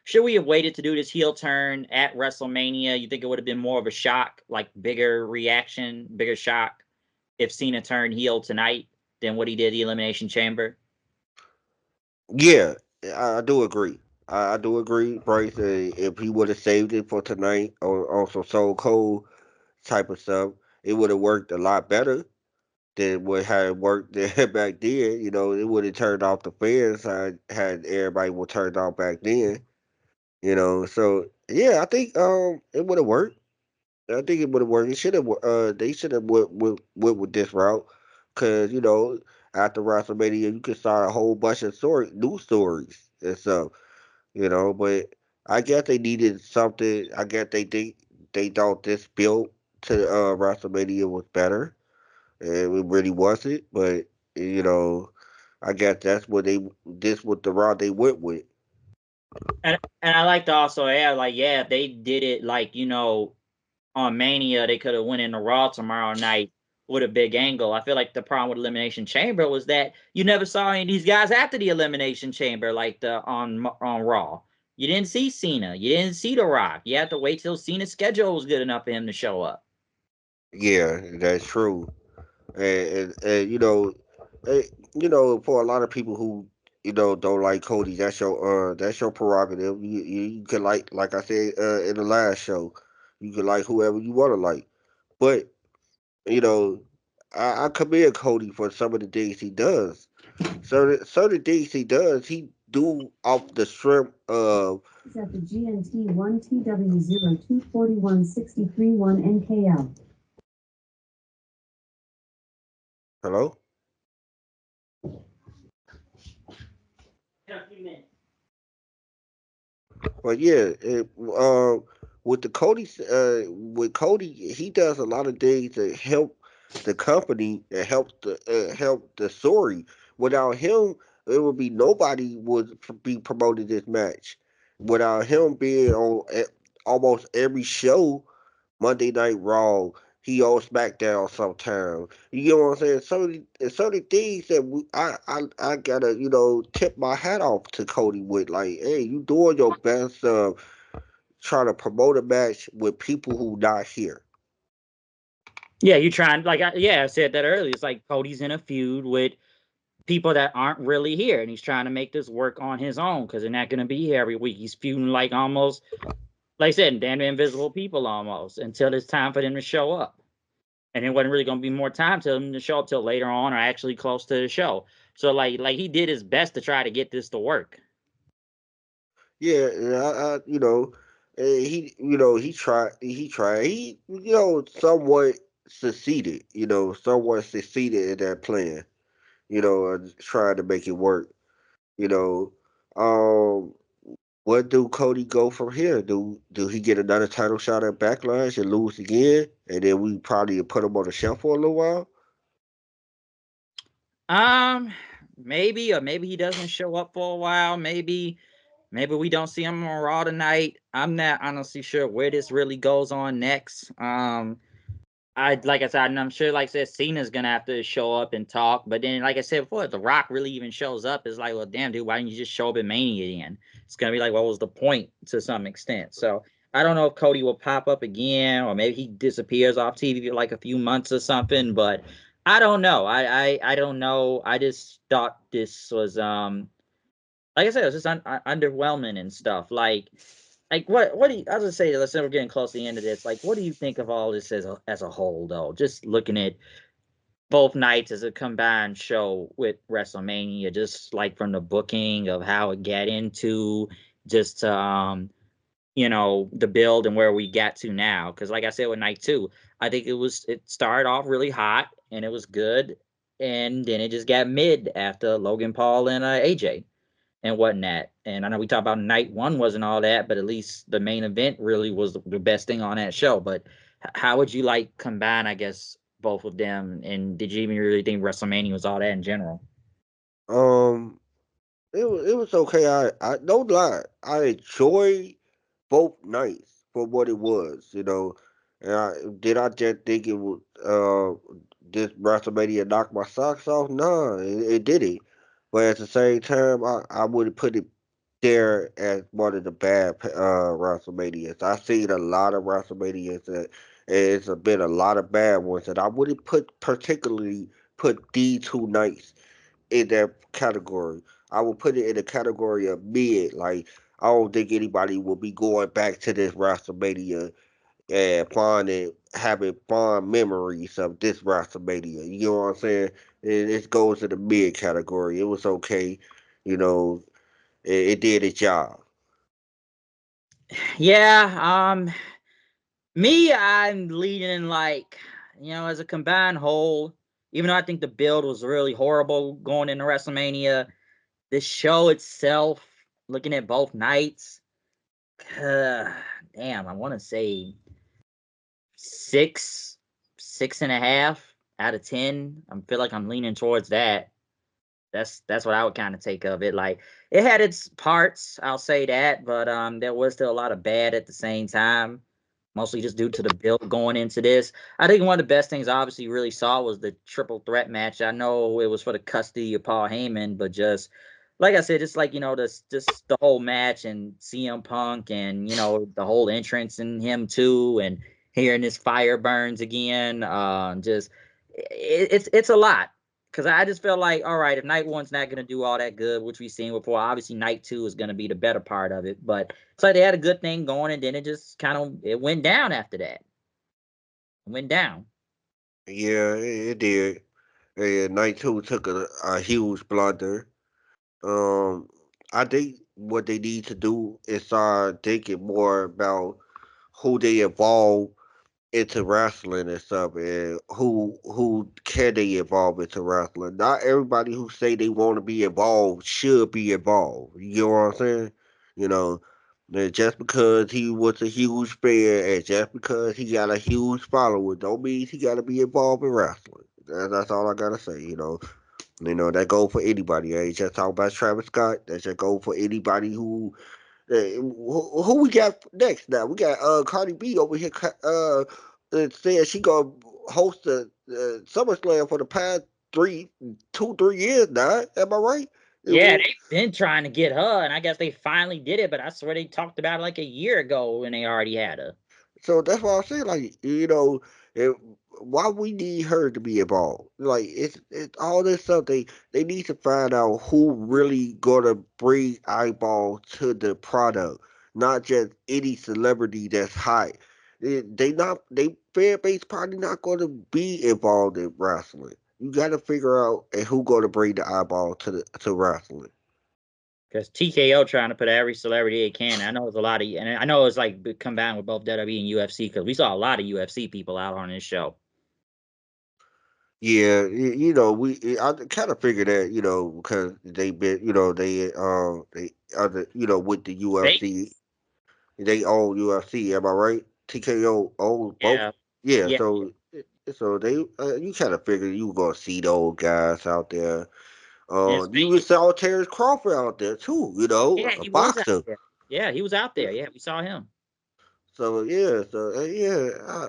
S1: should we have waited to do this heel turn at WrestleMania? You think it would have been more of a shock, like bigger reaction, bigger shock if Cena turned heel tonight than what he did the Elimination Chamber?
S2: Yeah, I do agree. I do agree, Bryce. If he would have saved it for tonight or some Soul Cold type of stuff, it would have worked a lot better than what had it worked there back then. It would have turned off the fans had everybody was turned off back then. So yeah, I think it would have worked. I think it would have worked. It should have. They should have went with this route, because after WrestleMania you could start a whole bunch of new stories and stuff. But I guess they needed something. I guess they thought this build to WrestleMania was better, and it really wasn't. But you know, I guess that's what this was the route they went with.
S1: And I like to also add, like, yeah, if they did it like, on Mania, they could have went into Raw tomorrow night with a big angle. I feel like the problem with Elimination Chamber was that you never saw any of these guys after the Elimination Chamber, like the on Raw. You didn't see Cena. You didn't see The Rock. You had to wait till Cena's schedule was good enough for him to show up.
S2: Yeah, that's true. And eh, for a lot of people who don't like Cody, that's your prerogative. You can like I said in the last show, you can like whoever you want to like. But you know, I commend Cody for some of the things he does. Certain things he does, he do off the strength of.
S3: Is at the GNT 1TW024163 1 NKL.
S2: Hello. But yeah, with Cody, he does a lot of things to help the company and help the story. Without him, there would be nobody would be promoting this match. Without him being on almost every show, Monday Night Raw, he on SmackDown sometime. You get what I'm saying? Some of the things that I gotta, tip my hat off to Cody with. Like, hey, you doing your best trying to promote a match with people who not here.
S1: Yeah, you trying I said that earlier. It's like Cody's in a feud with people that aren't really here, and he's trying to make this work on his own because they're not going to be here every week. He's feuding like almost, like I said, damn invisible people almost until it's time for them to show up. And it wasn't really going to be more time for them to show up till later on or actually close to the show. So like he did his best to try to get this to work.
S2: Yeah, and he somewhat succeeded in that plan, trying to make it work, you know. Um, what do Cody go from here? Do he get another title shot at Backlash and lose again, and then we probably put him on the shelf for a little while?
S1: Um, maybe, or maybe he doesn't show up for a while. Maybe we don't see him on Raw tonight. I'm not honestly sure where this really goes on next. Like I said, I'm sure, like I said, Cena's gonna have to show up and talk. But then, like I said before, if The Rock really even shows up, it's like, well, damn, dude, why didn't you just show up at Mania again? It's gonna be like, what was the point to some extent? So I don't know if Cody will pop up again, or maybe he disappears off TV for like a few months or something. But I don't know. I don't know. I just thought this was like I said, it was just underwhelming and stuff. Like what do you? I was gonna say, let's say we're getting close to the end of this. Like, what do you think of all this as a whole, though? Just looking at both nights as a combined show with WrestleMania, just like from the booking of how it got into, just the build and where we got to now. Because like I said with night two, I think it started off really hot and it was good, and then it just got mid after Logan Paul and AJ and whatnot. And I know we talked about night one wasn't all that, but at least the main event really was the best thing on that show. But how would you like combine, I guess, both of them? And did you even really think WrestleMania was all that in general?
S2: Um, it was okay. I don't lie. I enjoyed both nights for what it was, And I just think it would this WrestleMania knock my socks off? No, it didn't. But at the same time, I would put it there as one of the bad WrestleManias. I've seen a lot of WrestleManias, and it's been a lot of bad ones, and I wouldn't particularly put these two nights in that category. I would put it in the category of mid. Like, I don't think anybody will be going back to this WrestleMania and having fond memories of this WrestleMania. You know what I'm saying? It goes in the mid category. It was okay. You know, it did its job.
S1: Yeah, me, I'm leading like, as a combined whole, even though I think the build was really horrible going into WrestleMania, the show itself, looking at both nights, damn, I want to say 6, 6.5 out of 10. I feel like I'm leaning towards that. That's what I would kind of take of it. Like, it had its parts, I'll say that, but there was still a lot of bad at the same time, mostly just due to the build going into this. I think one of the best things I obviously really saw was the triple threat match. I know it was for the custody of Paul Heyman, but just like I said, just like this, just the whole match and CM Punk and the whole entrance and him too, and hearing his fire burns again. Just it's a lot. Because I just felt like, all right, if night one's not going to do all that good, which we've seen before, obviously night two is going to be the better part of it. But it's like they had a good thing going, and then it just it went down after that. It went down.
S2: Yeah, it did. And night two took a huge blunder. Um, I think what they need to do is start thinking more about who they evolve into wrestling and stuff, and who can they evolve into wrestling. Not everybody who say they want to be involved should be involved. You know what I'm saying? You know, that just because he was a huge fan and just because he got a huge following, don't mean he got to be involved in wrestling. That's all I gotta say. That go for anybody. I ain't just talking about Travis Scott. That just go for anybody who we got next now? We got Cardi B over here said she gonna host the SummerSlam for the past 3 years now. Am I right?
S1: Yeah, they've been trying to get her, and I guess they finally did it, but I swear they talked about it like a year ago when they already had her.
S2: So that's why I'm saying, like, why we need her to be involved? Like, it's all this stuff. They need to find out who really gonna bring eyeballs to the product, not just any celebrity that's hot. They fan base probably not gonna be involved in wrestling. You got to figure out who gonna bring the eyeball to wrestling.
S1: Because TKO trying to put every celebrity they can. I know it's a lot of, and I know it's like combined with both WWE and UFC because we saw a lot of UFC people out on this show.
S2: Yeah, I kind of figured that, because they been, they other, with the UFC,
S1: Vegas?
S2: they own UFC. Am I right? TKO own both.
S1: Yeah.
S2: Yeah,
S1: Yeah.
S2: so they, you kind of figured you were gonna see those guys out there.
S1: And it's
S2: You even
S1: Vegas.
S2: saw Terrence Crawford out there too.
S1: Yeah,
S2: A
S1: he was out
S2: boxer.
S1: there. Yeah, he was out there. Yeah, we saw him.
S2: So yeah,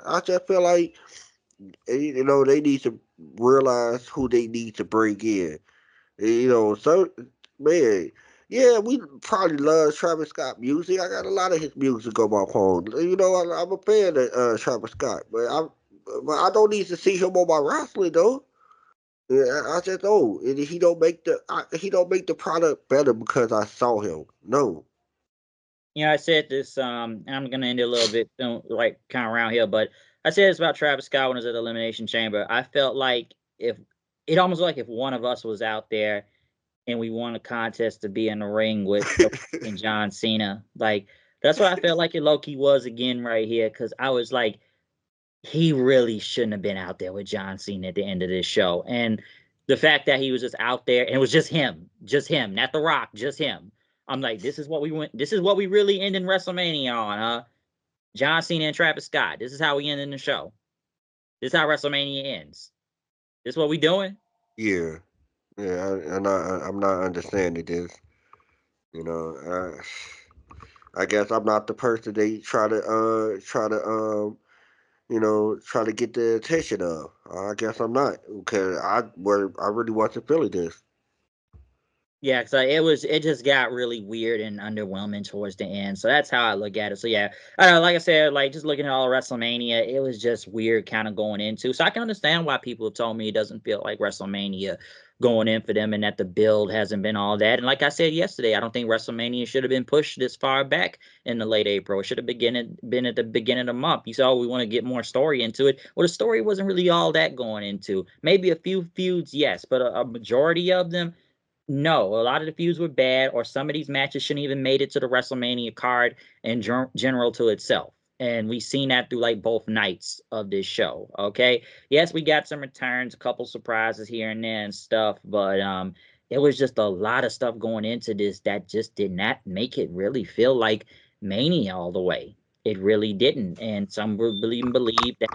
S2: I just feel like they need to realize who they need to bring in. So man, yeah, we probably love Travis Scott music. I got a lot of his music on my phone. I'm a fan of Travis Scott, but I don't need to see him on my wrestling though. Yeah, I just don't. And he don't make the product better because I saw him. No.
S1: I said this, and I'm gonna end it a little bit, like kind of around here, but I said this about Travis Scott when I was at the Elimination Chamber. I felt like if it almost like if one of us was out there and we won a contest to be in the ring with The Rock and John Cena, like that's what I felt like it Loki was again right here, because I was like, he really shouldn't have been out there with John Cena at the end of this show. And the fact that he was just out there and it was just him, not The Rock, just him. I'm like, this is what we went. This is what we really end in WrestleMania on, huh? John Cena and Travis Scott. This is how we end in the show. This is how WrestleMania ends. This is what we doing?
S2: Yeah. Yeah, I'm not understanding this. You know, I guess I'm not the person they try to get the attention of. I guess I'm not because I really wasn't feeling this.
S1: Yeah, because it just got really weird and underwhelming towards the end. So that's how I look at it. So yeah, I don't know, like I said, like just looking at all of WrestleMania, it was just weird kind of going into. So I can understand why people have told me it doesn't feel like WrestleMania going in for them and that the build hasn't been all that. And like I said yesterday, I don't think WrestleMania should have been pushed this far back in the late April. It should have been at the beginning of the month. You said, oh, we want to get more story into it. Well, the story wasn't really all that going into. Maybe a few feuds, yes, but a majority of them no, a lot of the feuds were bad, or some of these matches shouldn't even made it to the WrestleMania card in general to itself. And we've seen that through like both nights of this show. Okay. Yes, we got some returns, a couple surprises here and there and stuff, but it was just a lot of stuff going into this that just did not make it really feel like Mania all the way. It really didn't. And some would believe that,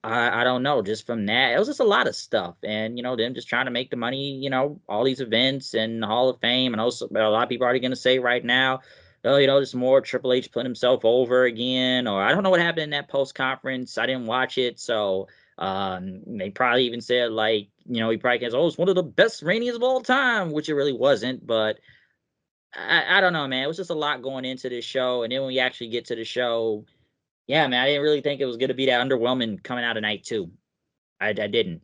S1: I don't know. Just from that, it was just a lot of stuff, and them just trying to make the money. All these events and the Hall of Fame, and also a lot of people are already going to say right now, oh, just more Triple H putting himself over again, or I don't know what happened in that post conference. I didn't watch it, so they probably even said like, he probably gets, oh, it's one of the best Rainies of all time, which it really wasn't, but I don't know, man. It was just a lot going into this show, and then when we actually get to the show. Yeah, man, I didn't really think it was gonna be that underwhelming coming out of night two. I didn't.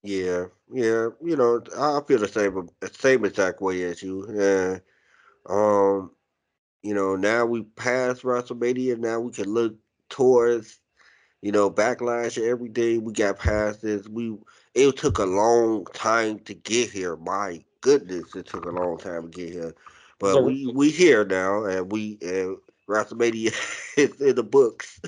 S2: Yeah, yeah. I feel the same exact way as you. Yeah. Um. Now we passed WrestleMania. Now we can look towards backlash and everything. We got past this. It took a long time to get here. My goodness, it took a long time to get here.
S1: It was
S2: But
S1: a
S2: we here now, and WrestleMania is in the books.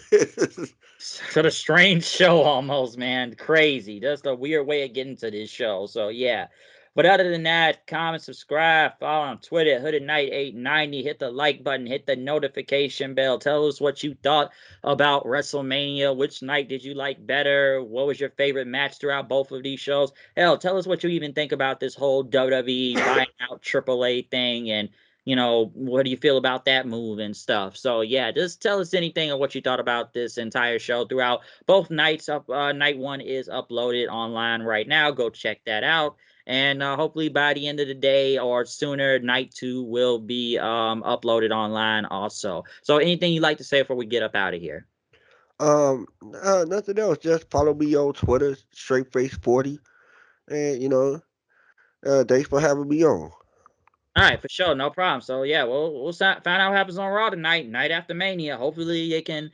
S1: sort of strange show almost, man. Crazy. Just a weird way of getting to this show. So yeah. But other than that, comment, subscribe, follow on Twitter, Hooded Knight 890. Hit the like button, hit the notification bell. Tell us what you thought about WrestleMania. Which night did you like better? What was your favorite match throughout both of these shows? Hell, tell us what you even think about this whole WWE buying out AAA thing and what do you feel about that move and stuff? So yeah, just tell us anything of what you thought about this entire show throughout both nights. Night one is uploaded online right now. Go check that out. And hopefully by the end of the day or sooner, night two will be uploaded online also. So anything you'd like to say before we get up out of here?
S2: Nothing else. Just follow me on Twitter, straightface40, and thanks for having me on.
S1: All right, for sure, no problem. So yeah, we'll find out what happens on Raw tonight, night after Mania. Hopefully they can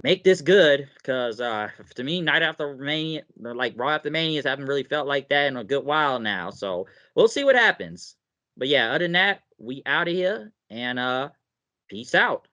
S1: make this good, because to me, night after Mania, like Raw after Manias, haven't really felt like that in a good while now. So we'll see what happens. But yeah, other than that, we out of here, and peace out.